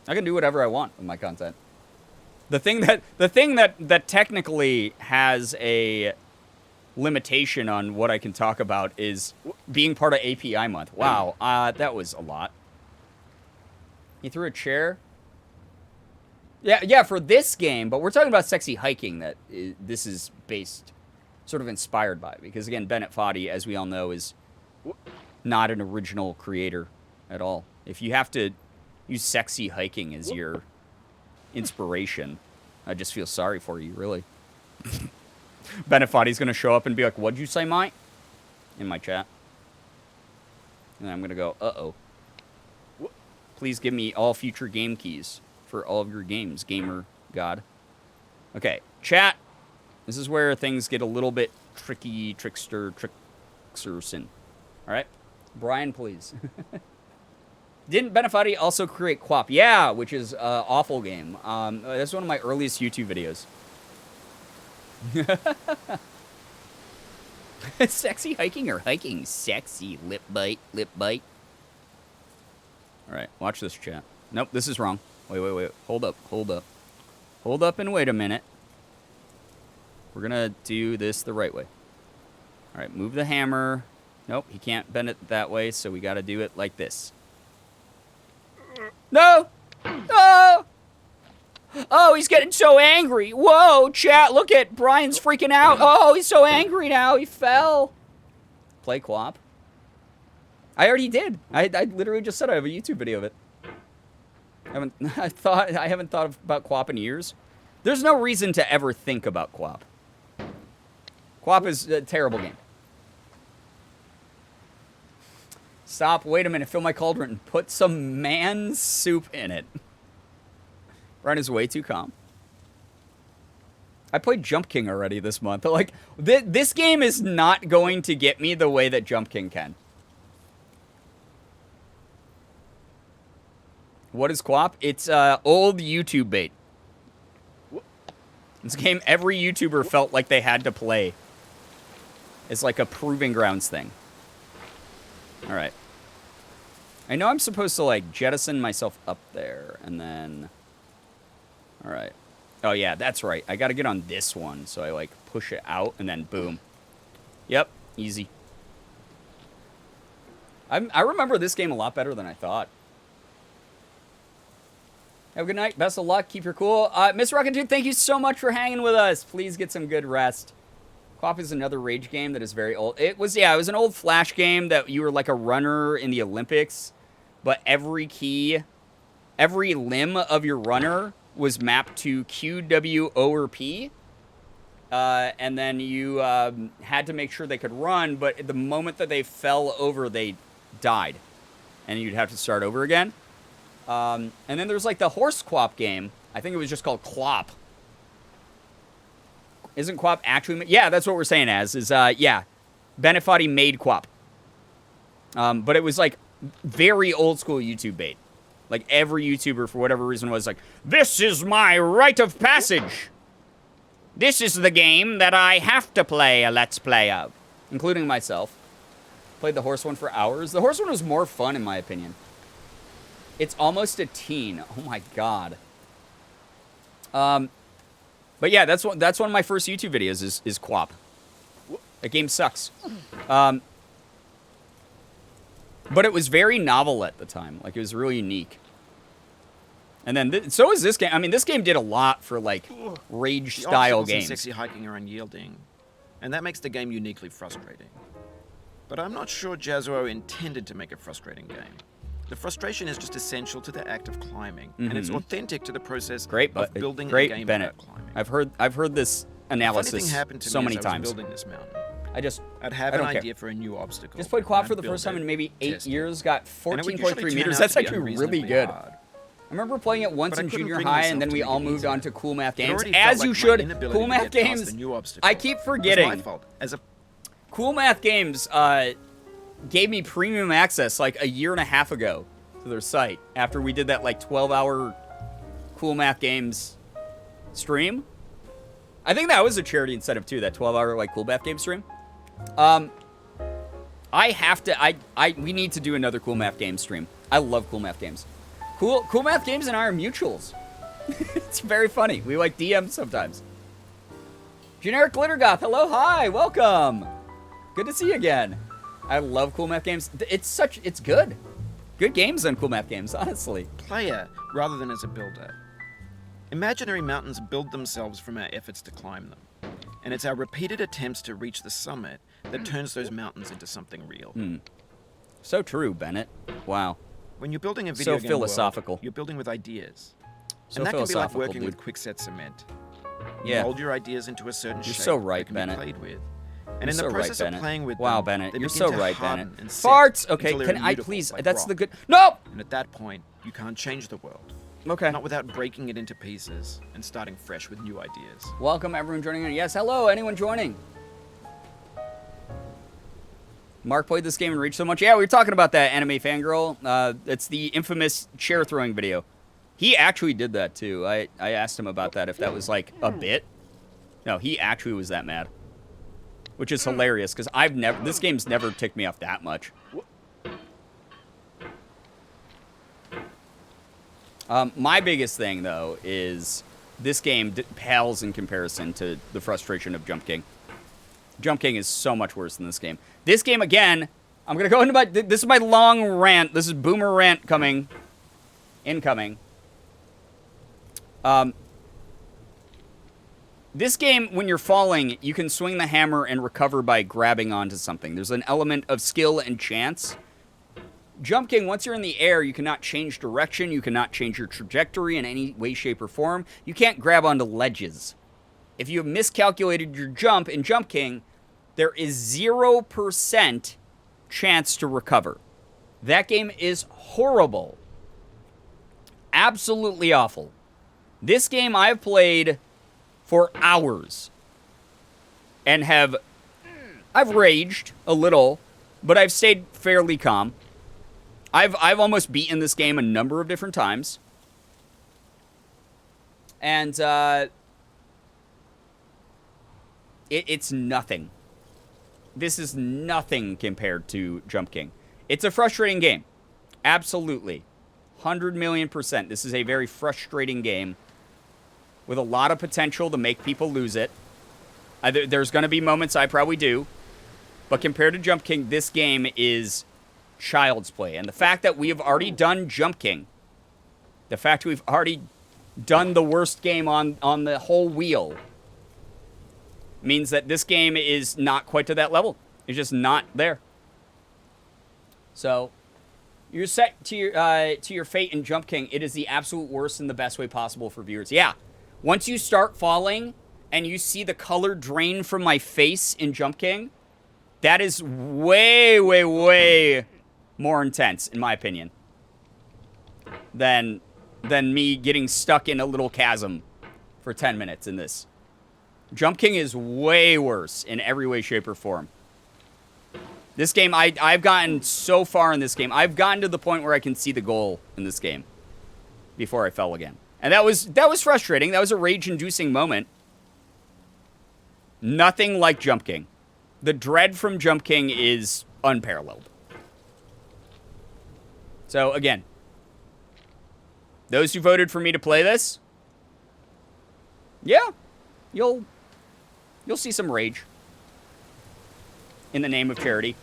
I can do whatever I want with my content. The thing that technically has a limitation on what I can talk about is being part of API month. Wow, that was a lot. He threw a chair. Yeah, for this game, but we're talking about sexy hiking that this is based, sort of inspired by. Because again, Bennett Foddy, as we all know, is not an original creator at all. If you have to use sexy hiking as your inspiration, I just feel sorry for you, really. Benefati's going to show up and be like, what'd you say, mate? In my chat. And I'm going to go, uh-oh. Please give me all future game keys for all of your games, gamer god. Okay, chat. This is where things get a little bit tricky, tricksterson. All right? Brian, please. Didn't Benefati also create Quap? Yeah, which is an awful game. That's one of my earliest YouTube videos. Sexy hiking or hiking sexy? Lip bite, lip bite. All right, watch this, chat. Nope, this is wrong. Wait. Hold up. Hold up and wait a minute. We're going to do this the right way. All right, move the hammer. Nope, he can't bend it that way, so we got to do it like this. No! No! Oh, he's getting so angry. Whoa, chat, look at Brian's freaking out. Oh, he's so angry now. He fell. Play Quap. I already did. I literally just said I have a YouTube video of it. I haven't thought about Quap in years. There's no reason to ever think about Quap. Quap is a terrible game. Stop. Wait a minute. Fill my cauldron and put some man soup in it. Brian is way too calm. I played Jump King already this month. Like, this game is not going to get me the way that Jump King can. What is Quap? It's old YouTube bait. This game, every YouTuber felt like they had to play. It's like a proving grounds thing. All right. I know I'm supposed to, like, jettison myself up there, and then... All right. Oh, yeah, that's right. I got to get on this one, so I, like, push it out, and then boom. Yep, easy. I remember this game a lot better than I thought. Have a good night. Best of luck. Keep your cool. Miss Rocketdude, thank you so much for hanging with us. Please get some good rest. Quap is another Rage game that is very old. It was an old Flash game that you were like a runner in the Olympics, but every limb of your runner was mapped to Q, W, O, or P. And then you had to make sure they could run, but the moment that they fell over, they died. And you'd have to start over again. And then there's like the horse Quap game. I think it was just called Clop. Isn't Quap actually... Yeah, that's what we're saying yeah. Benefati made Quap. But it was like very old school YouTube bait. Like every YouTuber, for whatever reason, was like, this is my rite of passage. This is the game that I have to play a Let's Play of. Including myself. Played the horse one for hours. The horse one was more fun, in my opinion. It's almost a teen. Oh my god. But yeah, that's one of my first YouTube videos is Quap. That game sucks. But it was very novel at the time. Like, it was really unique. And then, so is this game. I mean, this game did a lot for, like, Rage-style games. Sexy hiking are unyielding, and that makes the game uniquely frustrating. But I'm not sure Jazzuo intended to make a frustrating game. The frustration is just essential to the act of climbing, and it's authentic to the process of building a game about climbing. I've heard this analysis so many times. Building this mountain. I'd have an idea for a new obstacle. Just played Quap for the first time in maybe 8 years. Got 14.3 meters. That's actually really good. I remember playing it once in junior high, and then we all moved on to Cool Math Games. As you should. Cool Math Games. I keep forgetting. Cool Math Games gave me premium access like a year and a half ago to their site after we did that like 12-hour Cool Math Games stream. I think that was a charity incentive too, that 12-hour like Cool Math Games stream. We need to do another Cool Math Games stream. I love Cool Math Games. Cool Math Games and I are mutuals. It's very funny. We like DM sometimes. Generic Glittergoth, hello, hi, welcome. Good to see you again. I love Cool Math Games. It's good. Good games on Cool Math Games, honestly. Player, rather than as a builder. Imaginary mountains build themselves from our efforts to climb them. And it's our repeated attempts to reach the summit that turns those mountains into something real. So true, Bennett. Wow. When you're building a video game philosophical. world, you're building with ideas. So And that can be like philosophical, working dude. with quickset cement. You Yeah. mold your ideas into a certain You're shape so right, that can Bennett. be played with. And You're in the so right, process Bennett. of playing with Wow, them, Bennett, they you're begin so to right, harden Bennett. and set Farts. Okay, until they're can I immutable, please? like That's rock. the good. No. And at that point, you can't change the world. Okay. Not without breaking it into pieces and starting fresh with new ideas. Welcome everyone joining in. Yes, hello. Anyone joining? Mark played this game and reached so much. Yeah, we were talking about that anime fangirl. It's the infamous chair throwing video. He actually did that too. I asked him about that if that was like a bit. No, he actually was that mad. Which is hilarious because this game's never ticked me off that much. My biggest thing though is this game pales in comparison to the frustration of Jump King. Jump King is so much worse than this game. This game, again, I'm going to go into this is my long rant. This is Boomer rant incoming. This game, when you're falling, you can swing the hammer and recover by grabbing onto something. There's an element of skill and chance. Jump King, once you're in the air, you cannot change direction. You cannot change your trajectory in any way, shape, or form. You can't grab onto ledges. If you have miscalculated your jump in Jump King, there is 0% chance to recover. That game is horrible. Absolutely awful. This game I've played for hours and I've raged a little, but I've stayed fairly calm. I've almost beaten this game a number of different times. And it's nothing. This is nothing compared to Jump King. It's a frustrating game. Absolutely. 100 million %. This is a very frustrating game with a lot of potential to make people lose it. There's going to be moments I probably do. But compared to Jump King, this game is child's play. And the fact that we have already done Jump King, the fact we've already done the worst game on the whole wheel, means that this game is not quite to that level. It's just not there. So, you're set to your fate in Jump King. It is the absolute worst in the best way possible for viewers. Yeah, once you start falling and you see the color drain from my face in Jump King, that is way, way, way more intense, in my opinion, than me getting stuck in a little chasm for 10 minutes in this. Jump King is way worse in every way, shape, or form. This game, I've gotten so far in this game. I've gotten to the point where I can see the goal in this game before I fell again. And that was frustrating. That was a rage-inducing moment. Nothing like Jump King. The dread from Jump King is unparalleled. So, again, those who voted for me to play this, yeah, you'll see some rage in the name of charity.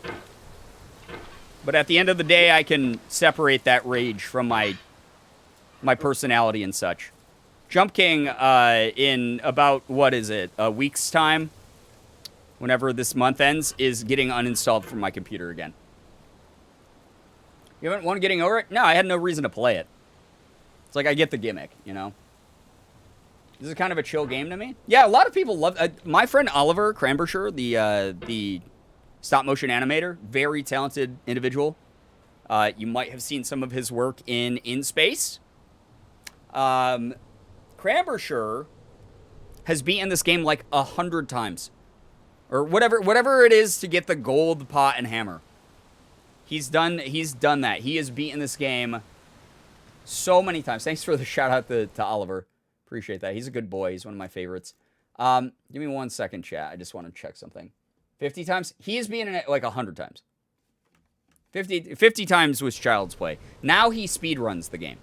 But at the end of the day, I can separate that rage from my personality and such. Jump King, in about, a week's time, whenever this month ends, is getting uninstalled from my computer again. You haven't won getting over it? No, I had no reason to play it. It's like I get the gimmick, you know? This is kind of a chill game to me. Yeah, a lot of people love... my friend Oliver Crambershire, the stop-motion animator, very talented individual. You might have seen some of his work in Space. Crambershire has beaten this game like 100 times. Or whatever it is to get the gold pot and hammer. He's done that. He has beaten this game so many times. Thanks for the shout-out to Oliver. Appreciate that. He's a good boy. He's one of my favorites. Give me 1 second, chat. I just want to check something. 50 times? He has been in it like 100 times. 50 times was child's play. Now he speedruns the game.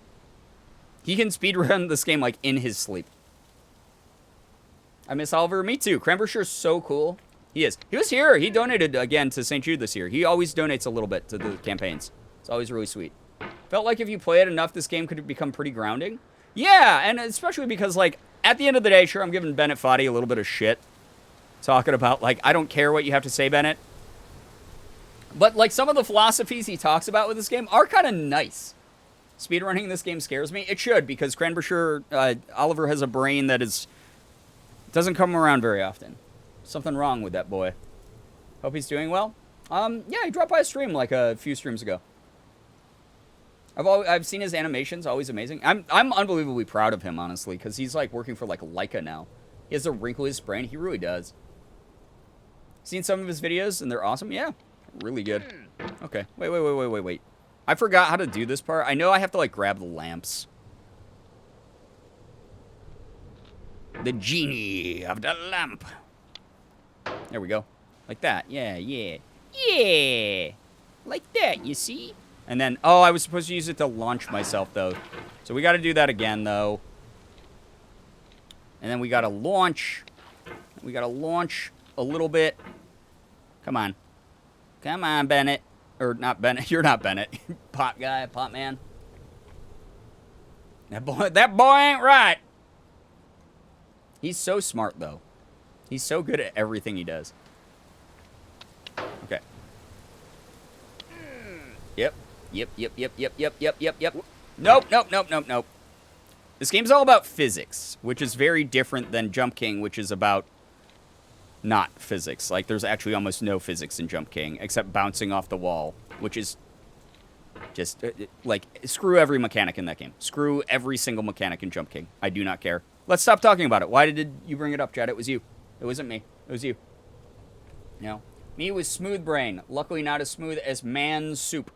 He can speedrun this game like in his sleep. I miss Oliver. Me too. Crambershire's so cool. He is. He was here. He donated again to St. Jude this year. He always donates a little bit to the campaigns. It's always really sweet. Felt like if you play it enough, this game could become pretty grounding. Yeah, and especially because, like, at the end of the day, sure, I'm giving Bennett Foddy a little bit of shit. Talking about, like, I don't care what you have to say, Bennett. But, like, some of the philosophies he talks about with this game are kind of nice. speedrunning this game scares me. It should, because Cranbrookshire, Oliver has a brain that doesn't come around very often. Something wrong with that boy. Hope he's doing well. Yeah, he dropped by a stream like a few streams ago. I've seen his animations, always amazing. I'm unbelievably proud of him, honestly, because he's like working for like Leica now. He has a wrinkle in his brain. He really does. Seen some of his videos and they're awesome. Yeah, really good. Okay, wait. I forgot how to do this part. I know I have to like grab the lamps. The genie of the lamp. There we go. Like that. Yeah. Like that, you see? And then, oh, I was supposed to use it to launch myself, though. So we got to do that again, though. And then we got to launch. We got to launch a little bit. Come on. Come on, Bennett. Or not Bennett. You're not Bennett. Pot guy, pot man. That boy ain't right. He's so smart, though. He's so good at everything he does. Okay. Yep. Nope. This game's all about physics, which is very different than Jump King, which is about not physics. Like, there's actually almost no physics in Jump King, except bouncing off the wall, which is just, like, screw every mechanic in that game. Screw every single mechanic in Jump King. I do not care. Let's stop talking about it. Why did you bring it up, Chad? It was you. It wasn't me. It was you. No. Me with smooth brain. Luckily not as smooth as man soup.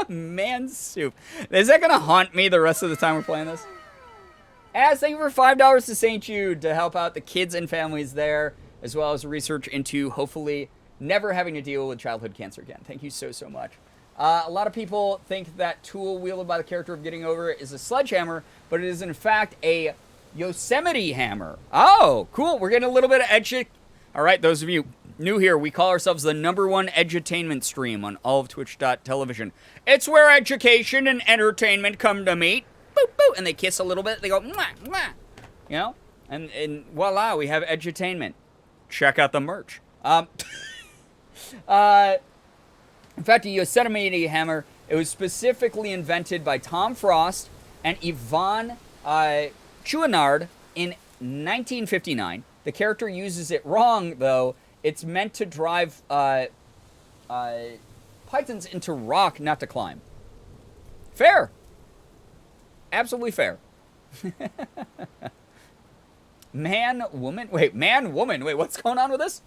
Man soup. Is that going to haunt me the rest of the time we're playing this? As thank you for $5 to St. Jude to help out the kids and families there, as well as research into hopefully never having to deal with childhood cancer again. Thank you so much. A lot of people think that tool wielded by the character of Getting Over It is a sledgehammer, but it is in fact a Yosemite hammer. Oh, cool. We're getting a little bit of edge. All right, those of you new here, we call ourselves the #1 edutainment stream on all of twitch.tv. It's where education and entertainment come to meet. Boop, boop. And they kiss a little bit. They go, mwah, mwah. You know? And voila, we have edutainment. Check out the merch. In fact, a Yosemite hammer, it was specifically invented by Tom Frost and Yvonne Chouinard in 1959. The character uses it wrong, though. It's meant to drive pythons into rock, not to climb. Fair. Absolutely fair. Man, woman. Wait, what's going on with this?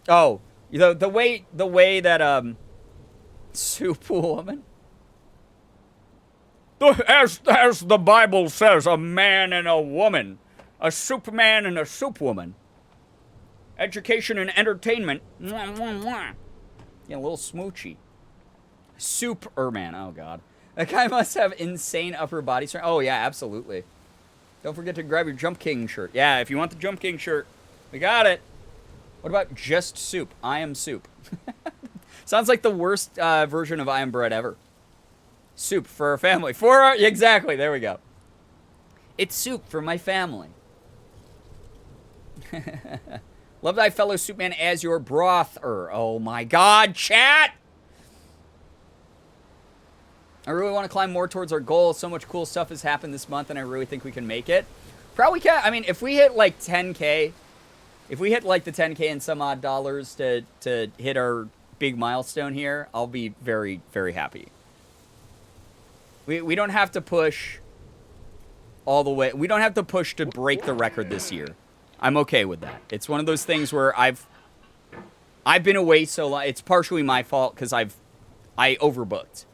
Oh, the way that soup woman. As the Bible says, a man and a woman, a soup man and a soup woman. Education and entertainment. Mwah, mwah, mwah. Yeah, a little smoochy. Superman. Oh, God. That guy must have insane upper body strength. Oh, yeah, absolutely. Don't forget to grab your Jump King shirt. Yeah, if you want the Jump King shirt, we got it. What about just soup? I am soup. Sounds like the worst version of I am bread ever. Soup for our family. Exactly, there we go. It's soup for my family. Love thy fellow Soupman as your brother. Oh my God, chat! I really want to climb more towards our goal. So much cool stuff has happened this month, and I really think we can make it. Probably can. I mean, if we hit like 10K, if we hit like the 10K and some odd dollars to hit our big milestone here, I'll be very, very happy. We don't have to push all the way. We don't have to push to break the record this year. I'm okay with that. It's one of those things where I've been away so long. It's partially my fault because I overbooked.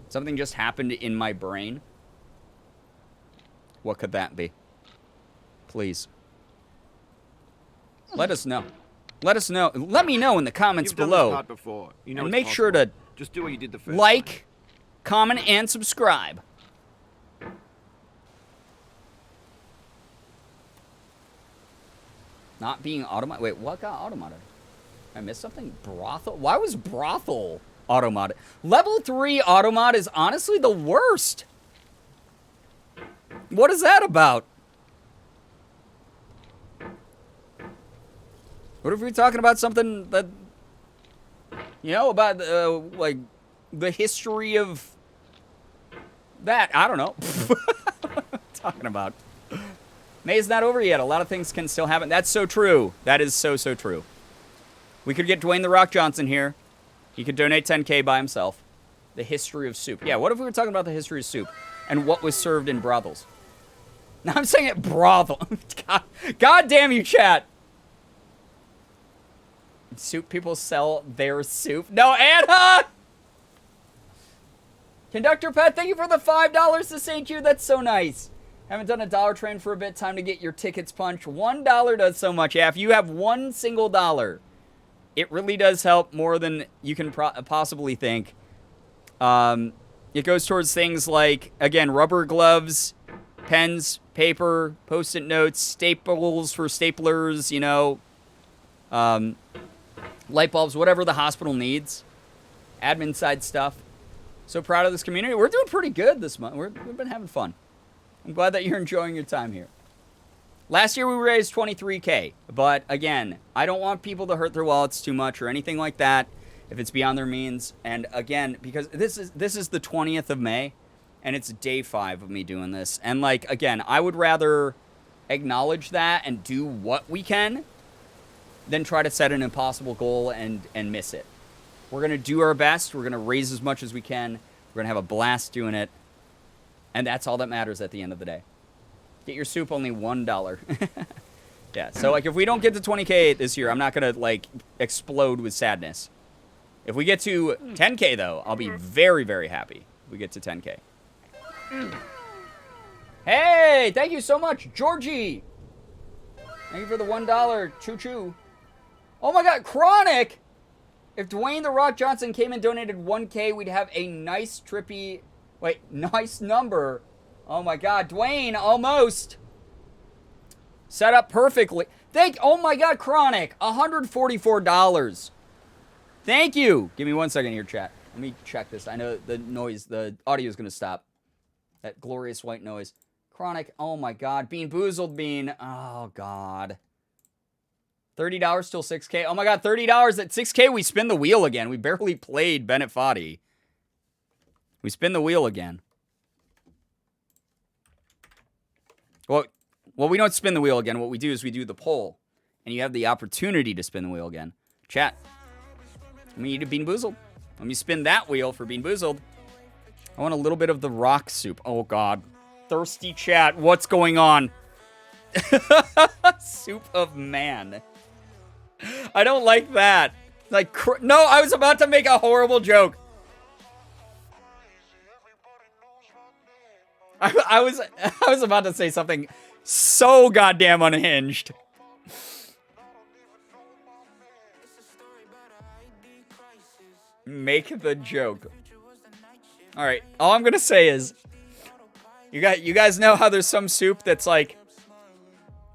Something just happened in my brain. What could that be? Please. Let us know. Let us know. Let me know in the comments You've done below. this part before. You know And it's make sure possible. to just do what you did the first like, time. comment, and subscribe. Not being automated. Wait, what got automated? I missed something? Brothel? Why was brothel automated? Level 3 automod is honestly the worst. What is that about? What if we're talking about something that, you know, about like the history of That, I don't know. What am I talking about? May's not over yet. A lot of things can still happen. That's so true. That is so, so true. We could get Dwayne The Rock Johnson here. He could donate 10K by himself. The history of soup. Yeah, what if we were talking about the history of soup and what was served in brothels? Now I'm saying it brothel. God damn you, chat. Soup people sell their soup. No, Anna! Conductor Pet, thank you for the $5 to St. Jude. That's so nice. Haven't done a dollar train for a bit. Time to get your tickets punched. $1 does so much. Yeah, if you have one single dollar, it really does help more than you can possibly think. It goes towards things like, again, rubber gloves, pens, paper, post-it notes, staples for staplers, you know, light bulbs, whatever the hospital needs. Admin side stuff. So proud of this community. We're doing pretty good this month. We've been having fun. I'm glad that you're enjoying your time here. Last year we raised $23K, but again, I don't want people to hurt their wallets too much or anything like that if it's beyond their means. And again, because this is the 20th of May, and it's day 5 of me doing this. And like, again, I would rather acknowledge that and do what we can than try to set an impossible goal and miss it. We're going to do our best. We're going to raise as much as we can. We're going to have a blast doing it. And that's all that matters at the end of the day. Get your soup, only $1. Yeah, so like if we don't get to 20K this year, I'm not going to like explode with sadness. If we get to 10K though, I'll be very, very happy if we get to 10K. Hey, thank you so much, Georgie. Thank you for the $1. Choo-choo. Oh my God, Chronic! If Dwayne The Rock Johnson came and donated 1K, we'd have a nice trippy... Wait, nice number. Oh my God, Dwayne, almost. Set up perfectly. Oh my God, Chronic, $144. Thank you. Give me 1 second here, chat. Let me check this. I know the audio is going to stop. That glorious white noise. Chronic, oh my God. Bean Boozled Bean. Oh God. $30, still 6K. Oh my God, $30 at 6K. We spin the wheel again. We barely played Bennett Foddy. We spin the wheel again. Well, we don't spin the wheel again. What we do is we do the poll. And you have the opportunity to spin the wheel again. Chat. Let me eat a Bean Boozled. Let me spin that wheel for Bean Boozled. I want a little bit of the rock soup. Oh God. Thirsty chat. What's going on? Soup of man. I don't like that. Like, no, I was about to make a horrible joke. I was about to say something so goddamn unhinged. Make the joke. All right, all I'm gonna say is, you guys know how there's some soup that's like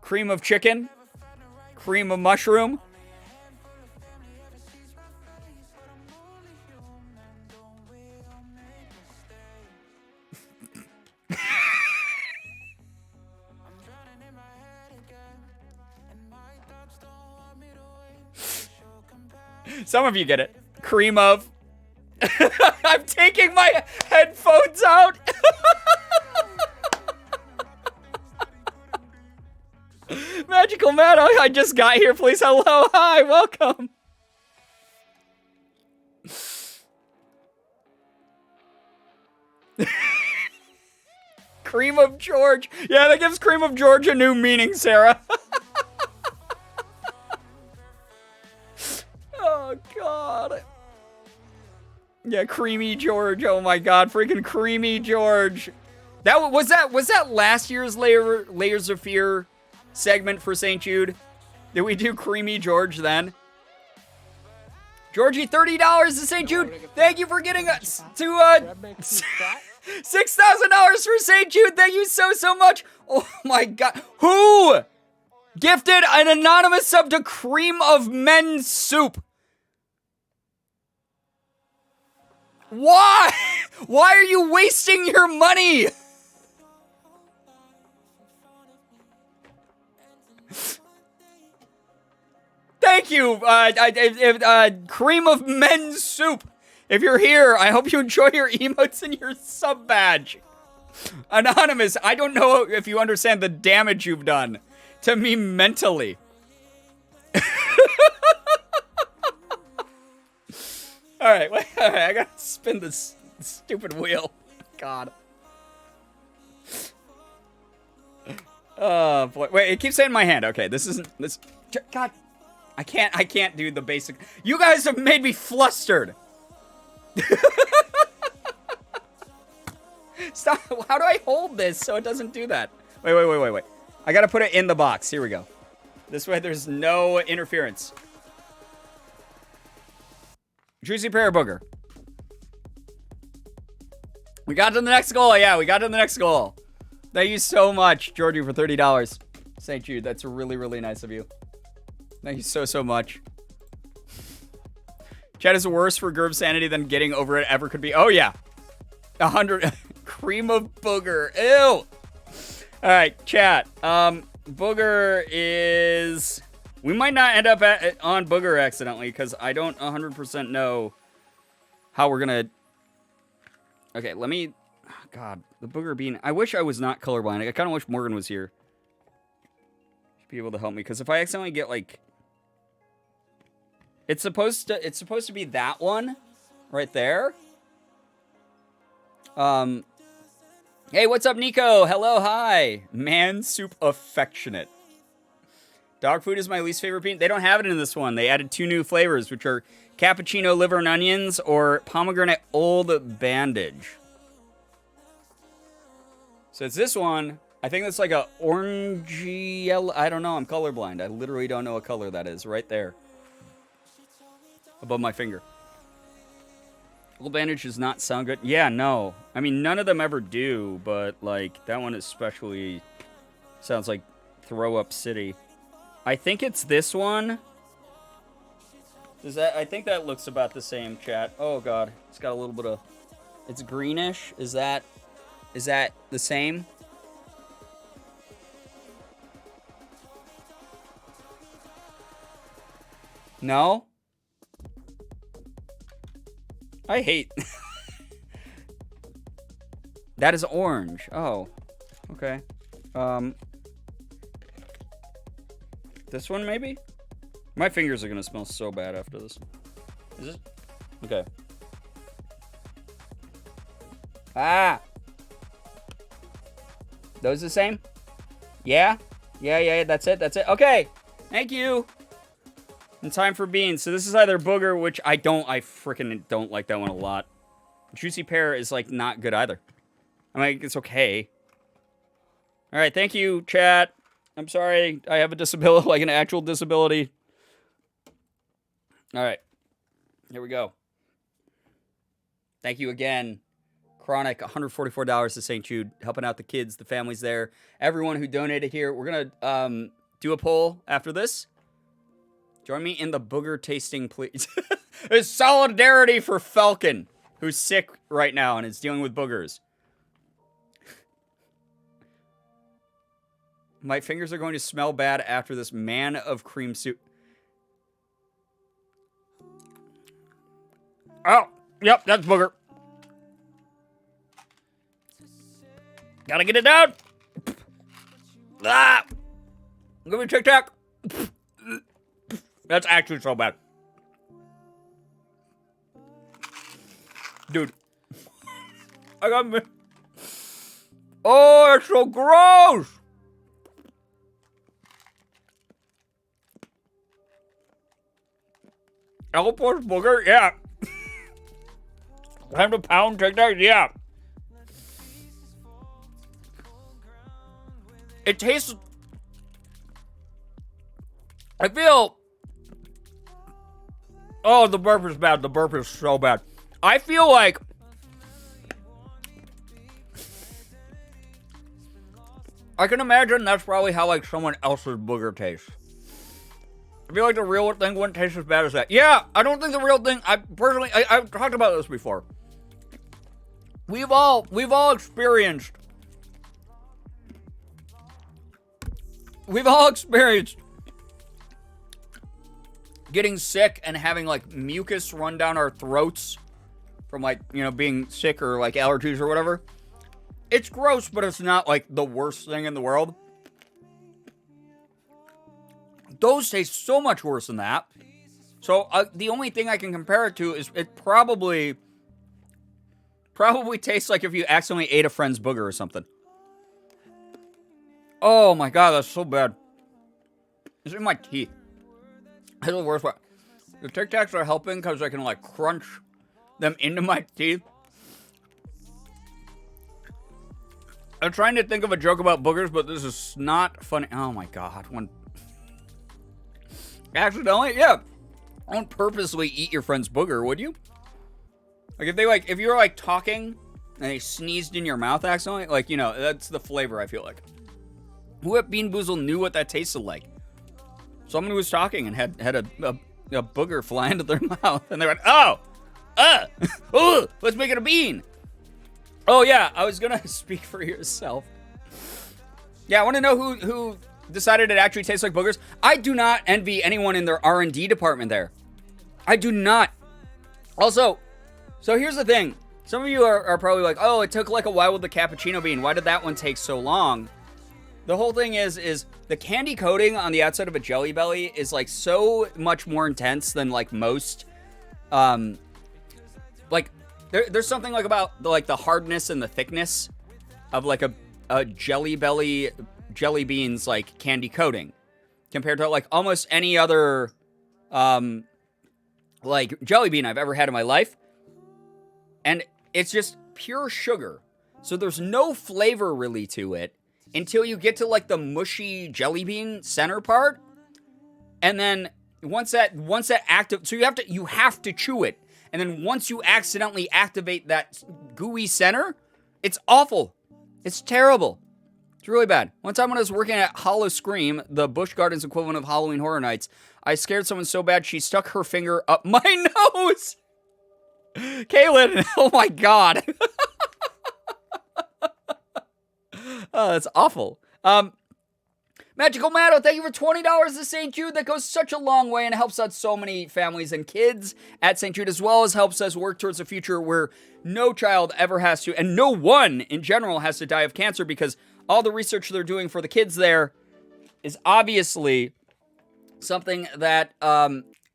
cream of chicken, cream of mushroom. Some of you get it. Cream of. I'm taking my headphones out. Magical Matt, I just got here. Please, hello, hi, welcome. Cream of George. Yeah, that gives Cream of George a new meaning, Sarah. Oh, God. Yeah, Creamy George. Oh, my God. Freaking Creamy George. Was that last year's Layers of Fear segment for St. Jude? Did we do Creamy George then? Georgie, $30 to St. Jude. Thank you for getting us to $6,000 for St. Jude. Thank you so much. Oh, my God. Who gifted an anonymous sub to Cream of Men Soup? Why? Why are you wasting your money? Thank you, Cream of Men Soup. If you're here, I hope you enjoy your emotes and your sub badge. Anonymous, I don't know if you understand the damage you've done to me mentally. All right, I gotta spin this stupid wheel. God. Oh boy, wait, it keeps saying my hand. Okay, this isn't this. God, I can't do the basic. You guys have made me flustered. Stop. How do I hold this so it doesn't do that? Wait. I gotta put it in the box. Here we go. This way there's no interference. Juicy Pear Booger. We got to the next goal. Yeah, we got to the next goal. Thank you so much, Georgie, for $30. St. Jude, that's really, really nice of you. Thank you so much. Chat is worse for Gerb sanity than getting over it ever could be. Oh, yeah. 100. Cream of booger. Ew. All right, chat. Booger is... We might not end up on booger accidentally because I don't 100% know how we're going to... Okay, let me... Oh, God, the booger bean. I wish I was not colorblind. I kind of wish Morgan was here. She'd be able to help me because if I accidentally get like... It's supposed to be that one right there. Hey, what's up, Nico? Hello, hi. Man soup affectionate. Dog food is my least favorite bean. They don't have it in this one. They added 2 new flavors, which are cappuccino liver and onions or pomegranate old bandage. So it's this one. I think that's like a orangey yellow. I don't know. I'm colorblind. I literally don't know what color that is. Right there. Above my finger. Old bandage does not sound good. Yeah, no. I mean, none of them ever do, but like that one especially sounds like Throw Up City. I think it's this one. I think that looks about the same, chat. Oh god, it's got a little bit of... It's greenish. Is that the same? No? I hate... That is orange. Oh. Okay. This one, maybe? My fingers are gonna smell so bad after this. Is it? Okay. Ah! Those the same? Yeah? Yeah, that's it. Okay! Thank you! And time for beans. So this is either booger, which I freaking don't like that one a lot. Juicy pear is, like, not good either. I mean, it's okay. Alright, thank you, chat. I'm sorry, I have a disability, like an actual disability. Alright. Here we go. Thank you again. Chronic, $144 to St. Jude, helping out the kids, the families there, everyone who donated here. We're gonna do a poll after this. Join me in the booger tasting, please. There's solidarity for Falcon, who's sick right now and is dealing with boogers. My fingers are going to smell bad after this man of cream soup. Oh, yep, that's booger. Gotta get it down. Ah! Give me Tic Tac. That's actually so bad. Dude. I got me. Oh, it's so gross. Alport booger, yeah. Time to pound Tic Tac, yeah. It tastes... I feel... Oh, the burp is bad. The burp is so bad. I feel like... I can imagine that's probably how, like, someone else's booger tastes. I feel like the real thing wouldn't taste as bad as that. Yeah, I don't think the real thing... I've talked about this before. We've all experienced... We've all experienced getting sick and having, like, mucus run down our throats from, like, you know, being sick or, like, allergies or whatever. It's gross, but it's not like the worst thing in the world. Those taste so much worse than that. So the only thing I can compare it to is it probably tastes like if you accidentally ate a friend's booger or something. Oh my god, that's so bad. It's in my teeth. That's the worst part. The Tic Tacs are helping because I can like crunch them into my teeth. I'm trying to think of a joke about boogers, but this is not funny. Oh my god. Accidentally? Yeah. Don't purposely eat your friend's booger, would you? Like if you were like talking and they sneezed in your mouth accidentally, like, you know, that's the flavor I feel like. Who at Bean Boozle knew what that tasted like? Someone who was talking and had a booger fly into their mouth, and they went, oh, let's make it a bean. Oh yeah, I was gonna speak for yourself. Yeah, I want to know who decided it actually tastes like boogers. I do not envy anyone in their R&D department there. I do not. Also, so here's the thing. Some of you are probably like, oh, it took like a while with the cappuccino bean. Why did that one take so long? The whole thing is the candy coating on the outside of a Jelly Belly is like so much more intense than like most, like there's something like about the hardness and the thickness of like a Jelly Belly jelly beans like candy coating compared to like almost any other like jelly bean I've ever had in my life. And it's just pure sugar. So there's no flavor really to it until you get to like the mushy jelly bean center part. And then once that so you have to chew it. And then once you accidentally activate that gooey center, it's awful. It's terrible. It's really bad. One time when I was working at Hollow Scream, the Busch Gardens equivalent of Halloween Horror Nights, I scared someone so bad she stuck her finger up my nose. Kaylin, oh my god. Oh, that's awful. Magical Matto, thank you for $20 to St. Jude. That goes such a long way and helps out so many families and kids at St. Jude, as well as helps us work towards a future where no child ever has to, and no one in general has to die of cancer, because all the research they're doing for the kids there is obviously something that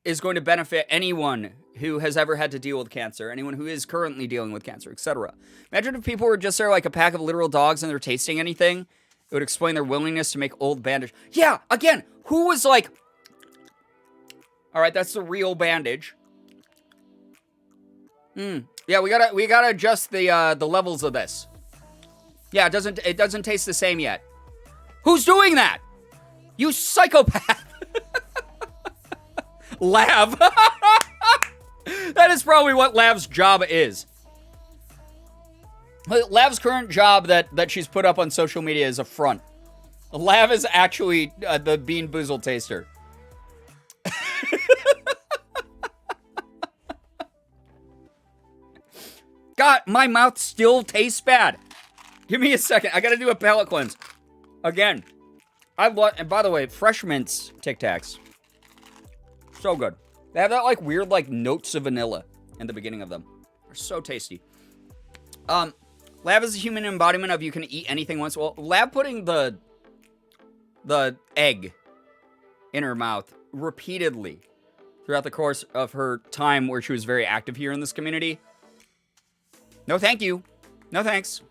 is going to benefit anyone who has ever had to deal with cancer, anyone who is currently dealing with cancer, etc. Imagine if people were just there like a pack of literal dogs and they're tasting anything. It would explain their willingness to make old bandage. Yeah, again, who was like, all right, that's the real bandage. Yeah, we gotta adjust the levels of this. Yeah, it doesn't taste the same yet. Who's doing that? You psychopath. Lav. That is probably what Lav's job is. Lav's current job that she's put up on social media is a front. Lav is actually the Bean Boozled taster. God, my mouth still tastes bad. Give me a second. I gotta do a palate cleanse. Again, and by the way, Fresh Mints Tic Tacs. So good. They have that like weird like notes of vanilla in the beginning of them. They're so tasty. Lav is a human embodiment of you can eat anything once. Well, Lav putting the egg in her mouth repeatedly throughout the course of her time where she was very active here in this community. No, thank you. No, thanks.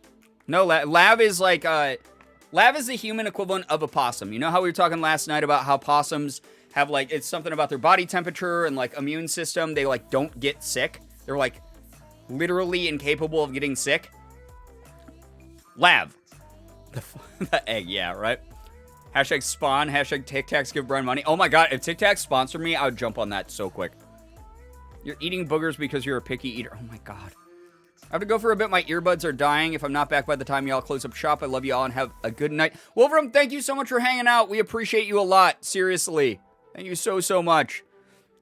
No, Lav is like, Lav is the human equivalent of a possum. You know how we were talking last night about how possums have like, it's something about their body temperature and like immune system. They like don't get sick. They're like literally incapable of getting sick. Lav. The egg, yeah, right? Hashtag spawn, hashtag Tic Tacs give Brian money. Oh my god, if Tic Tacs sponsored me, I would jump on that so quick. You're eating boogers because you're a picky eater. Oh my god. I have to go for a bit. My earbuds are dying. If I'm not back by the time y'all close up shop, I love you all and have a good night. Wolverine, thank you so much for hanging out. We appreciate you a lot. Seriously. Thank you so much.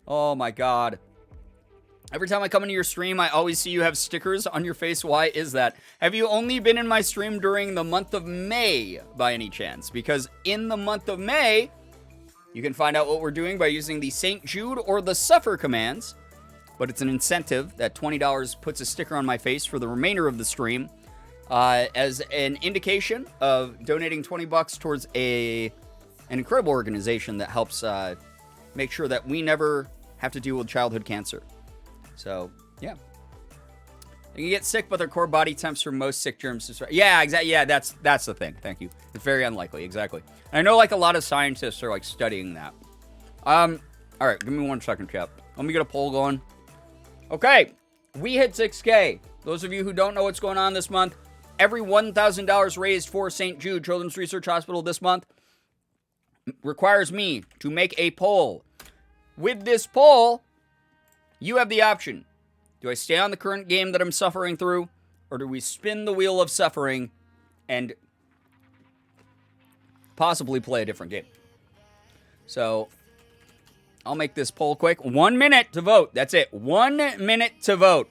Oh my god. Every time I come into your stream, I always see you have stickers on your face. Why is that? Have you only been in my stream during the month of May by any chance? Because in the month of May, you can find out what we're doing by using the St. Jude or the Suffer commands. But it's an incentive that $20 puts a sticker on my face for the remainder of the stream. as an indication of donating $20 towards an incredible organization that helps make sure that we never have to deal with childhood cancer. So, yeah. You can get sick, but their core body temps for most sick germs. Yeah, exactly. Yeah, that's the thing. Thank you. It's very unlikely. Exactly. And I know like a lot of scientists are like studying that. All right, give me 1 second, chap. Let me get a poll going. Okay, we hit 6K. Those of you who don't know what's going on this month, every $1,000 raised for St. Jude Children's Research Hospital this month requires me to make a poll. With this poll, you have the option. Do I stay on the current game that I'm suffering through, or do we spin the wheel of suffering and possibly play a different game? So, I'll make this poll quick. 1 minute to vote. That's it. 1 minute to vote.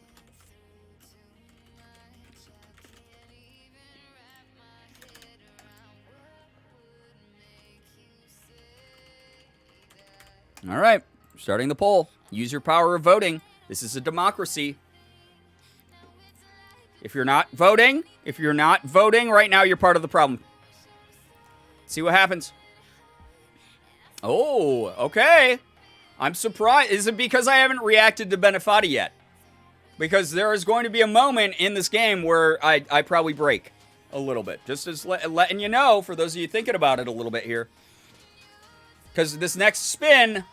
All right, starting the poll. Use your power of voting. This is a democracy. If you're not voting right now, you're part of the problem. See what happens. Oh, okay. I'm surprised. Is it because I haven't reacted to Benefati yet? Because there is going to be a moment in this game where I probably break a little bit. Just as letting you know, for those of you thinking about it a little bit here. Because this next spin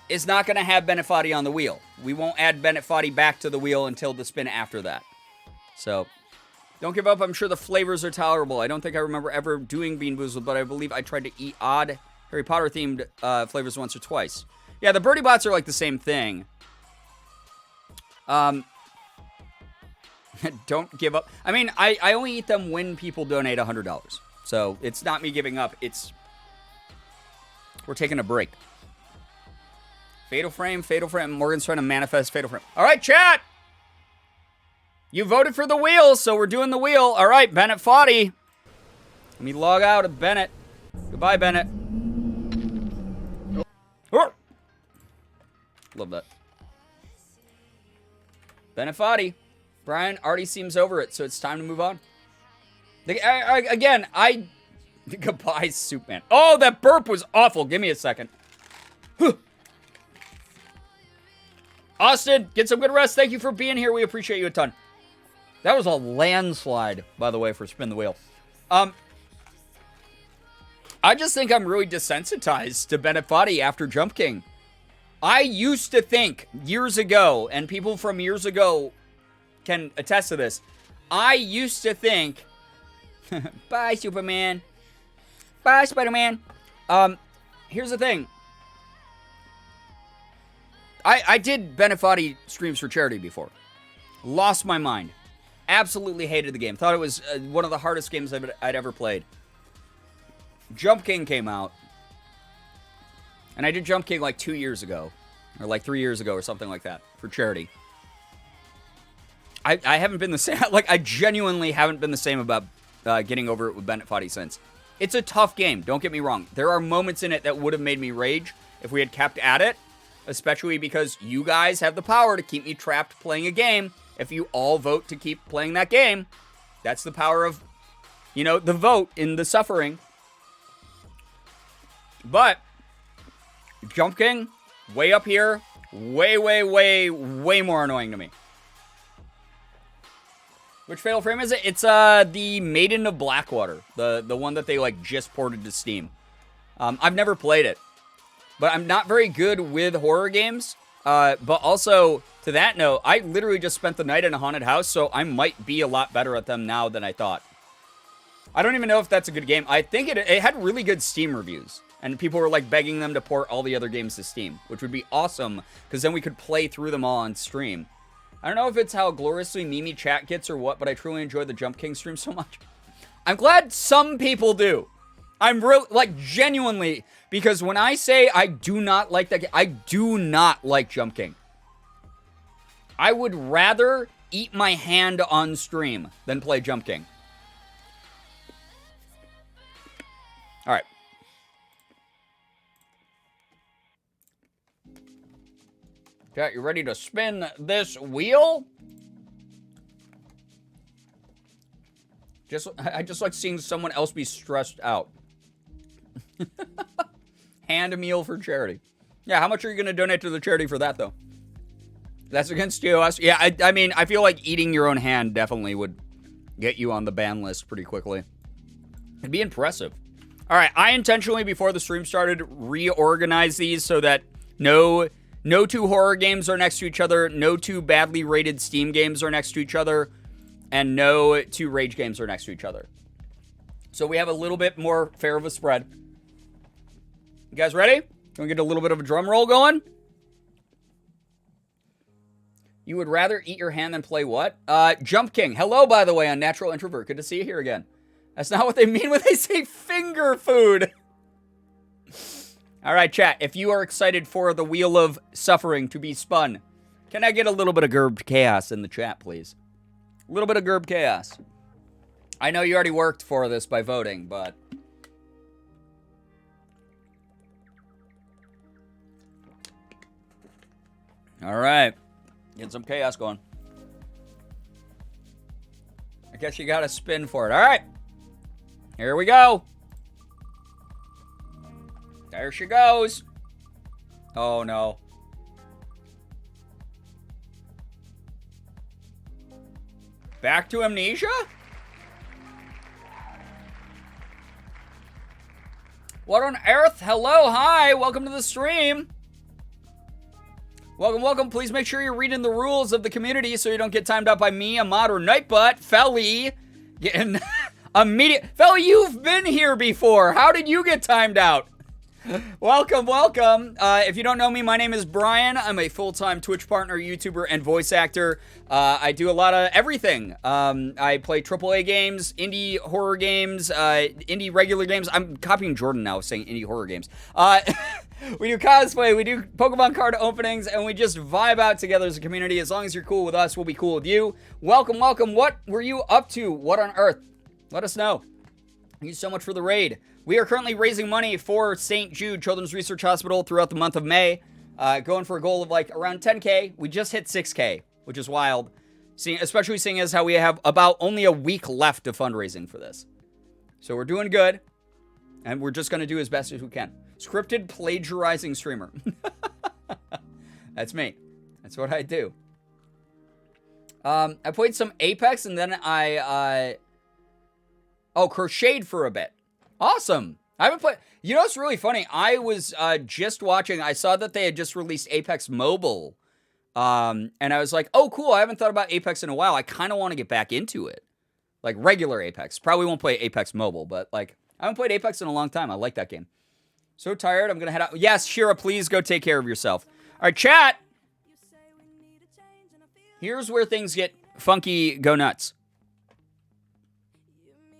is not going to have Benefati on the wheel. We won't add Benefati back to the wheel until the spin after that. So, don't give up. I'm sure the flavors are tolerable. I don't think I remember ever doing Bean Boozled, but I believe I tried to eat odd Harry Potter-themed flavors once or twice. Yeah, the Birdie Bots are like the same thing. Don't give up. I mean, I only eat them when people donate $100. So, it's not me giving up. We're taking a break. Fatal Frame. Morgan's trying to manifest Fatal Frame. All right, chat. You voted for the wheel, so we're doing the wheel. All right, Bennett Foddy. Let me log out of Bennett. Goodbye, Bennett. Oh. Love that. Bennett Foddy. Brian already seems over it, so it's time to move on. Again, goodbye, Soup Man. Oh, that burp was awful. Give me a second. Austin, get some good rest. Thank you for being here. We appreciate you a ton. That was a landslide, by the way, for Spin the Wheel. I just think I'm really desensitized to Bennett Foddy after Jump King. I used to think years ago, and people from years ago can attest to this. I used to think, bye, Superman. Bye, Spider-Man. Here's the thing. I did Bennett Foddy streams for charity before. Lost my mind. Absolutely hated the game. Thought it was one of the hardest games I'd ever played. Jump King came out. And I did Jump King like 2 years ago. Or like 3 years ago or something like that. For charity. I haven't been the same. Like, I genuinely haven't been the same about getting over it with Bennett Foddy since. It's a tough game. Don't get me wrong. There are moments in it that would have made me rage if we had kept at it. Especially because you guys have the power to keep me trapped playing a game. If you all vote to keep playing that game, that's the power of, the vote in the suffering. But, Jump King, way up here, way more annoying to me. Which Fatal Frame is it? It's the Maiden of Blackwater, the one that they just ported to Steam. I've never played it. But I'm not very good with horror games. But also, to that note, I literally just spent the night in a haunted house, so I might be a lot better at them now than I thought. I don't even know if that's a good game. I think it had really good Steam reviews. And people were begging them to port all the other games to Steam, which would be awesome, because then we could play through them all on stream. I don't know if it's how gloriously Mimi chat gets or what, but I truly enjoy the Jump King stream so much. I'm glad some people do. I'm really, genuinely, because when I say I do not like that game, I do not like Jump King. I would rather eat my hand on stream than play Jump King. All right. Chat, you ready to spin this wheel? I just like seeing someone else be stressed out. Hand a meal for charity. Yeah, how much are you going to donate to the charity for that, though? That's against TOS? Yeah, I mean, I feel like eating your own hand definitely would get you on the ban list pretty quickly. It'd be impressive. All right, I intentionally, before the stream started, reorganized these so that no two horror games are next to each other, no two badly rated Steam games are next to each other, and no two Rage games are next to each other. So we have a little bit more fair of a spread. You guys ready? Can we get a little bit of a drum roll going? You would rather eat your hand than play what? Jump King. Hello, by the way, Unnatural Introvert. Good to see you here again. That's not what they mean when they say finger food. All right, chat. If you are excited for the Wheel of Suffering to be spun, can I get a little bit of Gerb Chaos in the chat, please? A little bit of Gerb Chaos. I know you already worked for this by voting, but... All right. Get some chaos going. I guess you got to spin for it. All right. Here we go. There she goes. Oh, no. Back to Amnesia? What on earth? Hello, hi. Welcome to the stream. Welcome, welcome. Please make sure you're reading the rules of the community so you don't get timed out by me, Ahmad, or Nightbutt. Felly, getting immediate. Felly, you've been here before. How did you get timed out? Welcome, welcome. If you don't know me, my name is Brian. I'm a full-time Twitch partner, YouTuber, and voice actor. I do a lot of everything. I play AAA games, indie horror games, indie regular games. I'm copying Jordan now, saying indie horror games. We do cosplay, we do Pokemon card openings, and we just vibe out together as a community. As long as you're cool with us, we'll be cool with you. Welcome, welcome. What were you up to? What on earth? Let us know. Thank you so much for the raid. We are currently raising money for St. Jude Children's Research Hospital throughout the month of May. Going for a goal of like around 10K. We just hit 6K, which is wild. Especially seeing as how we have about only a week left of fundraising for this. So we're doing good. And we're just going to do as best as we can. Scripted plagiarizing streamer. That's me. That's what I do. I played some Apex and then I crocheted for a bit. Awesome. I haven't played... You know what's really funny? I was just watching... I saw that they had just released Apex Mobile. And I was like, oh, cool. I haven't thought about Apex in a while. I kind of want to get back into it. Like, regular Apex. Probably won't play Apex Mobile, but, like... I haven't played Apex in a long time. I like that game. So tired. I'm going to head out. Yes, Shira, please go take care of yourself. All right, chat. Here's where things get funky, go nuts.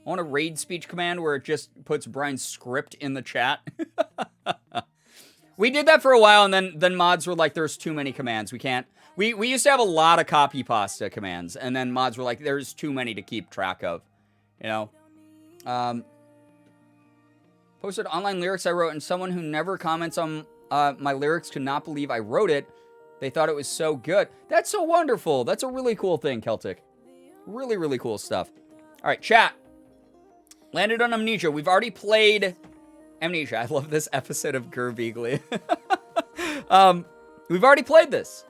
I want a raid speech command where it just puts Brian's script in the chat. We did that for a while, and then mods were like, there's too many commands. We can't. We used to have a lot of copy pasta commands, and then mods were like, there's too many to keep track of. You know? Posted online lyrics I wrote, and someone who never comments on my lyrics could not believe I wrote it. They thought it was so good. That's so wonderful. That's a really cool thing, Celtic. Really, really cool stuff. All right, chat. Landed on Amnesia. We've already played Amnesia. I love this episode of Girbeagly. We've already played this.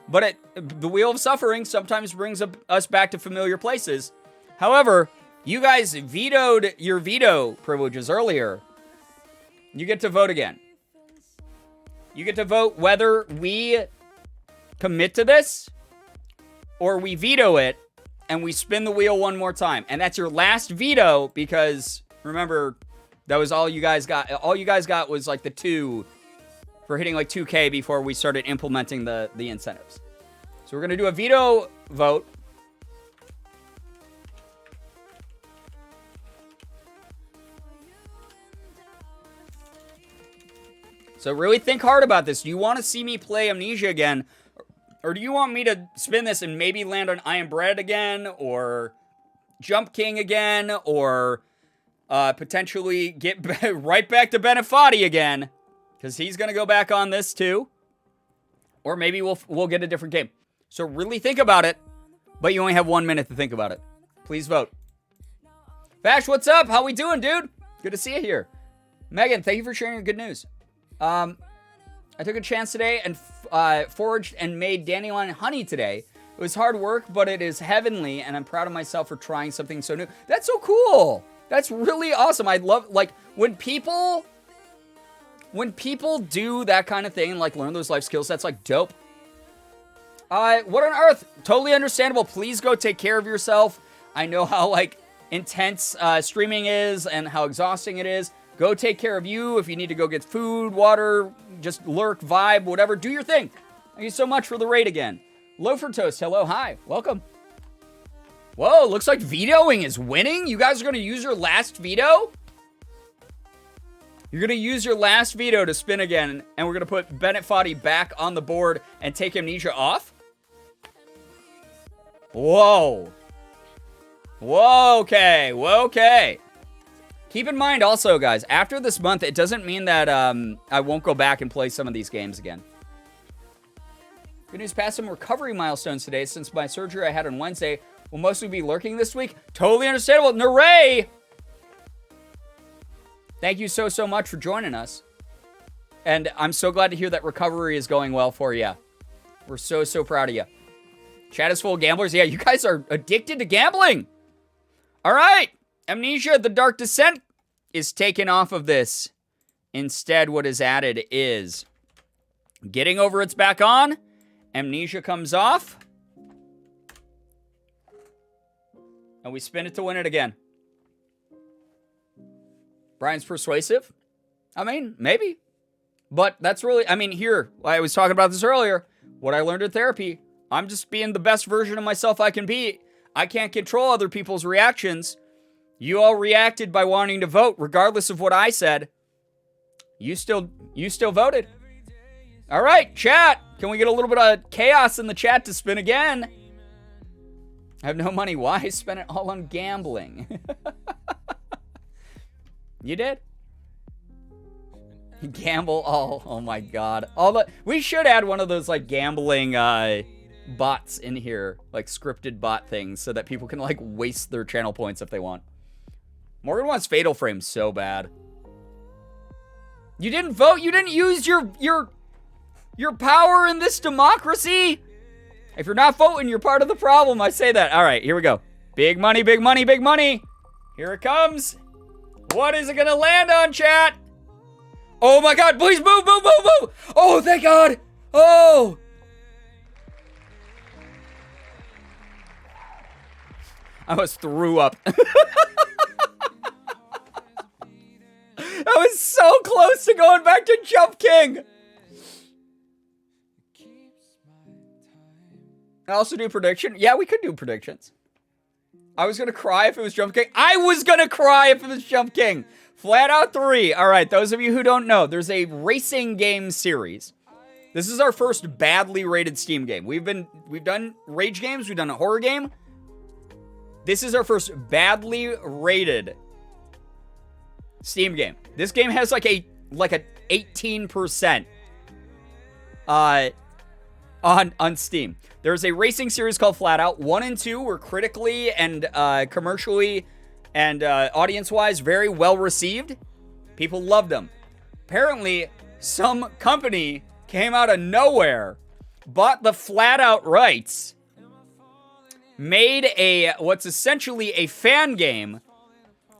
But the Wheel of Suffering sometimes brings us back to familiar places. However, you guys vetoed your veto privileges earlier. You get to vote again. You get to vote whether we commit to this or we veto it and we spin the wheel one more time. And that's your last veto because, remember, that was all you guys got. All you guys got was like the 2 for hitting like 2K before we started implementing the incentives. So we're going to do a veto vote. So really think hard about this. Do you want to see me play Amnesia again? Or do you want me to spin this and maybe land on I Am Bread again? Or Jump King again? Or potentially get right back to Benefati again? Because he's going to go back on this too. Or maybe we'll get a different game. So really think about it. But you only have 1 minute to think about it. Please vote. Bash, what's up? How we doing, dude? Good to see you here. Megan, thank you for sharing your good news. I took a chance today and foraged and made dandelion honey today. It was hard work, but it is heavenly, and I'm proud of myself for trying something so new. That's so cool. That's really awesome. I love, like, when people do that kind of thing and, like, learn those life skills, that's, like, dope. What on earth? Totally understandable. Please go take care of yourself. I know how, like, intense streaming is and how exhausting it is. Go take care of you. If you need to go get food, water, just lurk, vibe, whatever, do your thing. Thank you so much for the raid again. Loafer Toast, hello, hi, welcome. Whoa, looks like vetoing is winning. You guys are going to use your last veto? You're going to use your last veto to spin again, and we're going to put Bennett Foddy back on the board and take Amnesia off? Whoa. Whoa, okay, okay. Keep in mind also, guys, after this month, it doesn't mean that I won't go back and play some of these games again. Good news, passed some recovery milestones today since my surgery I had on Wednesday will mostly be lurking this week. Totally understandable. Naray! Thank you so much for joining us. And I'm so glad to hear that recovery is going well for you. We're so proud of you. Chat is full of gamblers. Yeah, you guys are addicted to gambling. All right. Amnesia, the Dark Descent is taken off of this. Instead, what is added is Getting Over It's back on. Amnesia comes off. And we spin it to win it again. Brian's persuasive. I mean, maybe. But that's really, I mean, here, I was talking about this earlier. What I learned in therapy, I'm just being the best version of myself I can be. I can't control other people's reactions. You all reacted by wanting to vote, regardless of what I said. You still voted. All right, chat. Can we get a little bit of chaos in the chat to spin again? I have no money. Why? Spend it all on gambling. You did? Gamble all. Oh my god. We should add one of those like gambling bots in here, like scripted bot things, so that people can like waste their channel points if they want. Morgan wants Fatal Frame so bad. You didn't vote? You didn't use your power in this democracy? If you're not voting, you're part of the problem. I say that. All right, here we go. Big money, big money, big money. Here it comes. What is it going to land on, chat? Oh my god, please move, move, move, move. Oh, thank god. Oh. I almost threw up. I was so close to going back to Jump King. I also do prediction. Yeah, we could do predictions. I was going to cry if it was Jump King. I was going to cry if it was Jump King. Flat Out 3. All right, those of you who don't know, there's a racing game series. This is our first badly rated Steam game. We've done rage games, we've done a horror game. This is our first badly rated Steam game. This game has like a 18% on Steam. There's a racing series called Flat Out. 1 and 2 were critically and commercially and audience-wise very well received. People loved them. Apparently, some company came out of nowhere, bought the Flat Out rights, made what's essentially a fan game,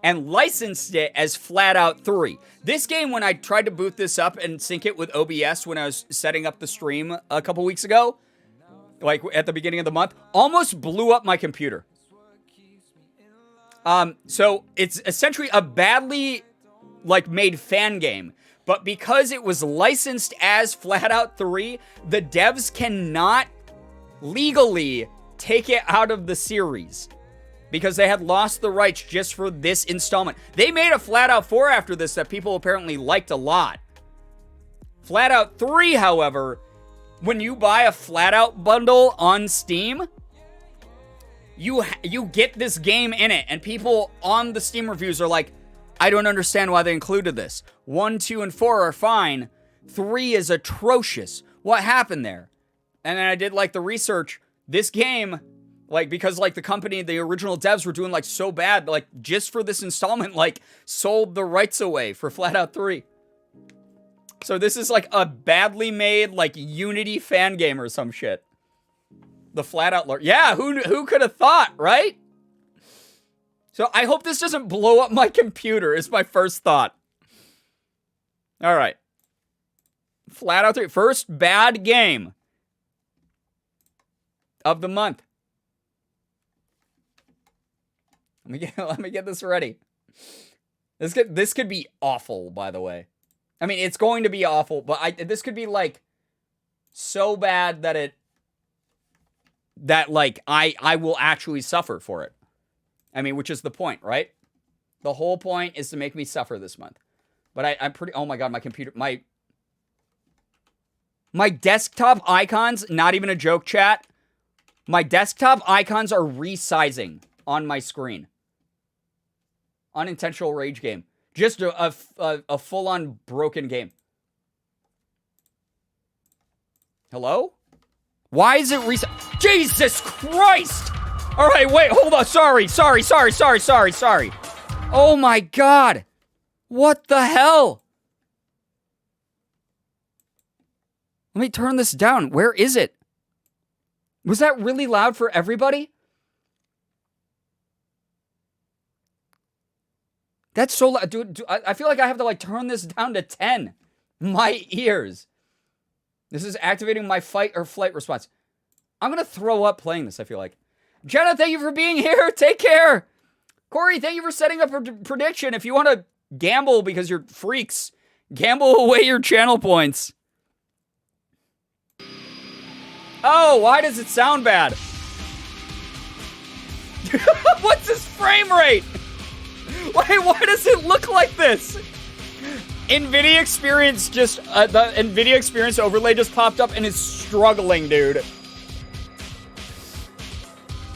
and licensed it as Flat Out 3. This game, when I tried to boot this up and sync it with OBS when I was setting up the stream a couple weeks ago, like at the beginning of the month, almost blew up my computer. So it's essentially a badly made fan game, but because it was licensed as Flat Out 3, the devs cannot legally take it out of the series because they had lost the rights just for this installment. They made a Flat Out 4 after this that people apparently liked a lot. Flat Out 3, however, when you buy a Flat Out bundle on Steam, you get this game in it, and people on the Steam reviews are like, I don't understand why they included this. 1, 2, and 4 are fine. 3 is atrocious. What happened there? And then I did the research. This game Like, because, like, the company, the original devs were doing, like, so bad, like, just for this installment, like, sold the rights away for Flat Out 3. So this is, like, a badly made, like, Unity fan game or some shit. The Flat Out lore. Yeah, who could have thought, right? So I hope this doesn't blow up my computer, is my first thought. All right. Flat Out 3. First bad game of the month. Let me get this ready. This could be awful, by the way. I mean, it's going to be awful, but this could be like so bad that I will actually suffer for it. I mean, which is the point, right? The whole point is to make me suffer this month. But I'm pretty. Oh my god, my computer, my desktop icons. Not even a joke, chat. My desktop icons are resizing on my screen. Unintentional rage game. Just a full-on broken game. Hello? Why is it Jesus Christ! All right, wait, hold on. Sorry. Oh my god. What the hell? Let me turn this down. Where is it? Was that really loud for everybody? That's so loud. Dude, I feel like I have to, like, turn this down to 10. My ears. This is activating my fight or flight response. I'm going to throw up playing this, I feel like. Jenna, thank you for being here. Take care. Corey, thank you for setting up a prediction. If you want to gamble because you're freaks, gamble away your channel points. Oh, why does it sound bad? What's this frame rate? Why does it look like this? NVIDIA Experience just, the NVIDIA Experience overlay just popped up and is struggling, dude.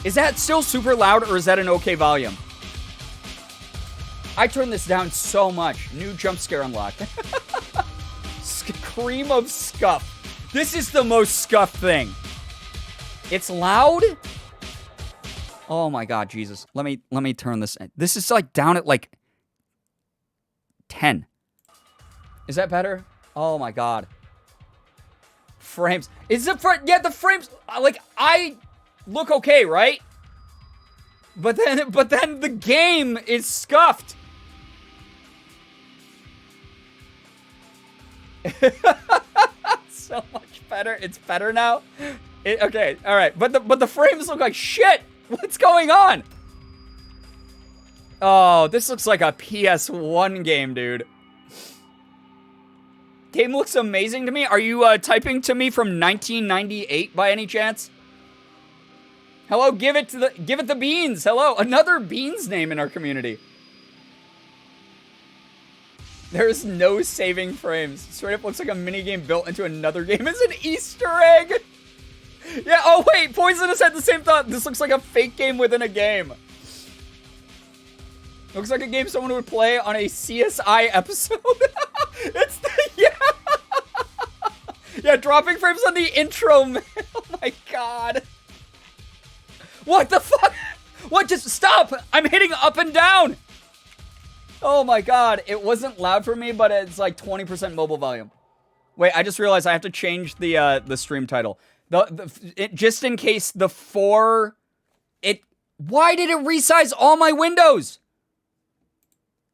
Is that still super loud or is that an okay volume? I turned this down so much. New jump scare unlocked. Cream of scuff. This is the most scuffed thing. It's loud? Oh my god, Jesus. Let me turn this. This is like down at like 10. Is that better? Oh my god. Frames. Is it for yeah, the frames like I look okay, right? But then the game is scuffed. So much better. It's better now. Okay, all right. But the frames look like shit. What's going on? Oh, this looks like a PS1 game, dude. Game looks amazing to me. Are you typing to me from 1998 by any chance? Hello, give it the beans. Hello, another beans name in our community. There is no saving frames. Straight up looks like a minigame built into another game. It's an Easter egg. Yeah, oh wait, Poisonous had the same thought. This looks like a fake game within a game. Looks like a game someone would play on a CSI episode. It's the, yeah. Yeah, dropping frames on the intro, man. Oh my god. What the fuck? What, just stop. I'm hitting up and down. Oh my god, it wasn't loud for me, but it's like 20% mobile volume. Wait, I just realized I have to change the stream title. Just in case the 4... Why did it resize all my windows?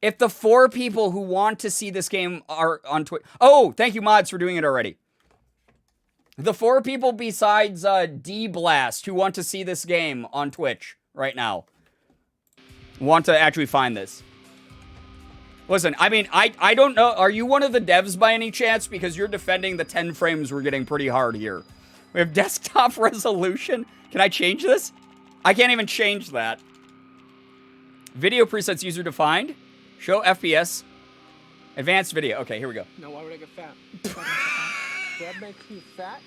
If the 4 people who want to see this game are on Twitch... Oh, thank you, mods, for doing it already. The 4 people besides D-Blast who want to see this game on Twitch right now want to actually find this. Listen, I mean, I don't know. Are you one of the devs by any chance? Because you're defending the 10 frames we're getting pretty hard here. We have desktop resolution. Can I change this? I can't even change that. Video presets user defined. Show FPS. Advanced video. Okay, here we go. No, why would I get fat? That makes you fat?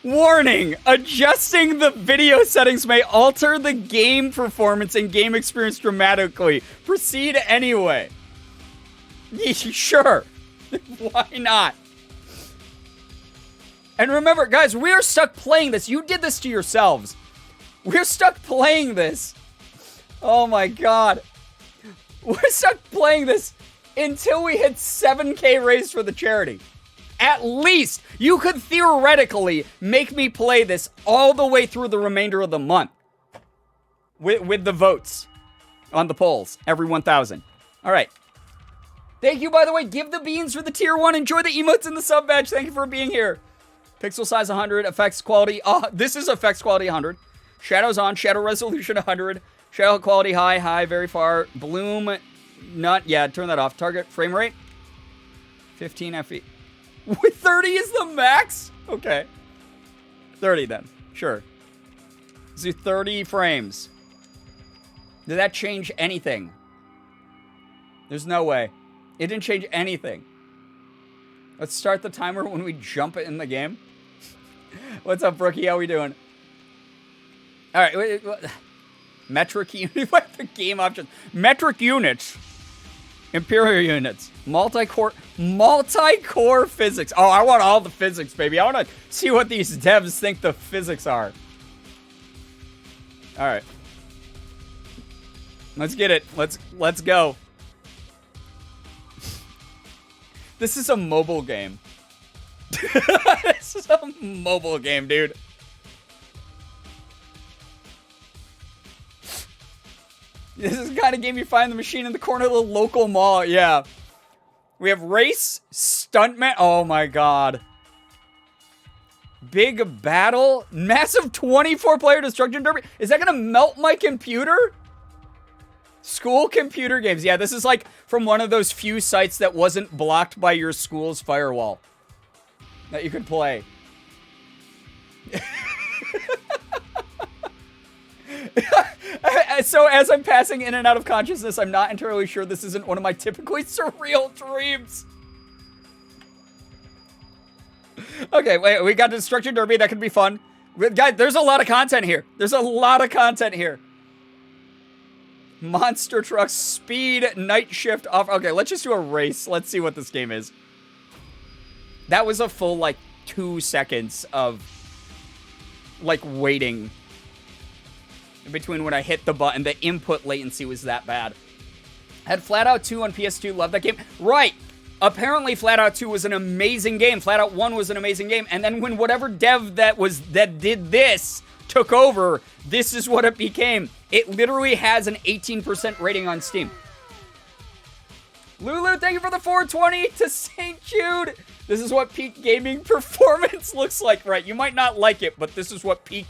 Warning! Adjusting the video settings may alter the game performance and game experience dramatically. Proceed anyway. Sure. Why not? And remember, guys, we are stuck playing this. You did this to yourselves. We're stuck playing this. Oh my god. We're stuck playing this until we hit 7K raise for the charity. At least, you could theoretically make me play this all the way through the remainder of the month. With the votes on the polls, every 1,000. All right. Thank you, by the way. Give the beans for the tier 1. Enjoy the emotes in the sub badge. Thank you for being here. Pixel size 100. Effects quality. This is effects quality 100. Shadows on. Shadow resolution 100. Shadow quality high. High. Very far. Bloom. Not. Yeah, turn that off. Target frame rate. 15 FE. 30 is the max? Okay. 30 then. Sure. Let's do 30 frames. Did that change anything? There's no way. It didn't change anything. Let's start the timer when we jump it in the game. What's up, Brookie? How we doing? All right. Wait. Metric unit. What the game options? Metric units. Imperial units. Multi-core physics. Oh, I want all the physics, baby. I want to see what these devs think the physics are. All right. Let's get it. Let's go. This is a mobile game. This is a mobile game, dude. This is the kind of game you find the machine in the corner of the local mall. Yeah. We have race, stuntman. Oh my god. Big battle. Massive 24-player destruction derby. Is that going to melt my computer? School computer games. Yeah, this is like from one of those few sites that wasn't blocked by your school's firewall that you could play. So as I'm passing in and out of consciousness, I'm not entirely sure this isn't one of my typically surreal dreams. Okay, wait, we got Destruction Derby. That could be fun. Guys, there's a lot of content here. There's a lot of content here. Monster trucks, speed, night shift off. Okay, let's just do a race. Let's see what this game is. That was a full, like, 2 seconds of, like, waiting between when I hit the button. The input latency was that bad. Had Flatout 2 on PS2. Love that game. Right. Apparently, Flatout 2 was an amazing game. Flatout 1 was an amazing game. And then when whatever dev that did this took over, this is what it became. It literally has an 18% rating on Steam. Lulu, thank you for the 420 to St. Jude. This is what peak gaming performance looks like. Right, you might not like it, but this is what peak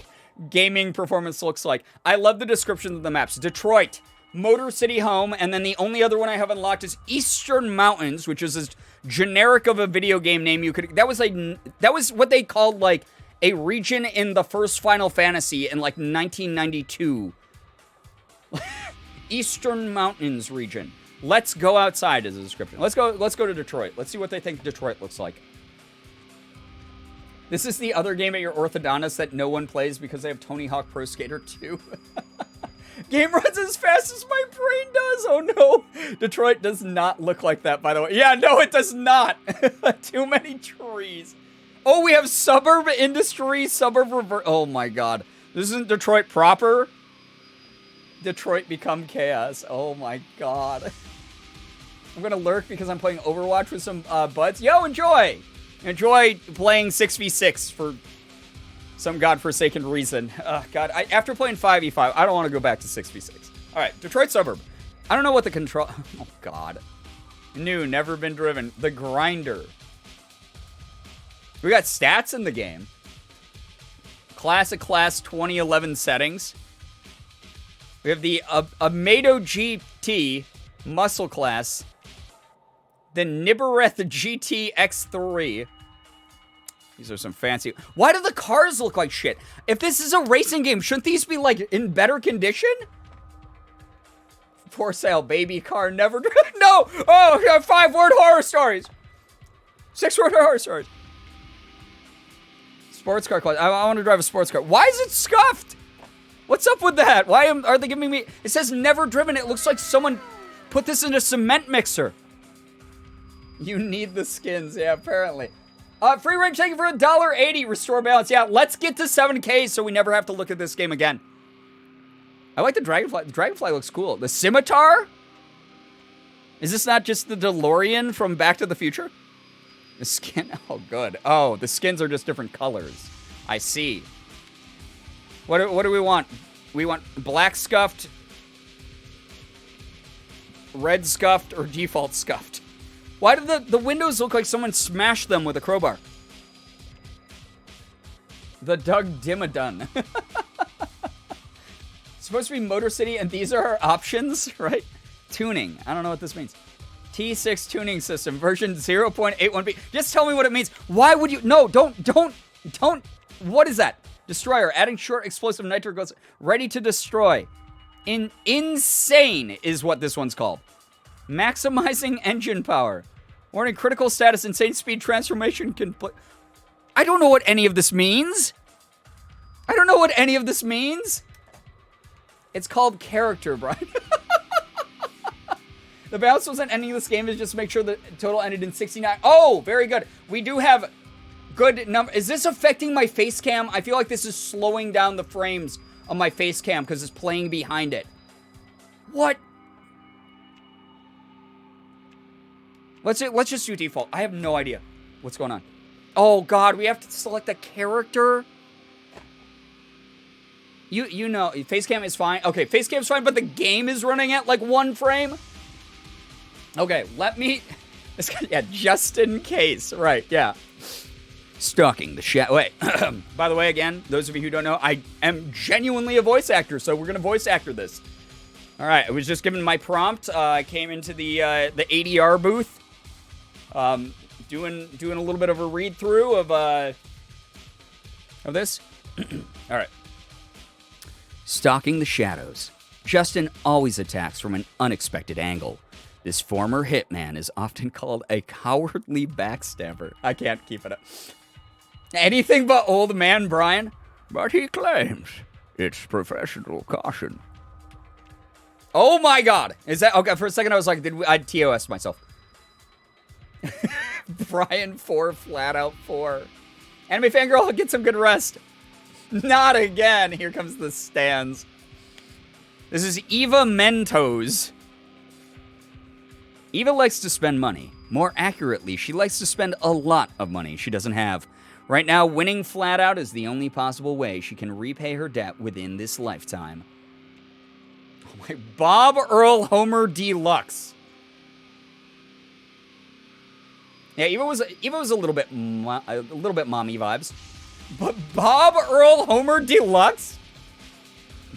gaming performance looks like. I love the description of the maps. Detroit, Motor City Home, and then the only other one I have unlocked is Eastern Mountains, which is as generic of a video game name you could. That was what they called like a region in the first Final Fantasy in like 1992. Eastern Mountains region. Let's go outside is a description. Let's go to Detroit. Let's see what they think Detroit looks like. This is the other game at your orthodontist that no one plays because they have Tony Hawk Pro Skater 2. Game runs as fast as my brain does. Oh no. Detroit does not look like that, by the way. Yeah, no, it does not. Too many trees. Oh, we have suburb industry, suburb revert. Oh my god. This isn't Detroit proper. Detroit become chaos. Oh my god. I'm gonna lurk because I'm playing Overwatch with some buds. Yo, enjoy! Enjoy playing 6v6 for some godforsaken reason. God, after playing 5v5, I don't want to go back to 6v6. Alright, Detroit suburb. I don't know what the control... Oh god. New, never been driven. The Grinder. We got stats in the game. Classic Class 2011 settings. We have the Amato GT Muscle Class. The Nibereth GT X3. These are some fancy... Why do the cars look like shit? If this is a racing game, shouldn't these be, like, in better condition? For sale, baby car, never... No! Oh, 5-word horror stories. 6-word horror stories. Sports car class. I want to drive a sports car. Why is it scuffed? What's up with that? Why are they giving me... It says never driven. It looks like someone put this in a cement mixer. You need the skins. Yeah, apparently. Free range, thank you for $1.80. Restore balance. Yeah, let's get to 7K so we never have to look at this game again. I like the dragonfly. The dragonfly looks cool. The scimitar? Is this not just the DeLorean from Back to the Future? The skin, oh, good. Oh, the skins are just different colors. I see. What do we want? We want black scuffed, red scuffed, or default scuffed? Why do the windows look like someone smashed them with a crowbar? The Doug Dimmadun. It's supposed to be Motor City, and these are our options, right? Tuning. I don't know what this means. T6 tuning system, version 0.81b. Just tell me what it means. Why would you? No, don't. What is that? Destroyer. Adding short explosive nitro goes ready to destroy. Insane is what this one's called. Maximizing engine power. Warning, critical status, insane speed transformation can put. I don't know what any of this means. It's called character, Brian. The balance wasn't ending this game, is just make sure the total ended in 69. Oh, very good. We do have good number. Is this affecting my face cam? I feel like this is slowing down the frames of my face cam because it's playing behind it. What? Let's just do default. I have no idea what's going on. Oh God, we have to select a character. You know, face cam is fine. Okay, face cam is fine, but the game is running at like 1 frame. Okay, yeah, just in case. Right, yeah. Stalking the shadow. Wait, by the way, again, those of you who don't know, I am genuinely a voice actor, so we're going to voice actor this. All right, I was just given my prompt. I came into the ADR booth, doing a little bit of a read-through of this. All right. Stalking the shadows. Justin always attacks from an unexpected angle. This former hitman is often called a cowardly backstabber. I can't keep it up. Anything but old man Brian. But he claims it's professional caution. Oh my God. Is that okay? For a second I was like, I TOS myself. Brian 4, flat out 4. Anime fangirl, get some good rest. Not again. Here comes the stands. This is Eva Mentos. Eva likes to spend money. More accurately, she likes to spend a lot of money she doesn't have. Right now, winning flat out is the only possible way she can repay her debt within this lifetime. Oh my, Bob Earl Homer Deluxe. Yeah, Eva was a little bit mommy vibes. But Bob Earl Homer Deluxe?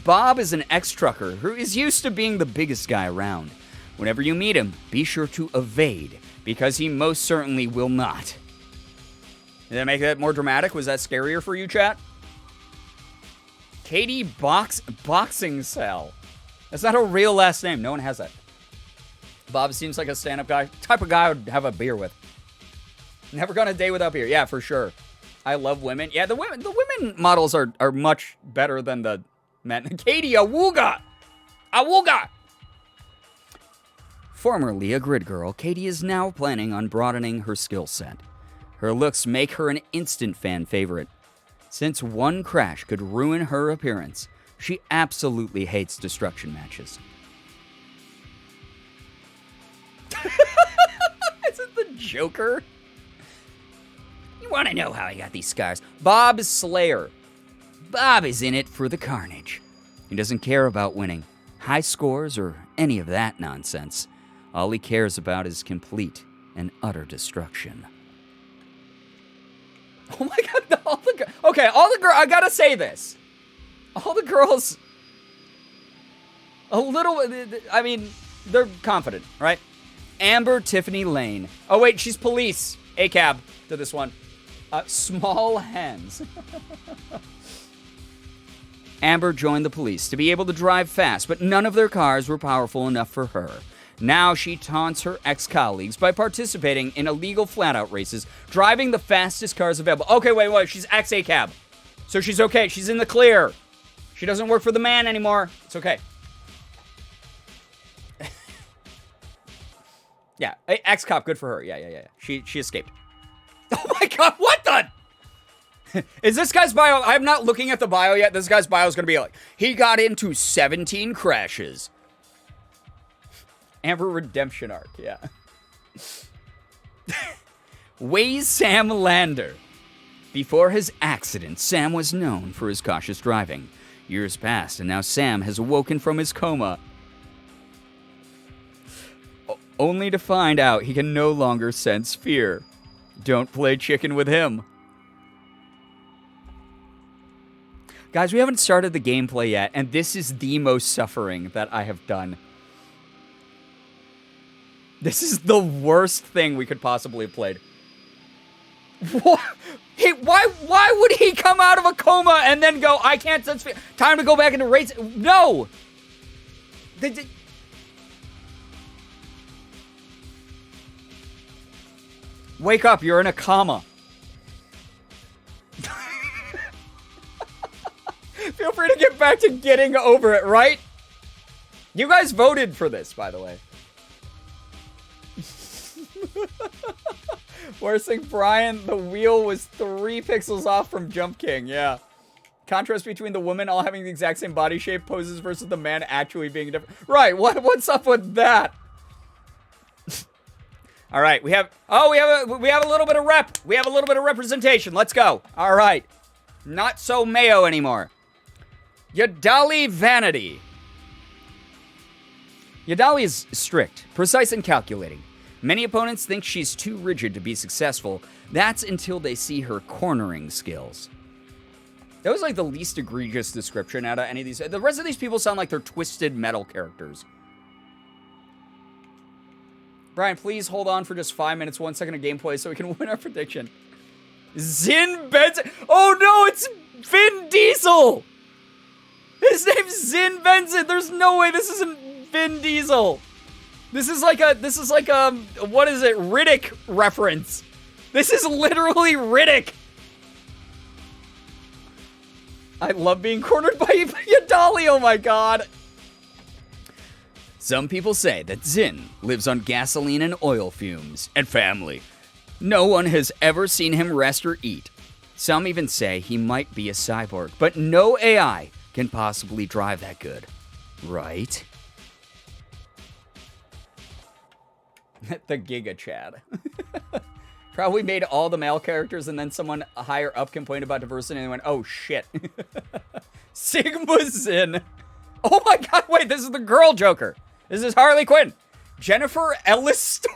Bob is an ex-trucker who is used to being the biggest guy around. Whenever you meet him, be sure to evade, because he most certainly will not. Did that make that more dramatic? Was that scarier for you, chat? Katie Boxing Cell. That's not a real last name. No one has that. Bob seems like a stand-up guy. Type of guy I would have a beer with. Never gone a day without beer. Yeah, for sure. I love women. Yeah, the women models are much better than the men. Katie Awuga! Awuga! Formerly a grid girl, Katie is now planning on broadening her skill set. Her looks make her an instant fan favorite. Since one crash could ruin her appearance, she absolutely hates destruction matches. Isn't the Joker? You want to know how I got these scars? Bob Slayer. Bob is in it for the carnage. He doesn't care about winning high scores or any of that nonsense. All he cares about is complete and utter destruction. Oh my God, all the girls, I gotta say this. All the girls, a little, I mean, they're confident, right? Amber Tiffany Lane. Oh wait, she's police. ACAB to this one. Small hands. Amber joined the police to be able to drive fast, but none of their cars were powerful enough for her. Now she taunts her ex-colleagues by participating in illegal flat-out races, driving the fastest cars available. Okay, wait, she's ex-ACAB. So she's okay, she's in the clear. She doesn't work for the man anymore. It's okay. Yeah, ex-cop, good for her. Yeah. She escaped. Oh my god, what the? Is this guy's bio? I'm not looking at the bio yet. This guy's bio is going to be like, he got into 17 crashes. Amber Redemption arc, yeah. Weighs Sam Lander. Before his accident, Sam was known for his cautious driving. Years passed, and now Sam has awoken from his coma, only to find out he can no longer sense fear. Don't play chicken with him. Guys, we haven't started the gameplay yet, and this is the most suffering that I have done. This is the worst thing we could possibly have played. What? Hey, why would he come out of a coma and then go, I can't sense fear. Time to go back into race. No! Wake up, you're in a coma. Feel free to get back to getting over it, right? You guys voted for this, by the way. Worst thing, Brian, the wheel was 3 pixels off from Jump King, yeah. Contrast between the woman all having the exact same body shape poses versus the man actually being different. Right, what's up with that? All right, we have a little bit of rep. We have a little bit of representation. Let's go. All right. Not so mayo anymore. Yadali Vanity. Yadali is strict, precise, and calculating. Many opponents think she's too rigid to be successful. That's until they see her cornering skills. That was like the least egregious description out of any of these. The rest of these people sound like they're twisted metal characters. Brian, please hold on for just 5 minutes, 1 second of gameplay so we can win our prediction. Zin Benson. Oh no, it's Vin Diesel. His name's Zin Benson. There's no way this isn't Vin Diesel. This is like a, what is it, Riddick reference. This is literally Riddick. I love being cornered by Yadali, oh my god. Some people say that Zin lives on gasoline and oil fumes and family. No one has ever seen him rest or eat. Some even say he might be a cyborg, but no AI can possibly drive that good. Right? The Giga Chad. Probably made all the male characters and then someone higher up complained about diversity and they went, oh shit. Sigma Zin. Oh my god, wait, this is the girl Joker. This is Harley Quinn. Jennifer Ellistor.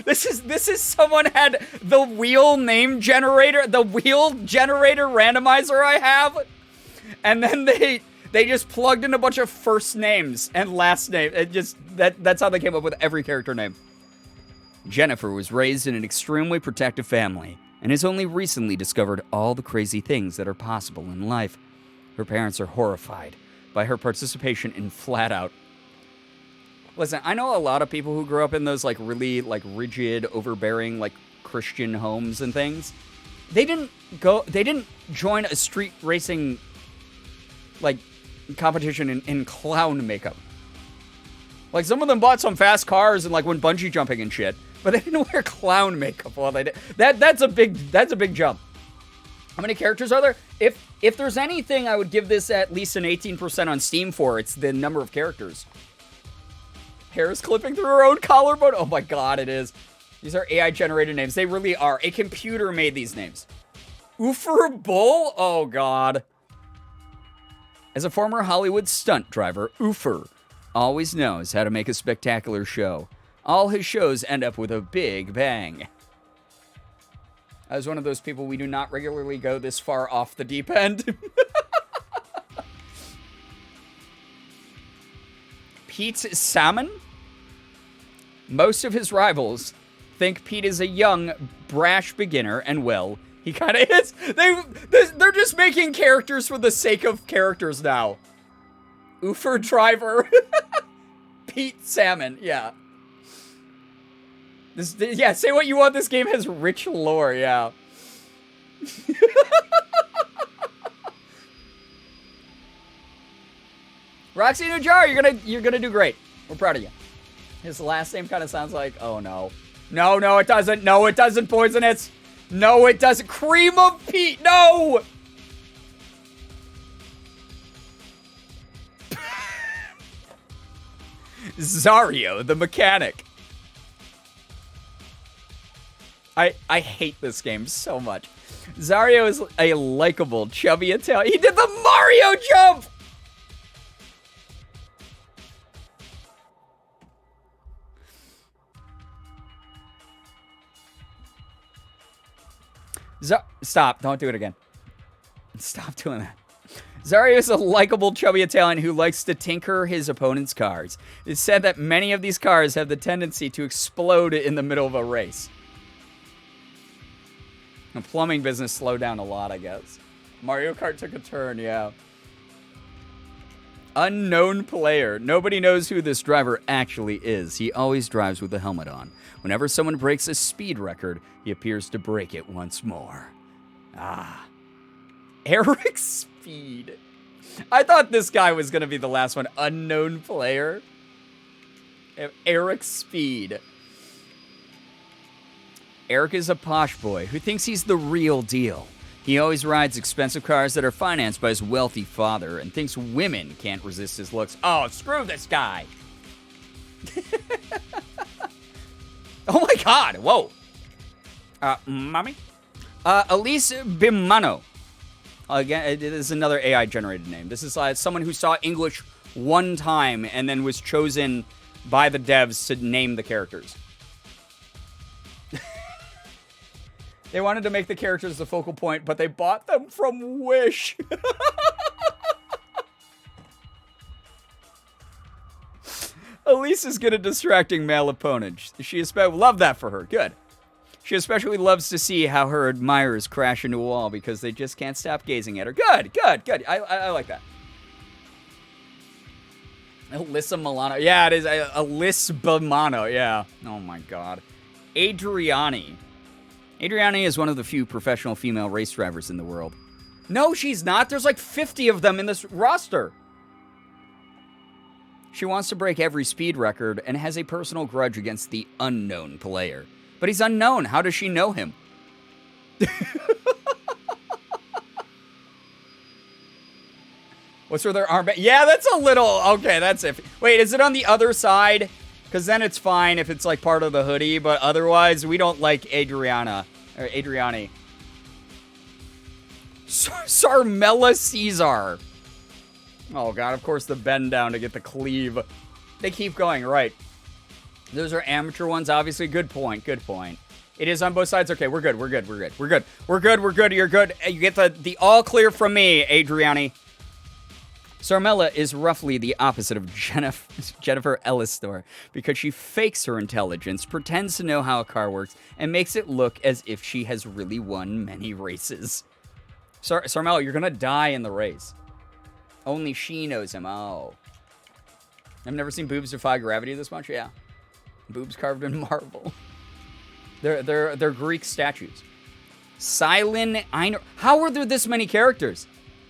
This is someone had the wheel name generator, the wheel generator randomizer I have. And then they just plugged in a bunch of first names and last name. That's how they came up with every character name. Jennifer was raised in an extremely protective family and has only recently discovered all the crazy things that are possible in life. Her parents are horrified by her participation in Flat Out. Listen, I know a lot of people who grew up in those like really like rigid, overbearing like Christian homes and things. They didn't join a street racing like competition in clown makeup. Like some of them bought some fast cars and like went bungee jumping and shit, but they didn't wear clown makeup while they did. That's a big jump. How many characters are there? If there's anything I would give this at least an 18% on Steam for, it's the number of characters. Hair is clipping through her own collarbone. Oh my god, it is. These are AI generated names. They really are. A computer made these names. Oofer Bull? Oh god. As a former Hollywood stunt driver, Oofer always knows how to make a spectacular show. All his shows end up with a big bang. I was one of those people, we do not regularly go this far off the deep end. Pete Salmon? Most of his rivals think Pete is a young, brash beginner, and well, he kind of is. They're just making characters for the sake of characters now. Oofer Driver. Pete Salmon, yeah. Yeah, say what you want. This game has rich lore, yeah. Roxy Nujar, you're gonna do great. We're proud of you. His last name kind of sounds like, oh no. No, no, it doesn't. No, it doesn't, Poisonous. No, it doesn't. Cream of Pete. No! Zario, the mechanic. I hate this game so much. Zario is a likable, chubby Italian. He did the Mario jump! Stop. Don't do it again. Stop doing that. Zario is a likable, chubby Italian who likes to tinker his opponent's cars. It's said that many of these cars have the tendency to explode in the middle of a race. The plumbing business slowed down a lot, I guess. Mario Kart took a turn, yeah. Unknown player. Nobody knows who this driver actually is. He always drives with a helmet on. Whenever someone breaks a speed record, he appears to break it once more. Ah. Eric Speed. I thought this guy was going to be the last one. Unknown player. Eric Speed. Eric is a posh boy who thinks he's the real deal. He always rides expensive cars that are financed by his wealthy father and thinks women can't resist his looks. Oh, screw this guy. Oh my god, whoa. Mommy? Elise Bimano. Again, it is another AI-generated name. This is someone who saw English one time and then was chosen by the devs to name the characters. They wanted to make the characters the focal point, but they bought them from Wish. Elise is good at distracting male opponents. She love that for her. Good. She especially loves to see how her admirers crash into a wall because they just can't stop gazing at her. Good, good, good. I like that. Alyssa Milano. Yeah, it is. Alyssa Milano. Yeah. Oh, my God. Adriani. Adriani is one of the few professional female race drivers in the world. No, she's not. There's like 50 of them in this roster. She wants to break every speed record and has a personal grudge against the unknown player. But he's unknown. How does she know him? What's with her armband? Yeah, that's a little... Okay, that's it. Wait, is it on the other side? Because then it's fine if it's like part of the hoodie, but otherwise we don't like Adriani. Sarmella Caesar. Oh god, of course the bend down to get the cleave. They keep going, right. Those are amateur ones, obviously. Good point, good point. It is on both sides. Okay, we're good, we're good, we're good. We're good, we're good, we're good, you're good. You get the all clear from me, Adriani. Sarmella is roughly the opposite of Jennifer Ellistor because she fakes her intelligence, pretends to know how a car works, and makes it look as if she has really won many races. Sarmella, you're gonna die in the race. Only she knows him. Oh. I've never seen boobs defy gravity this much. Yeah. Boobs carved in marble. They're Greek statues. Silent Einer. How are there this many characters?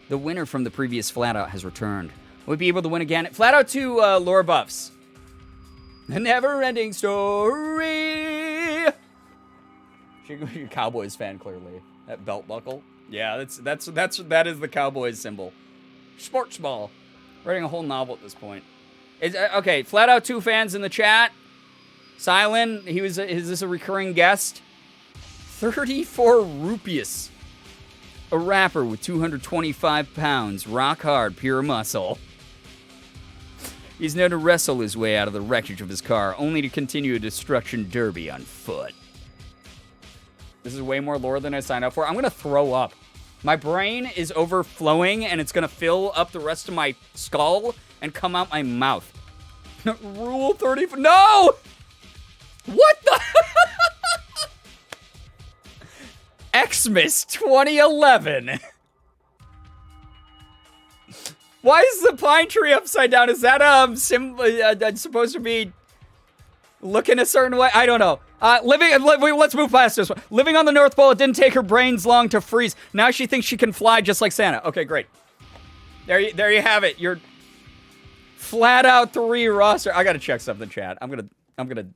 The winner from the previous Flatout has returned. Will we be able to win again? Flatout 2 lore buffs. A never-ending story. You're a Cowboys fan, clearly. That belt buckle. Yeah, that is the Cowboys symbol. Sports ball. Writing a whole novel at this point. Okay, Flatout 2 fans in the chat. Silent, is this a recurring guest? 34 rupees. A rapper with 225 pounds, rock hard, pure muscle. He's known to wrestle his way out of the wreckage of his car, only to continue a destruction derby on foot. This is way more lore than I signed up for. I'm going to throw up. My brain is overflowing, and it's going to fill up the rest of my skull and come out my mouth. Rule 30... No! What the... Xmas 2011. Why is the pine tree upside down? Is that supposed to be looking a certain way? I don't know. Let's move past this one. Living on the North Pole, it didn't take her brains long to freeze. Now she thinks she can fly just like Santa. Okay, great. There you have it. Your Flatout 3 roster. I gotta check something, chat. I'm gonna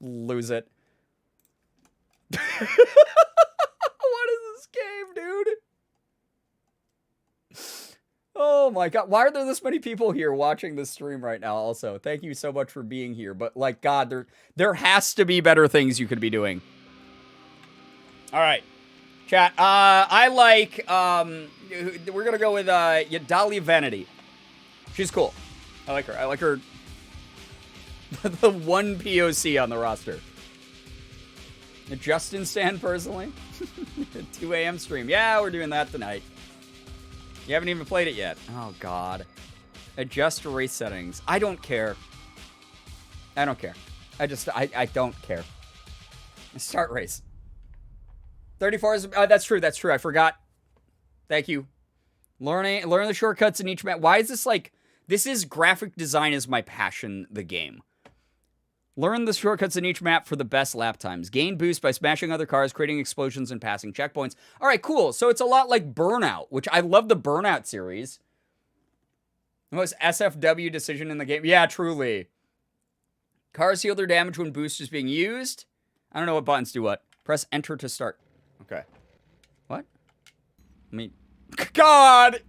lose it. What is this game, dude? Oh my god. Why are there this many people here watching this stream right now also? Thank you so much for being here. But like, God, there has to be better things you could be doing. All right. Chat. I like, we're going to go with Yadali Vanity. She's cool. I like her. I like her. The one POC on the roster. Justin Stan personally. 2 a.m. stream. Yeah, we're doing that tonight. You haven't even played it yet. Oh, God. Adjust race settings. I don't care. I don't care. I don't care. Start race. 34 is... that's true. That's true. I forgot. Thank you. Learn the shortcuts in each map. Why is this like... This is graphic design is my passion, the game. Learn the shortcuts in each map for the best lap times. Gain boost by smashing other cars, creating explosions, and passing checkpoints. All right, cool. So it's a lot like Burnout, which I love the Burnout series. The most SFW decision in the game. Yeah, truly. Cars heal their damage when boost is being used. I don't know what buttons do what. Press enter to start. Okay. What? I mean, God!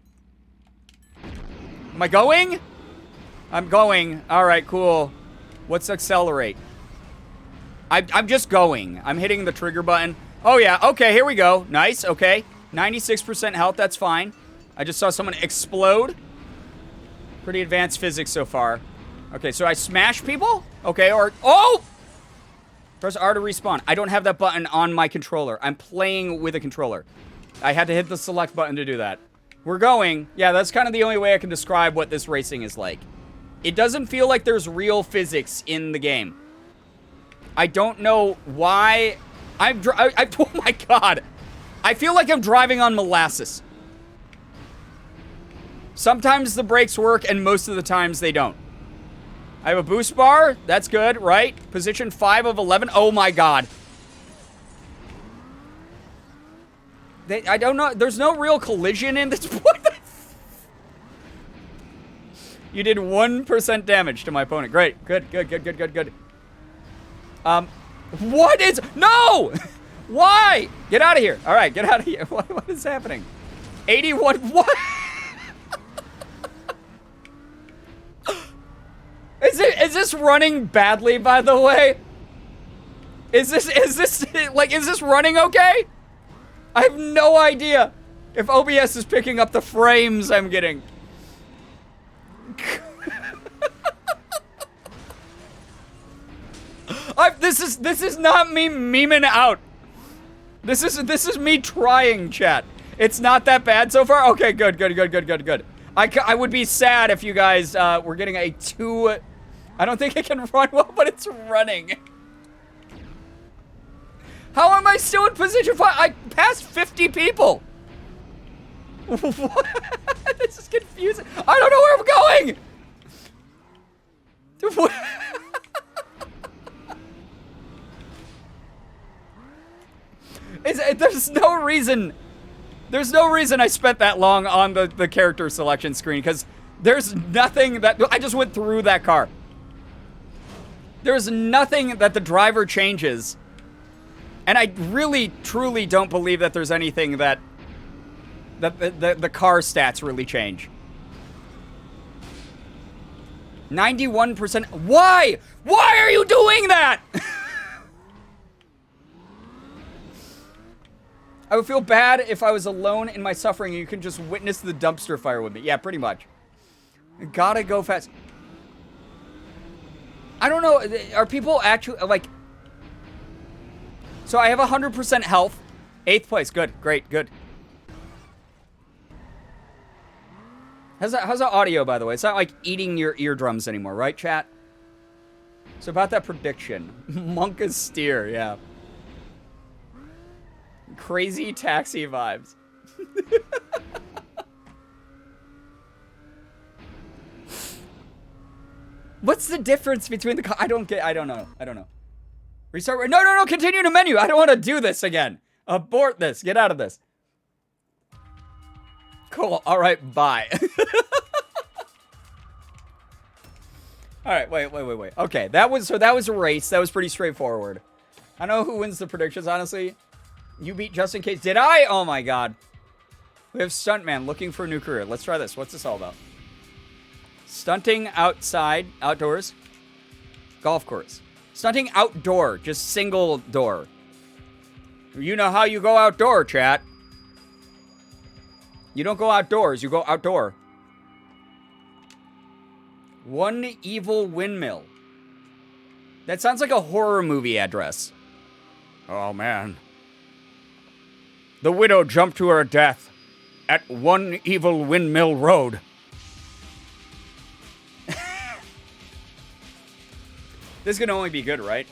Am I going? I'm going. All right, cool. What's accelerate? I'm just going. I'm hitting the trigger button. Oh, yeah. Okay, here we go. Nice. Okay. 96% health. That's fine. I just saw someone explode. Pretty advanced physics so far. Okay, so I smash people? Okay, or... Oh! Press R to respawn. I don't have that button on my controller. I'm playing with a controller. I had to hit the select button to do that. We're going. Yeah, that's kind of the only way I can describe what this racing is like. It doesn't feel like there's real physics in the game. I don't know why. Oh my god. I feel like I'm driving on molasses. Sometimes the brakes work and most of the times they don't. I have a boost bar. That's good, right? Position 5 of 11. Oh my god. I don't know. There's no real collision in this point. You did 1% damage to my opponent. Great. Good. What is... No! Why? Get out of here. All right, get out of here. What is happening? 81... What? Is this running badly, by the way? Is this running okay? I have no idea if OBS is picking up the frames I'm getting. This is not me memeing out. This is me trying, chat. It's not that bad so far. Okay, good. I would be sad if you guys were getting a 2. I don't think it can run well, but it's running. How am I still in position 5? I passed 50 people. What? This is confusing. I don't know where I'm going. There's no reason. There's no reason I spent that long on the character selection screen because there's nothing that I just went through that car. There's nothing that the driver changes. And I really, truly don't believe that there's anything that the car stats really change. 91%. Why? Why are you doing that? I would feel bad if I was alone in my suffering and you can just witness the dumpster fire with me. Yeah, pretty much. Gotta go fast. I don't know. Are people actually, like... So I have 100% health. 8th place. Good. Great. Good. How's that audio, by the way? It's not like eating your eardrums anymore, right, chat? So about that prediction. Monka's steer, yeah. Crazy taxi vibes. What's the difference between the... I don't know. Restart... No, continue to menu. I don't want to do this again. Abort this. Get out of this. Cool. All right, bye. All right, wait. Okay, that was a race. That was pretty straightforward. I know who wins the predictions, honestly. You beat just in case. Did I? Oh my god. We have Stuntman looking for a new career. Let's try this. What's this all about? Stunting outside, outdoors. Golf course. Stunting outdoor, just single door. You know how you go outdoor, chat. You don't go outdoors, you go outdoor. One evil windmill. That sounds like a horror movie address. Oh, man. The widow jumped to her death at One Evil Windmill Road. This can only be good, right?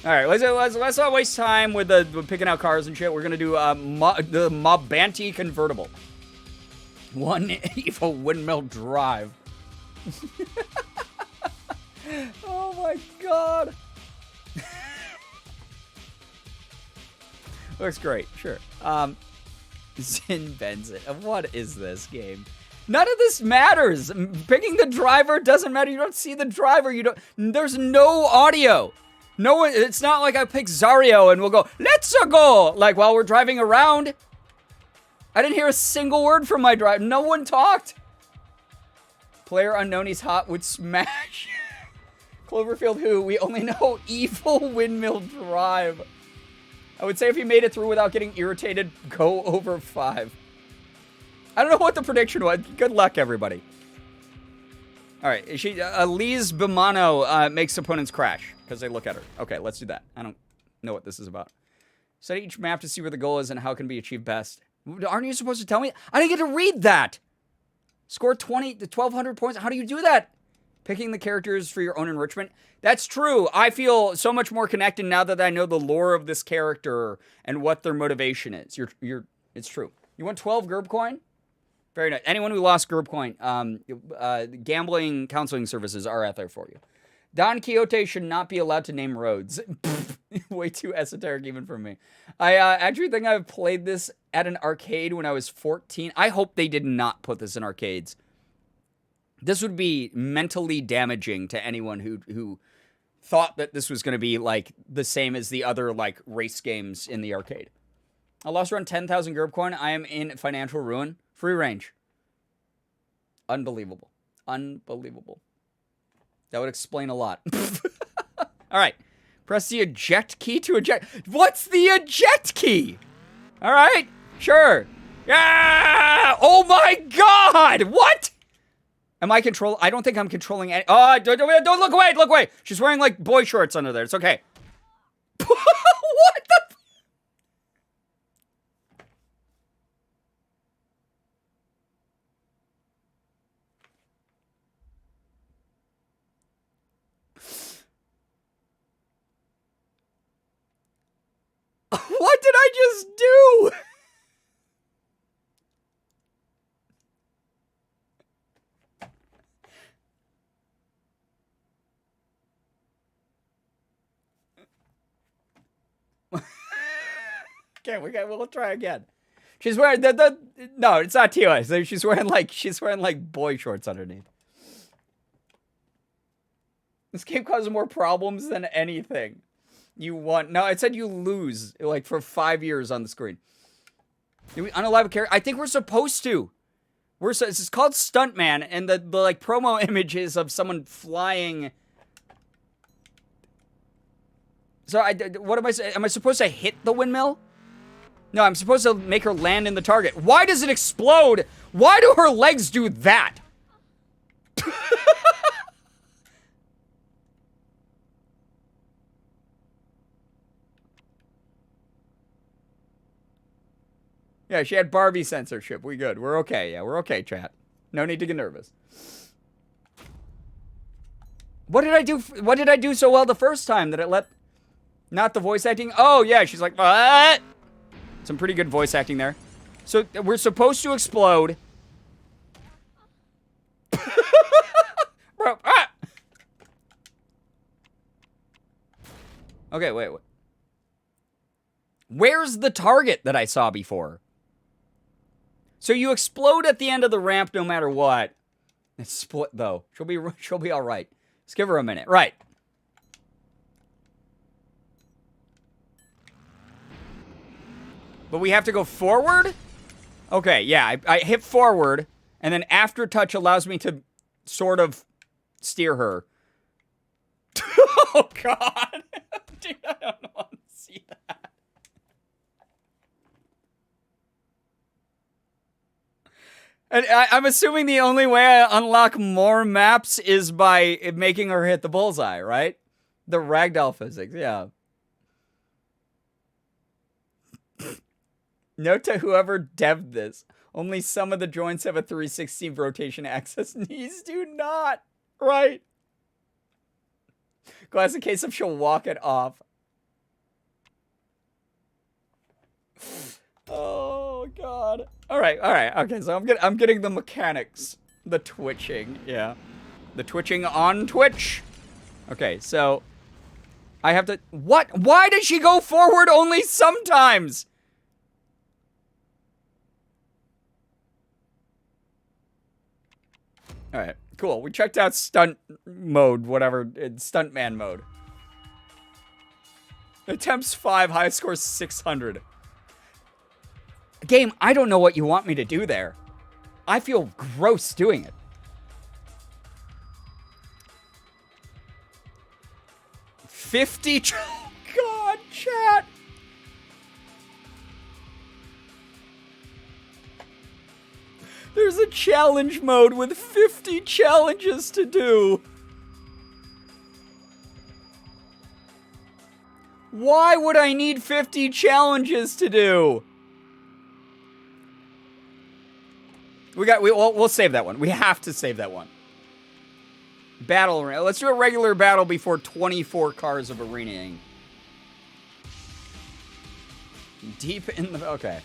All right, let's not waste time with picking out cars and shit. We're gonna do the Mobanti convertible. One Evil Windmill Drive. Oh my god. Looks great, sure. Zin Benzin. What is this game? None of this matters. Picking the driver doesn't matter. You don't see the driver. There's no audio. No one. It's not like I pick Zario and we'll go, let's go. Like while we're driving around. I didn't hear a single word from my driver. No one talked. Player unknown. He's hot with Smash. Cloverfield who? We only know Evil Windmill Drive. I would say if he made it through without getting irritated, go over 5. I don't know what the prediction was. Good luck, everybody. All right. Elise Bimano makes opponents crash because they look at her. Okay, let's do that. I don't know what this is about. Study each map to see where the goal is and how it can be achieved best. Aren't you supposed to tell me? I didn't get to read that. Score 1,200 points. How do you do that? Picking the characters for your own enrichment. That's true. I feel so much more connected now that I know the lore of this character and what their motivation is. It's true. You want 12 Gerb coin? Very nice. Anyone who lost Gerb coin, gambling counseling services are out there for you. Don Quixote should not be allowed to name roads. Way too esoteric even for me. I actually think I've played this at an arcade when I was 14. I hope they did not put this in arcades. This would be mentally damaging to anyone who thought that this was going to be like the same as the other like race games in the arcade. I lost around 10,000 Gerb coin. I am in financial ruin. Free range. Unbelievable. Unbelievable. That would explain a lot. All right. Press the eject key to eject. What's the eject key? All right. Sure. Yeah. Oh my God. What? Am I control? I don't think I'm controlling any. Oh, don't look away. Look away. She's wearing like boy shorts under there. It's okay. What the? What did I just do? Okay, we'll try again. She's wearing no, it's not Tia. So she's wearing like boy shorts underneath. This game causes more problems than anything. You won. No, it said you lose like for 5 years on the screen. Did we unalive a character? I think we're supposed to. It's called Stuntman, and the like promo images of someone flying. So what am I saying? Am I supposed to hit the windmill? No, I'm supposed to make her land in the target. Why does it explode? Why do her legs do that? Yeah, she had Barbie censorship. We good. We're okay. Yeah, we're okay, chat. No need to get nervous. What did I do? What did I do so well the first time that it let... Not the voice acting? Oh, yeah. She's like, what? Some pretty good voice acting there. So we're supposed to explode. Bro, ah! Okay, wait. Where's the target that I saw before? So you explode at the end of the ramp no matter what. It's split, though. She'll be all right. Let's give her a minute. Right. But we have to go forward? Okay, yeah, I hit forward, and then after touch allows me to sort of steer her. Oh, God. Dude, I don't want to see that. And I'm assuming the only way I unlock more maps is by making her hit the bullseye, right? The ragdoll physics, yeah. Note to whoever devved this. Only some of the joints have a 360 rotation axis. These do not. Right. Classic case of she'll walk it off. Oh, God. All right. Okay, so I'm getting the mechanics. The twitching, yeah. The twitching on Twitch. Okay, so I have to... What? Why does she go forward only sometimes? All right, cool. We checked out stunt mode, whatever. Stuntman mode. Attempts 5, highest score 600. Game, I don't know what you want me to do there. I feel gross doing it. $50. God, chat. There's a challenge mode with 50 challenges to do. Why would I need 50 challenges to do? We'll save that one. We have to save that one. Battle arena. Let's do a regular battle before 24 cars of arenaing. Deep in the... Okay.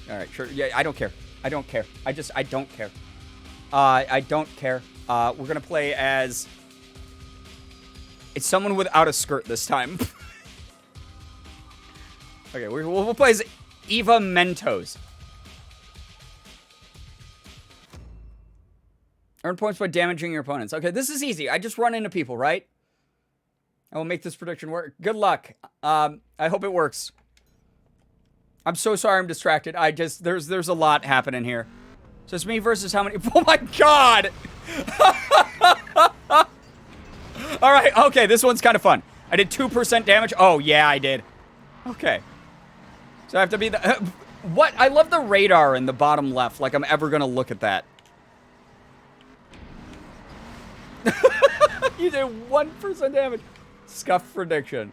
Alright, sure. Yeah, I don't care. I don't care. I don't care. I don't care. We're gonna play as... It's someone without a skirt this time. Okay, we'll play as Eva Mentos. Earn points by damaging your opponents. Okay, this is easy. I just run into people, right? I will make this prediction work. Good luck. I hope it works. I'm so sorry I'm distracted. There's a lot happening here. So it's me versus how many? Oh my God! All right, okay, this one's kind of fun. I did 2% damage. Oh, yeah, I did. Okay. So I have to be the... what? I love the radar in the bottom left. Like I'm ever going to look at that. You did 1% damage. Scuff prediction.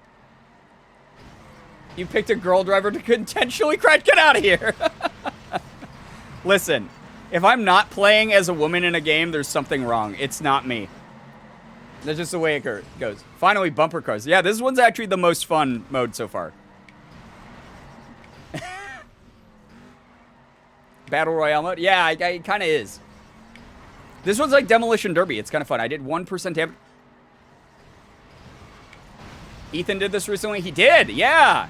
You picked a girl driver to intentionally crash. Get out of here. Listen, if I'm not playing as a woman in a game, there's something wrong. It's not me. That's just the way it goes. Finally, bumper cars. Yeah, this one's actually the most fun mode so far. Battle Royale mode? Yeah, it kind of is. This one's like Demolition Derby. It's kind of fun. I did 1% damage. Ethan did this recently. He did, yeah.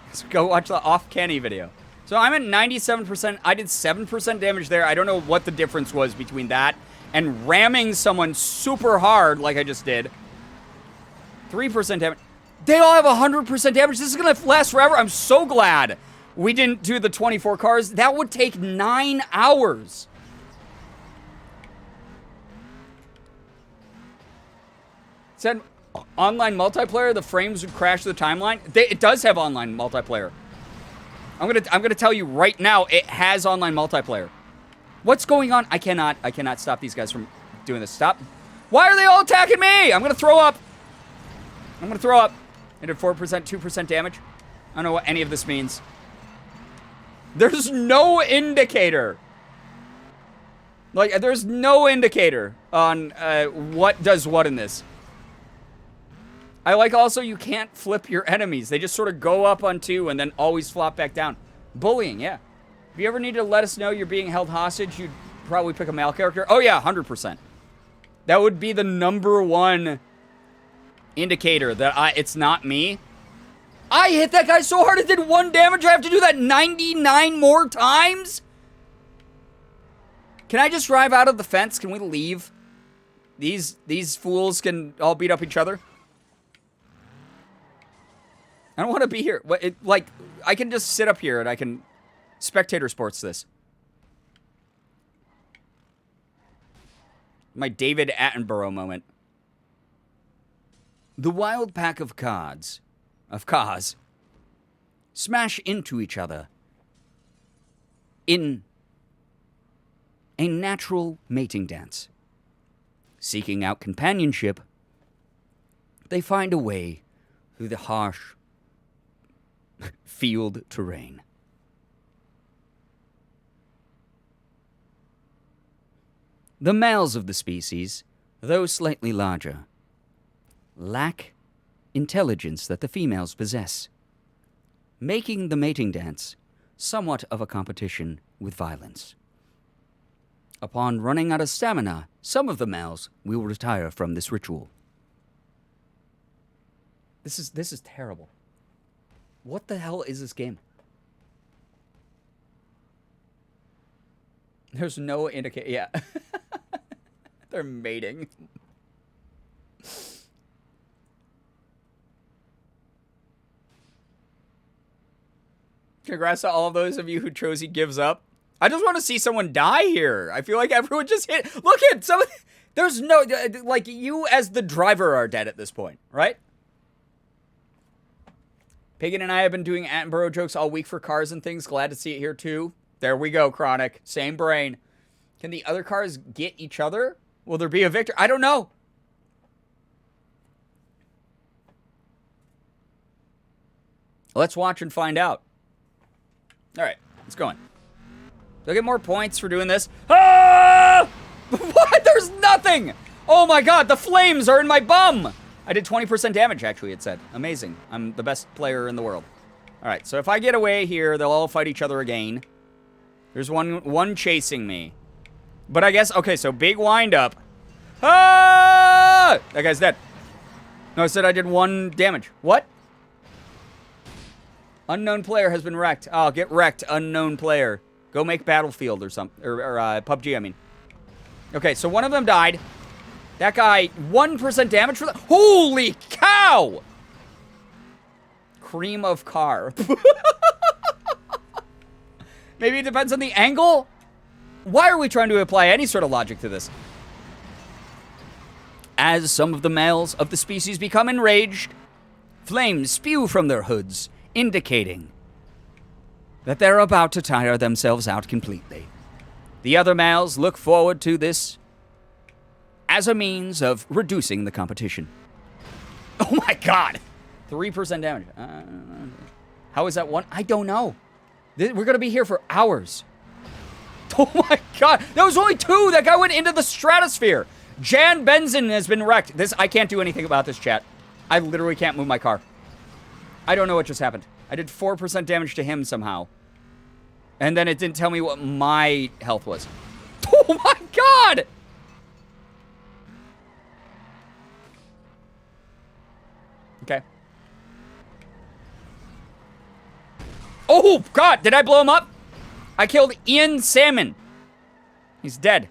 Let's go watch the Off Canny video. So I'm at 97%. I did 7% damage there. I don't know what the difference was between that and ramming someone super hard like I just did. 3% damage. They all have 100% damage. This is going to last forever. I'm so glad we didn't do the 24 cars. That would take 9 hours. It said online multiplayer, the frames would crash the timeline. It does have online multiplayer. I'm gonna tell you right now, it has online multiplayer. What's going on? I cannot stop these guys from doing this. Stop. Why are they all attacking me? I'm gonna throw up. I did 4%, 2% damage. I don't know what any of this means. There's no indicator. Like, there's no indicator on what does what in this. I like also you can't flip your enemies. They just sort of go up on 2 and then always flop back down. Bullying, yeah. If you ever need to let us know you're being held hostage, you'd probably pick a male character. Oh yeah, 100%. That would be the #1 indicator that it's not me. I hit that guy so hard it did 1 damage. I have to do that 99 more times? Can I just drive out of the fence? Can we leave? These fools can all beat up each other. I don't want to be here. Like, I can just sit up here and I can spectator sports this. My David Attenborough moment. The wild pack of cars, smash into each other in a natural mating dance. Seeking out companionship, they find a way through the harsh field terrain. The males of the species, though slightly larger, lack intelligence that the females possess, making the mating dance somewhat of a competition with violence. Upon running out of stamina, some of the males will retire from this ritual. This is terrible. What the hell is this game? There's no indication. Yeah. They're mating. Congrats to all of those of you who chose He Gives Up. I just want to see someone die here. I feel like everyone just hit. Look at some. There's no, like, you as the driver are dead at this point, right? Pagan and I have been doing Attenborough jokes all week for cars and things. Glad to see it here too. There we go, Chronic. Same brain. Can the other cars get each other? Will there be a victor? I don't know. Let's watch and find out. All right, let's go on. Do I get more points for doing this? Ah! What? There's nothing! Oh my god, the flames are in my bum! I did 20% damage, actually, it said. Amazing. I'm the best player in the world. All right, so if I get away here, they'll all fight each other again. There's one chasing me. But I guess, okay, so big wind-up. Ah! That guy's dead. No, I said I did 1 damage. What? Unknown player has been wrecked. Oh, get wrecked, unknown player. Go make Battlefield or something. Or PUBG, I mean. Okay, so one of them died. That guy, 1% damage for that. Holy cow! Cream of car. Maybe it depends on the angle? Why are we trying to apply any sort of logic to this? As some of the males of the species become enraged, flames spew from their hoods, indicating that they're about to tire themselves out completely. The other males look forward to this as a means of reducing the competition. Oh my god! 3% damage. How is that one? I don't know. We're going to be here for hours. Oh my god! That was only 2! That guy went into the stratosphere! Jan Benzin has been wrecked. I can't do anything about this, chat. I literally can't move my car. I don't know what just happened. I did 4% damage to him somehow. And then it didn't tell me what my health was. Oh my god! Okay. Oh god, did I blow him up? I killed Ian Salmon. He's dead.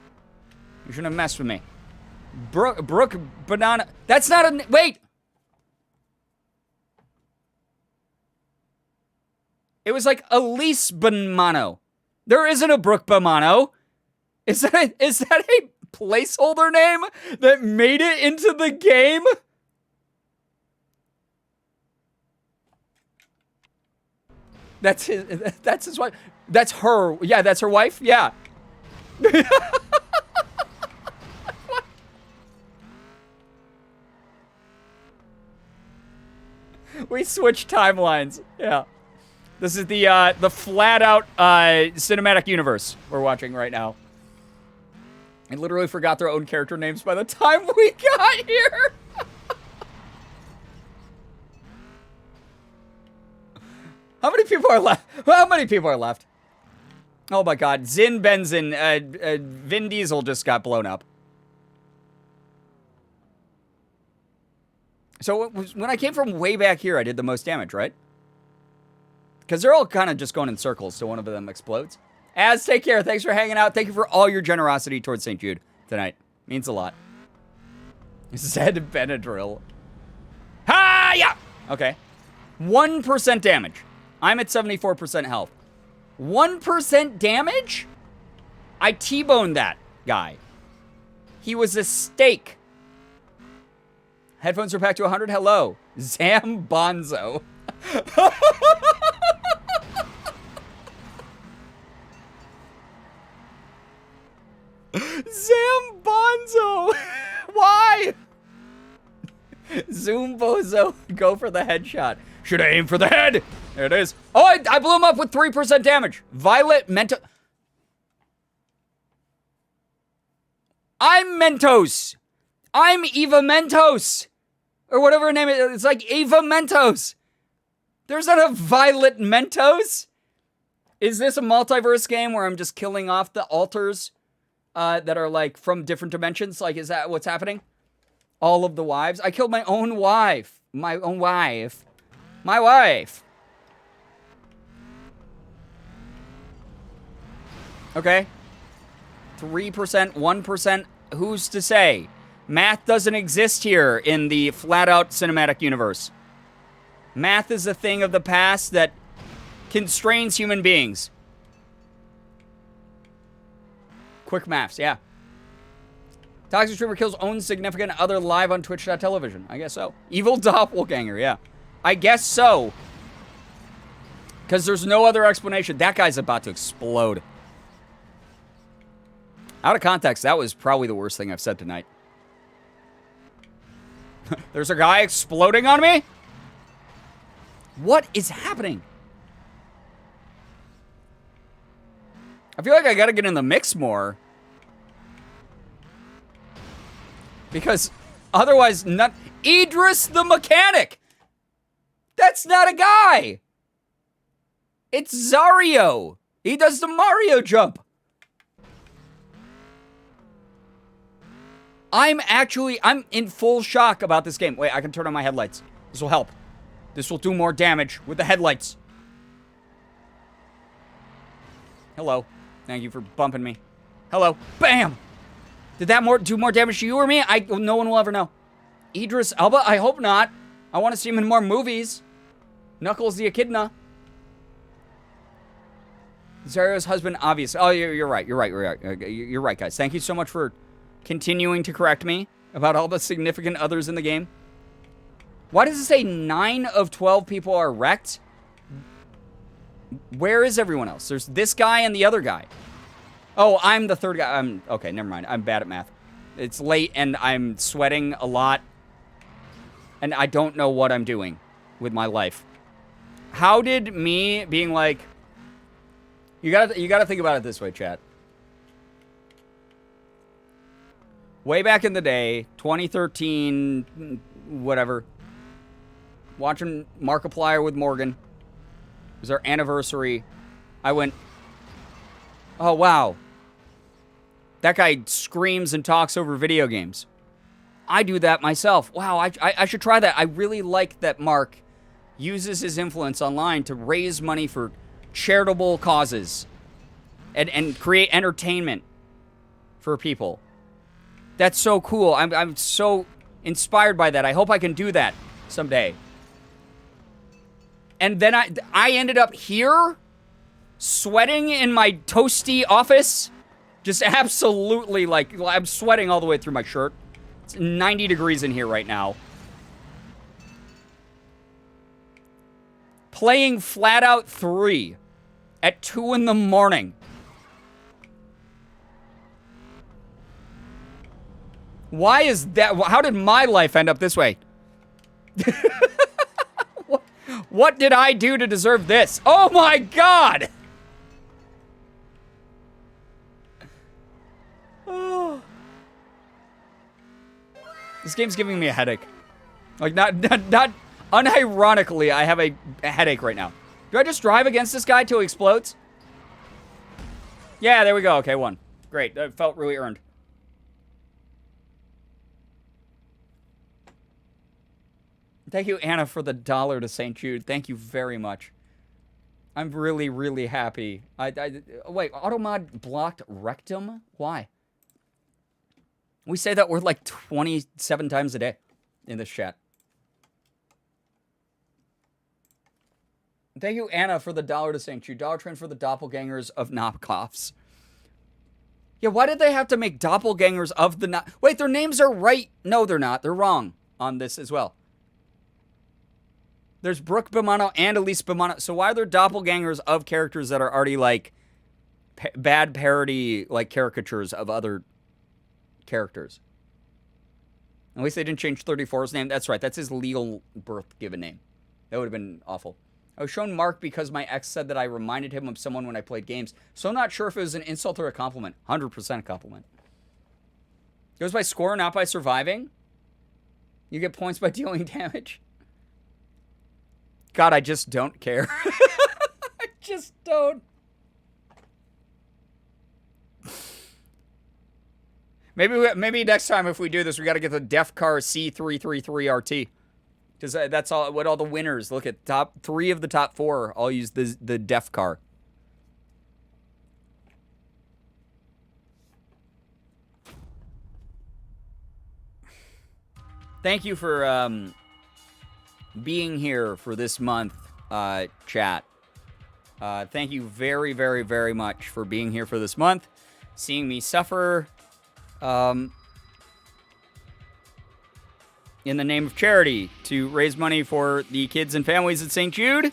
You shouldn't have messed with me. Brooke Banana. That's not a... Wait! It was like Elise Bonmano. There isn't a Brooke Bonmano. Is that a placeholder name that made it into the game? That's his wife. That's her. Yeah, that's her wife. Yeah. We switched timelines. Yeah. This is the flat out cinematic universe we're watching right now. I literally forgot their own character names by the time we got here. How many people are left? How many people are left? Oh my god. Zin Benzin, Vin Diesel just got blown up. So when I came from way back here, I did the most damage, right? Because they're all kind of just going in circles, so one of them explodes. Az, take care. Thanks for hanging out. Thank you for all your generosity towards St. Jude tonight. Means a lot. Zed Benadryl. Ha! Yeah! Okay. 1% damage. I'm at 74% health. 1% damage? I T-boned that guy. He was a steak. Headphones are back to 100. Hello. Zambonzo. Zambonzo. Why? Zoombozo. Go for the headshot. Should I aim for the head? There it is. Oh, I blew him up with 3% damage. Violet Mentos. I'm Mentos. I'm Eva Mentos. Or whatever her name is. It's like Eva Mentos. There's not a Violet Mentos. Is this a multiverse game where I'm just killing off the alters that are like from different dimensions? Like, is that what's happening? All of the wives? I killed my own wife. My own wife. My wife. Okay. 3%, 1%. Who's to say? Math doesn't exist here in the flat-out cinematic universe. Math is a thing of the past that constrains human beings. Quick maths, yeah. Toxic streamer kills own significant other live on Twitch.television. I guess so. Evil doppelganger, yeah. I guess so. Because there's no other explanation. That guy's about to explode. Out of context, that was probably the worst thing I've said tonight. There's a guy exploding on me? What is happening? I feel like I gotta get in the mix more. Because otherwise, not... Idris the mechanic! That's not a guy! It's Zario! He does the Mario jump! I'm in full shock about this game. Wait, I can turn on my headlights. This will help. This will do more damage with the headlights. Hello. Thank you for bumping me. Hello. Bam! Did that do more damage to you or me? No one will ever know. Idris Elba? I hope not. I want to see him in more movies. Knuckles the Echidna. Zario's husband, obvious. Oh, you're right. You're right, guys. Thank you so much for continuing to correct me about all the significant others in the game. Why does it say 9 of 12 people are wrecked? Where is everyone else? There's this guy and the other guy. Oh, I'm the third guy. Okay, never mind. I'm bad at math. It's late and I'm sweating a lot. And I don't know what I'm doing with my life. How did me being like... You gotta think about it this way, chat. Way back in the day, 2013, whatever. Watching Markiplier with Morgan. It was our anniversary. I went, oh, wow. That guy screams and talks over video games. I do that myself. Wow, I should try that. I really like that Mark uses his influence online to raise money for charitable causes and create entertainment for people. That's so cool. I'm so inspired by that. I hope I can do that someday. And then I ended up here, sweating in my toasty office. Just absolutely, like, I'm sweating all the way through my shirt. It's 90 degrees in here right now. Playing Flat Out 3 at 2 in the morning. Why is that? How did my life end up this way? What did I do to deserve this? Oh my god! Oh. This game's giving me a headache. Like, not unironically, I have a headache right now. Do I just drive against this guy till he explodes? Yeah, there we go. Okay, won. Great. That felt really earned. Thank you, Anna, for the $1 to St. Jude. Thank you very much. I'm really, really happy. Wait, Automod blocked Rectum? Why? We say that word like 27 times a day in this chat. Thank you, Anna, for the $1 to St. Jude. Dollar Train for the doppelgangers of knockoffs. Yeah, why did they have to make doppelgangers of the... Wait, their names are right. No, they're not. They're wrong on this as well. There's Brooke Bimano and Elise Bimano. So why are there doppelgangers of characters that are already, like, bad parody, like, caricatures of other characters? At least they didn't change 34's name. That's right. That's his legal birth given name. That would have been awful. I was shown Mark because my ex said that I reminded him of someone when I played games. So I'm not sure if it was an insult or a compliment. 100% compliment. It goes by score, not by surviving. You get points by dealing damage. God, I just don't care. I just don't. Maybe next time if we do this, we got to get the Def Car C333RT. Because that's all what all the winners, look at top 3 of the top 4 all use the Def Car. Thank you for being here for this month, chat. Thank you very, very, very much for being here for this month. Seeing me suffer in the name of charity to raise money for the kids and families at St. Jude.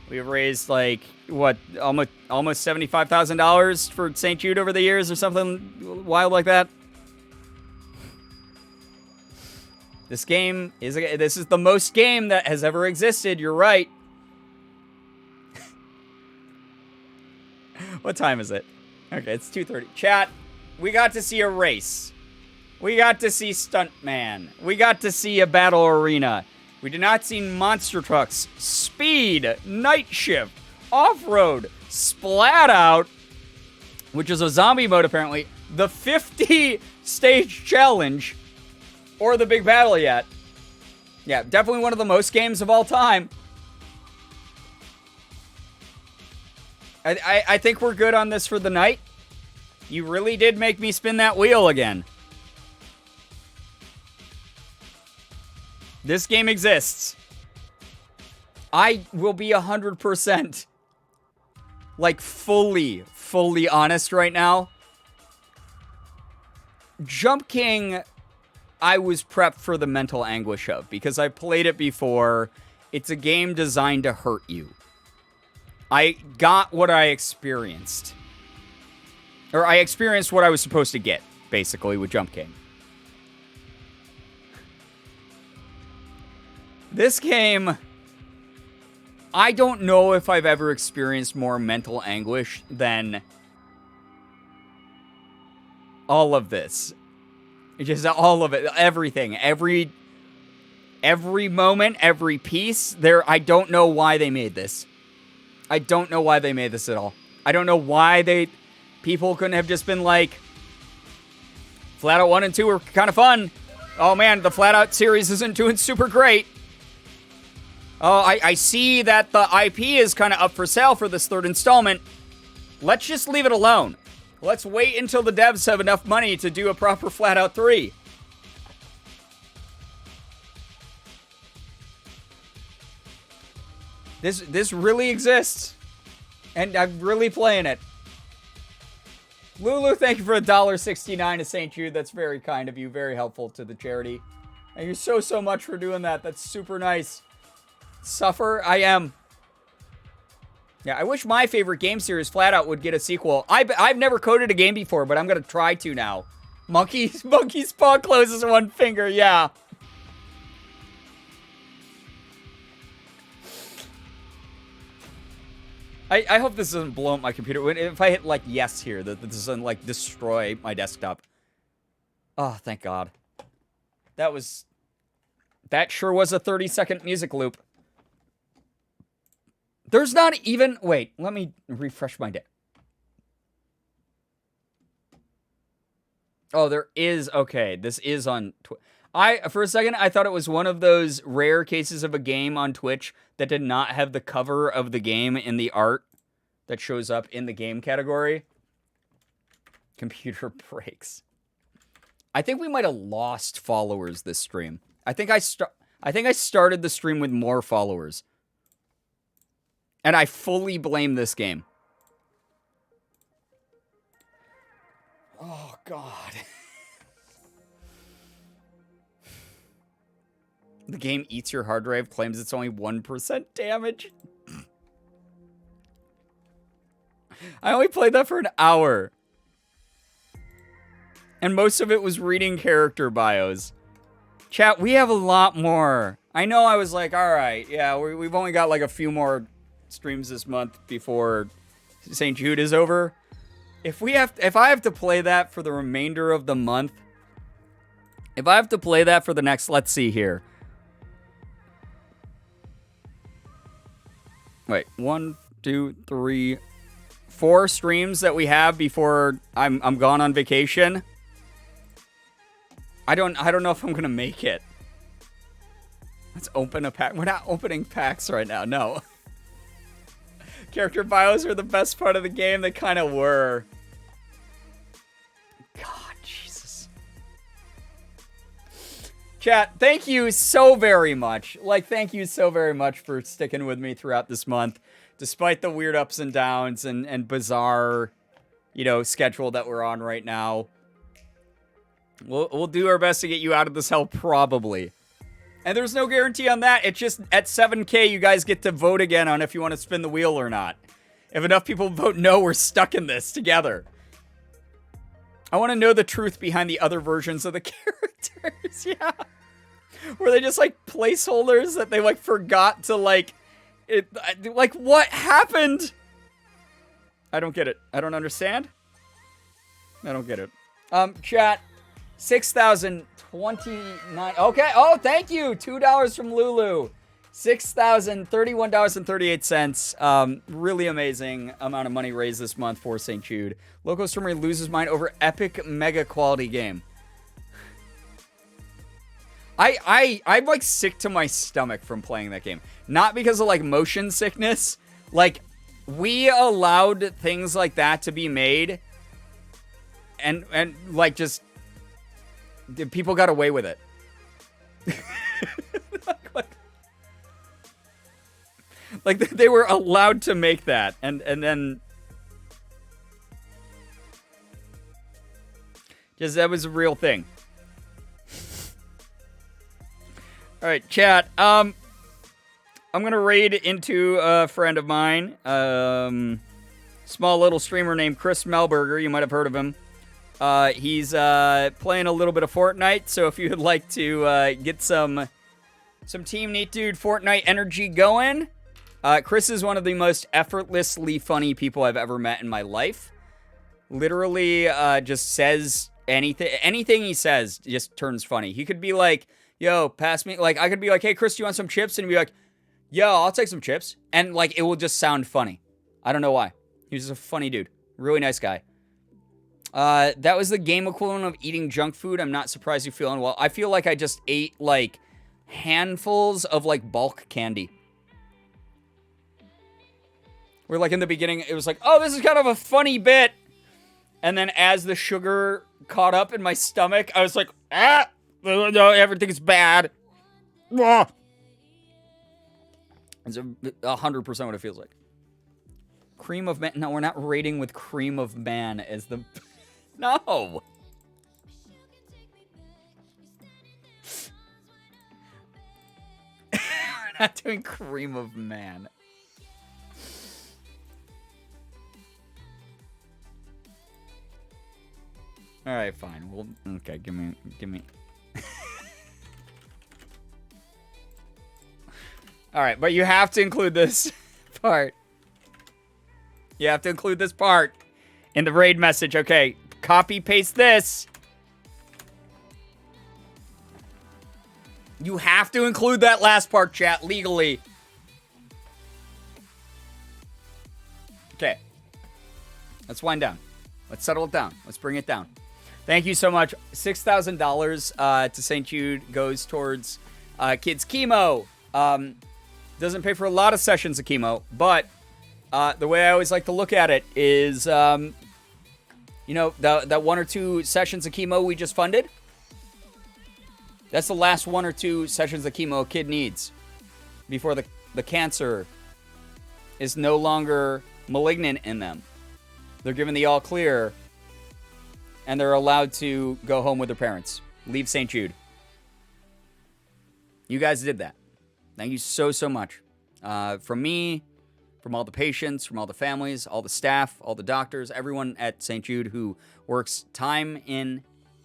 We have raised, like, what, almost $75,000 for St. Jude over the years or something wild like that. This is the most game that has ever existed. You're right. What time is it? Okay, it's 2:30. Chat, we got to see a race. We got to see Stuntman. We got to see a battle arena. We did not see monster trucks, speed, night shift, off-road, splat out, which is a zombie mode apparently, the 50-stage challenge, or the big battle yet. Yeah, definitely one of the most games of all time. I think we're good on this for the night. You really did make me spin that wheel again. This game exists. I will be 100% like fully honest right now. Jump King, I was prepped for the mental anguish of because I played it before. It's a game designed to hurt you. I got what I experienced. Or I experienced what I was supposed to get, basically, with Jump King. This game, I don't know if I've ever experienced more mental anguish than all of this. Just all of it, everything, every moment, every piece. I don't know why they made this. I don't know why they made this at all. I don't know why people couldn't have just been like, Flat Out 1 and 2 were kind of fun. Oh man, the Flat Out series isn't doing super great. Oh, I see that the IP is kind of up for sale for this 3rd installment. Let's just leave it alone. Let's wait until the devs have enough money to do a proper Flat Out 3. This really exists. And I'm really playing it. Lulu, thank you for $1.69 to St. Jude. That's very kind of you. Very helpful to the charity. Thank you so much for doing that. That's super nice. Suffer, I am. Yeah, I wish my favorite game series, Flat Out, would get a sequel. I've never coded a game before, but I'm going to try to now. Monkey's paw closes one finger, yeah. I hope this doesn't blow up my computer. If I hit, like, yes here, that this doesn't, like, destroy my desktop. Oh, thank God. That sure was a 30-second music loop. There's not even... Wait, let me refresh my day. Oh, there is... Okay, this is on... For a second, I thought it was one of those rare cases of a game on Twitch that did not have the cover of the game in the art that shows up in the game category. Computer breaks. I think we might have lost followers this stream. I think I started the stream with more followers. And I fully blame this game. Oh, God. The game eats your hard drive, claims it's only 1% damage. I only played that for an hour. And most of it was reading character bios. Chat, we have a lot more. I know I was like, all right, yeah, we've only got like a few more streams this month before St. Jude is over. If I have to play that for the remainder of the month, if I have to play that for the next, let's see here. Wait, 1, 2, 3, 4 streams that we have before I'm gone on vacation. I don't know if I'm gonna make it. Let's open a pack. We're not opening packs right now. No. Character bios are the best part of the game. They kind of were. God, Jesus. Chat, thank you so very much. Like, thank you so very much for sticking with me throughout this month, despite the weird ups and downs and bizarre, schedule that we're on right now. We'll do our best to get you out of this hell, probably. And there's no guarantee on that. It's just at 7K, you guys get to vote again on if you want to spin the wheel or not. If enough people vote no, we're stuck in this together. I want to know the truth behind the other versions of the characters. Yeah. Were they just like placeholders that they like forgot to like what happened? I don't get it. I don't understand. I don't get it. Chat. 6,029. Okay. Oh, thank you. $2 from Lulu. $6,031.38. Really amazing amount of money raised this month for St. Jude. Local streamer loses mind over epic mega quality game. I'm like sick to my stomach from playing that game. Not because of like motion sickness. Like, we allowed things like that to be made. And like just people got away with it. like they were allowed to make that, and then just that was a real thing. All right, chat. I'm gonna raid into a friend of mine, small little streamer named Chris Melberger. You might have heard of him. He's playing a little bit of Fortnite, so if you would like to get some Team Neat Dude Fortnite energy going, Chris is one of the most effortlessly funny people I've ever met in my life. Literally, just says anything he says just turns funny. He could be like, yo, pass me, like, I could be like, hey, Chris, do you want some chips? And he'd be like, yo, I'll take some chips. And, like, it will just sound funny. I don't know why. He's just a funny dude. Really nice guy. That was the game equivalent of eating junk food. I'm not surprised you're feeling well. I feel like I just ate, like, handfuls of, like, bulk candy. Where, like, in the beginning, it was like, oh, this is kind of a funny bit. And then as the sugar caught up in my stomach, I was like, no, everything's bad. It's 100% what it feels like. Cream of man. No, we're not rating with cream of man as the... No. We're not doing cream of man. All right, fine. Well, okay, give me. All right, but you have to include this part. You have to include this part in the raid message. Okay, copy paste this. You have to include that last part, chat, legally. Okay. Let's wind down. Let's settle it down. Let's bring it down. Thank you so much. $6,000 to St. Jude goes towards kids' chemo. Doesn't pay for a lot of sessions of chemo, but the way I always like to look at it is, that 1 or 2 sessions of chemo we just funded, that's the last 1 or 2 sessions of chemo a kid needs before the cancer is no longer malignant in them. They're given the all clear, and they're allowed to go home with their parents. Leave St. Jude. You guys did that. Thank you so, so much. From me, from all the patients, from all the families, all the staff, all the doctors, everyone at St. Jude who works time in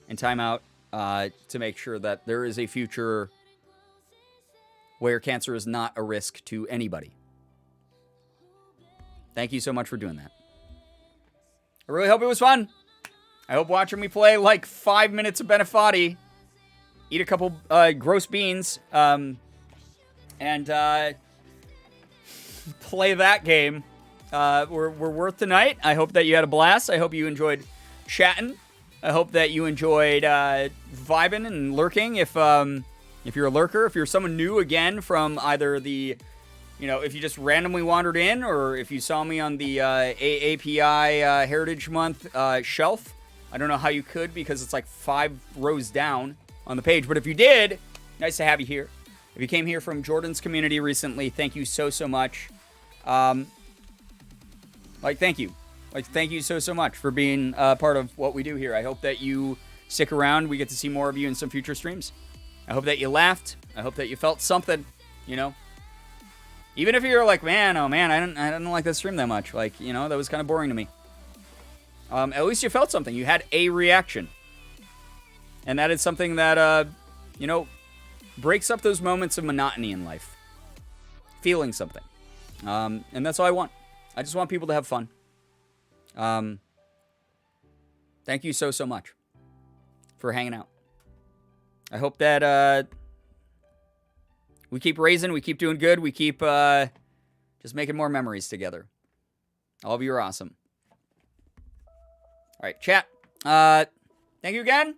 and time out to make sure that there is a future where cancer is not a risk to anybody. Thank you so much for doing that. I really hope it was fun. I hope watching me play like 5 minutes of Benefati, eat a couple gross beans, and play that game were worth the night. I hope that you had a blast. I hope you enjoyed chatting. I hope that you enjoyed vibing and lurking. If you're a lurker, if you're someone new again from either the, if you just randomly wandered in, or if you saw me on the AAPI Heritage Month shelf, I don't know how you could because it's like 5 rows down on the page. But if you did, nice to have you here. If you came here from Jordan's community recently, thank you so, so much. Thank you. Thank you so, so much for being part of what we do here. I hope that you stick around. We get to see more of you in some future streams. I hope that you laughed. I hope that you felt something, Even if you're like, I didn't like that stream that much. That was kind of boring to me. At least you felt something. You had a reaction. And that is something that, breaks up those moments of monotony in life. Feeling something. And that's all I want. I just want people to have fun. Thank you so, so much for hanging out. I hope that we keep raising, we keep doing good, we keep just making more memories together. All of you are awesome. All right, chat. Thank you again.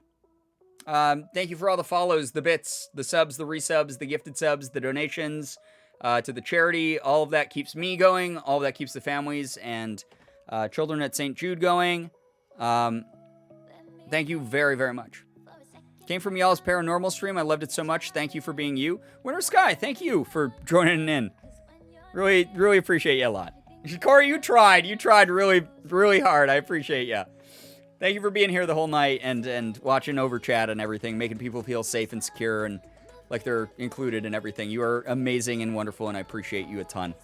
Thank you for all the follows, the bits, the subs, the resubs, the gifted subs, the donations to the charity. All of that keeps me going. All of that keeps the families and children at St. Jude going. Thank you very, very much. Came from y'all's paranormal stream. I loved it so much. Thank you for being you. Winter Sky, thank you for joining in. Really, really appreciate you a lot. Corey, you tried. You tried really, really hard. I appreciate you. Thank you for being here the whole night and watching over chat and everything, making people feel safe and secure and like they're included in everything. You are amazing and wonderful, and I appreciate you a ton.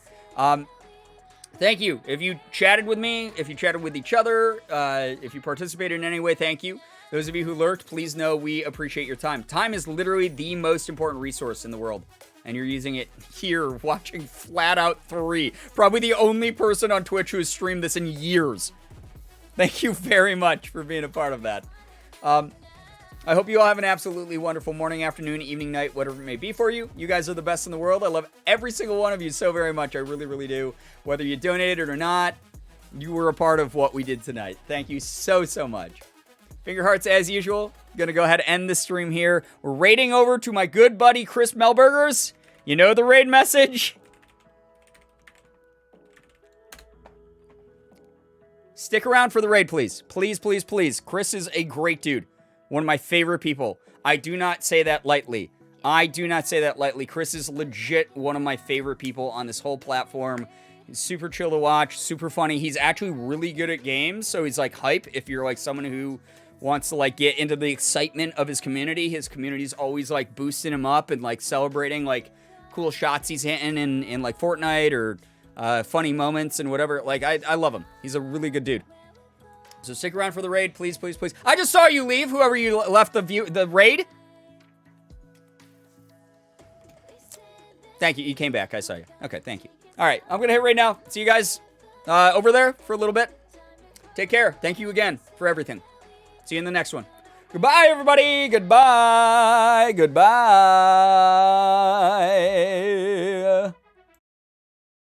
Thank you. If you chatted with me, if you chatted with each other, if you participated in any way, thank you. Those of you who lurked, please know we appreciate your time. Time is literally the most important resource in the world. And you're using it here, watching Flat Out 3. Probably the only person on Twitch who has streamed this in years. Thank you very much for being a part of that. I hope you all have an absolutely wonderful morning, afternoon, evening, night, whatever it may be for you. You guys are the best in the world. I love every single one of you so very much. I really, really do. Whether you donated or not, you were a part of what we did tonight. Thank you so, so much. Finger hearts as usual. Gonna go ahead and end this stream here. We're raiding over to my good buddy Chris Melberger's. You know the raid message? Stick around for the raid, please. Please, please, please. Chris is a great dude. One of my favorite people. I do not say that lightly. I do not say that lightly. Chris is legit one of my favorite people on this whole platform. He's super chill to watch, super funny. He's actually really good at games, so he's like hype if you're like someone who wants to like get into the excitement of his community. His community's always like boosting him up and like celebrating like cool shots he's hitting in like Fortnite or funny moments and whatever. Like I love him. He's a really good dude. So stick around for the raid, please, please, please. I just saw you leave, whoever you left the raid. Thank you. You came back. I saw you. Okay, thank you. All right, I'm going to hit right now. See you guys over there for a little bit. Take care. Thank you again for everything. See you in the next one. Goodbye, everybody. Goodbye. Goodbye.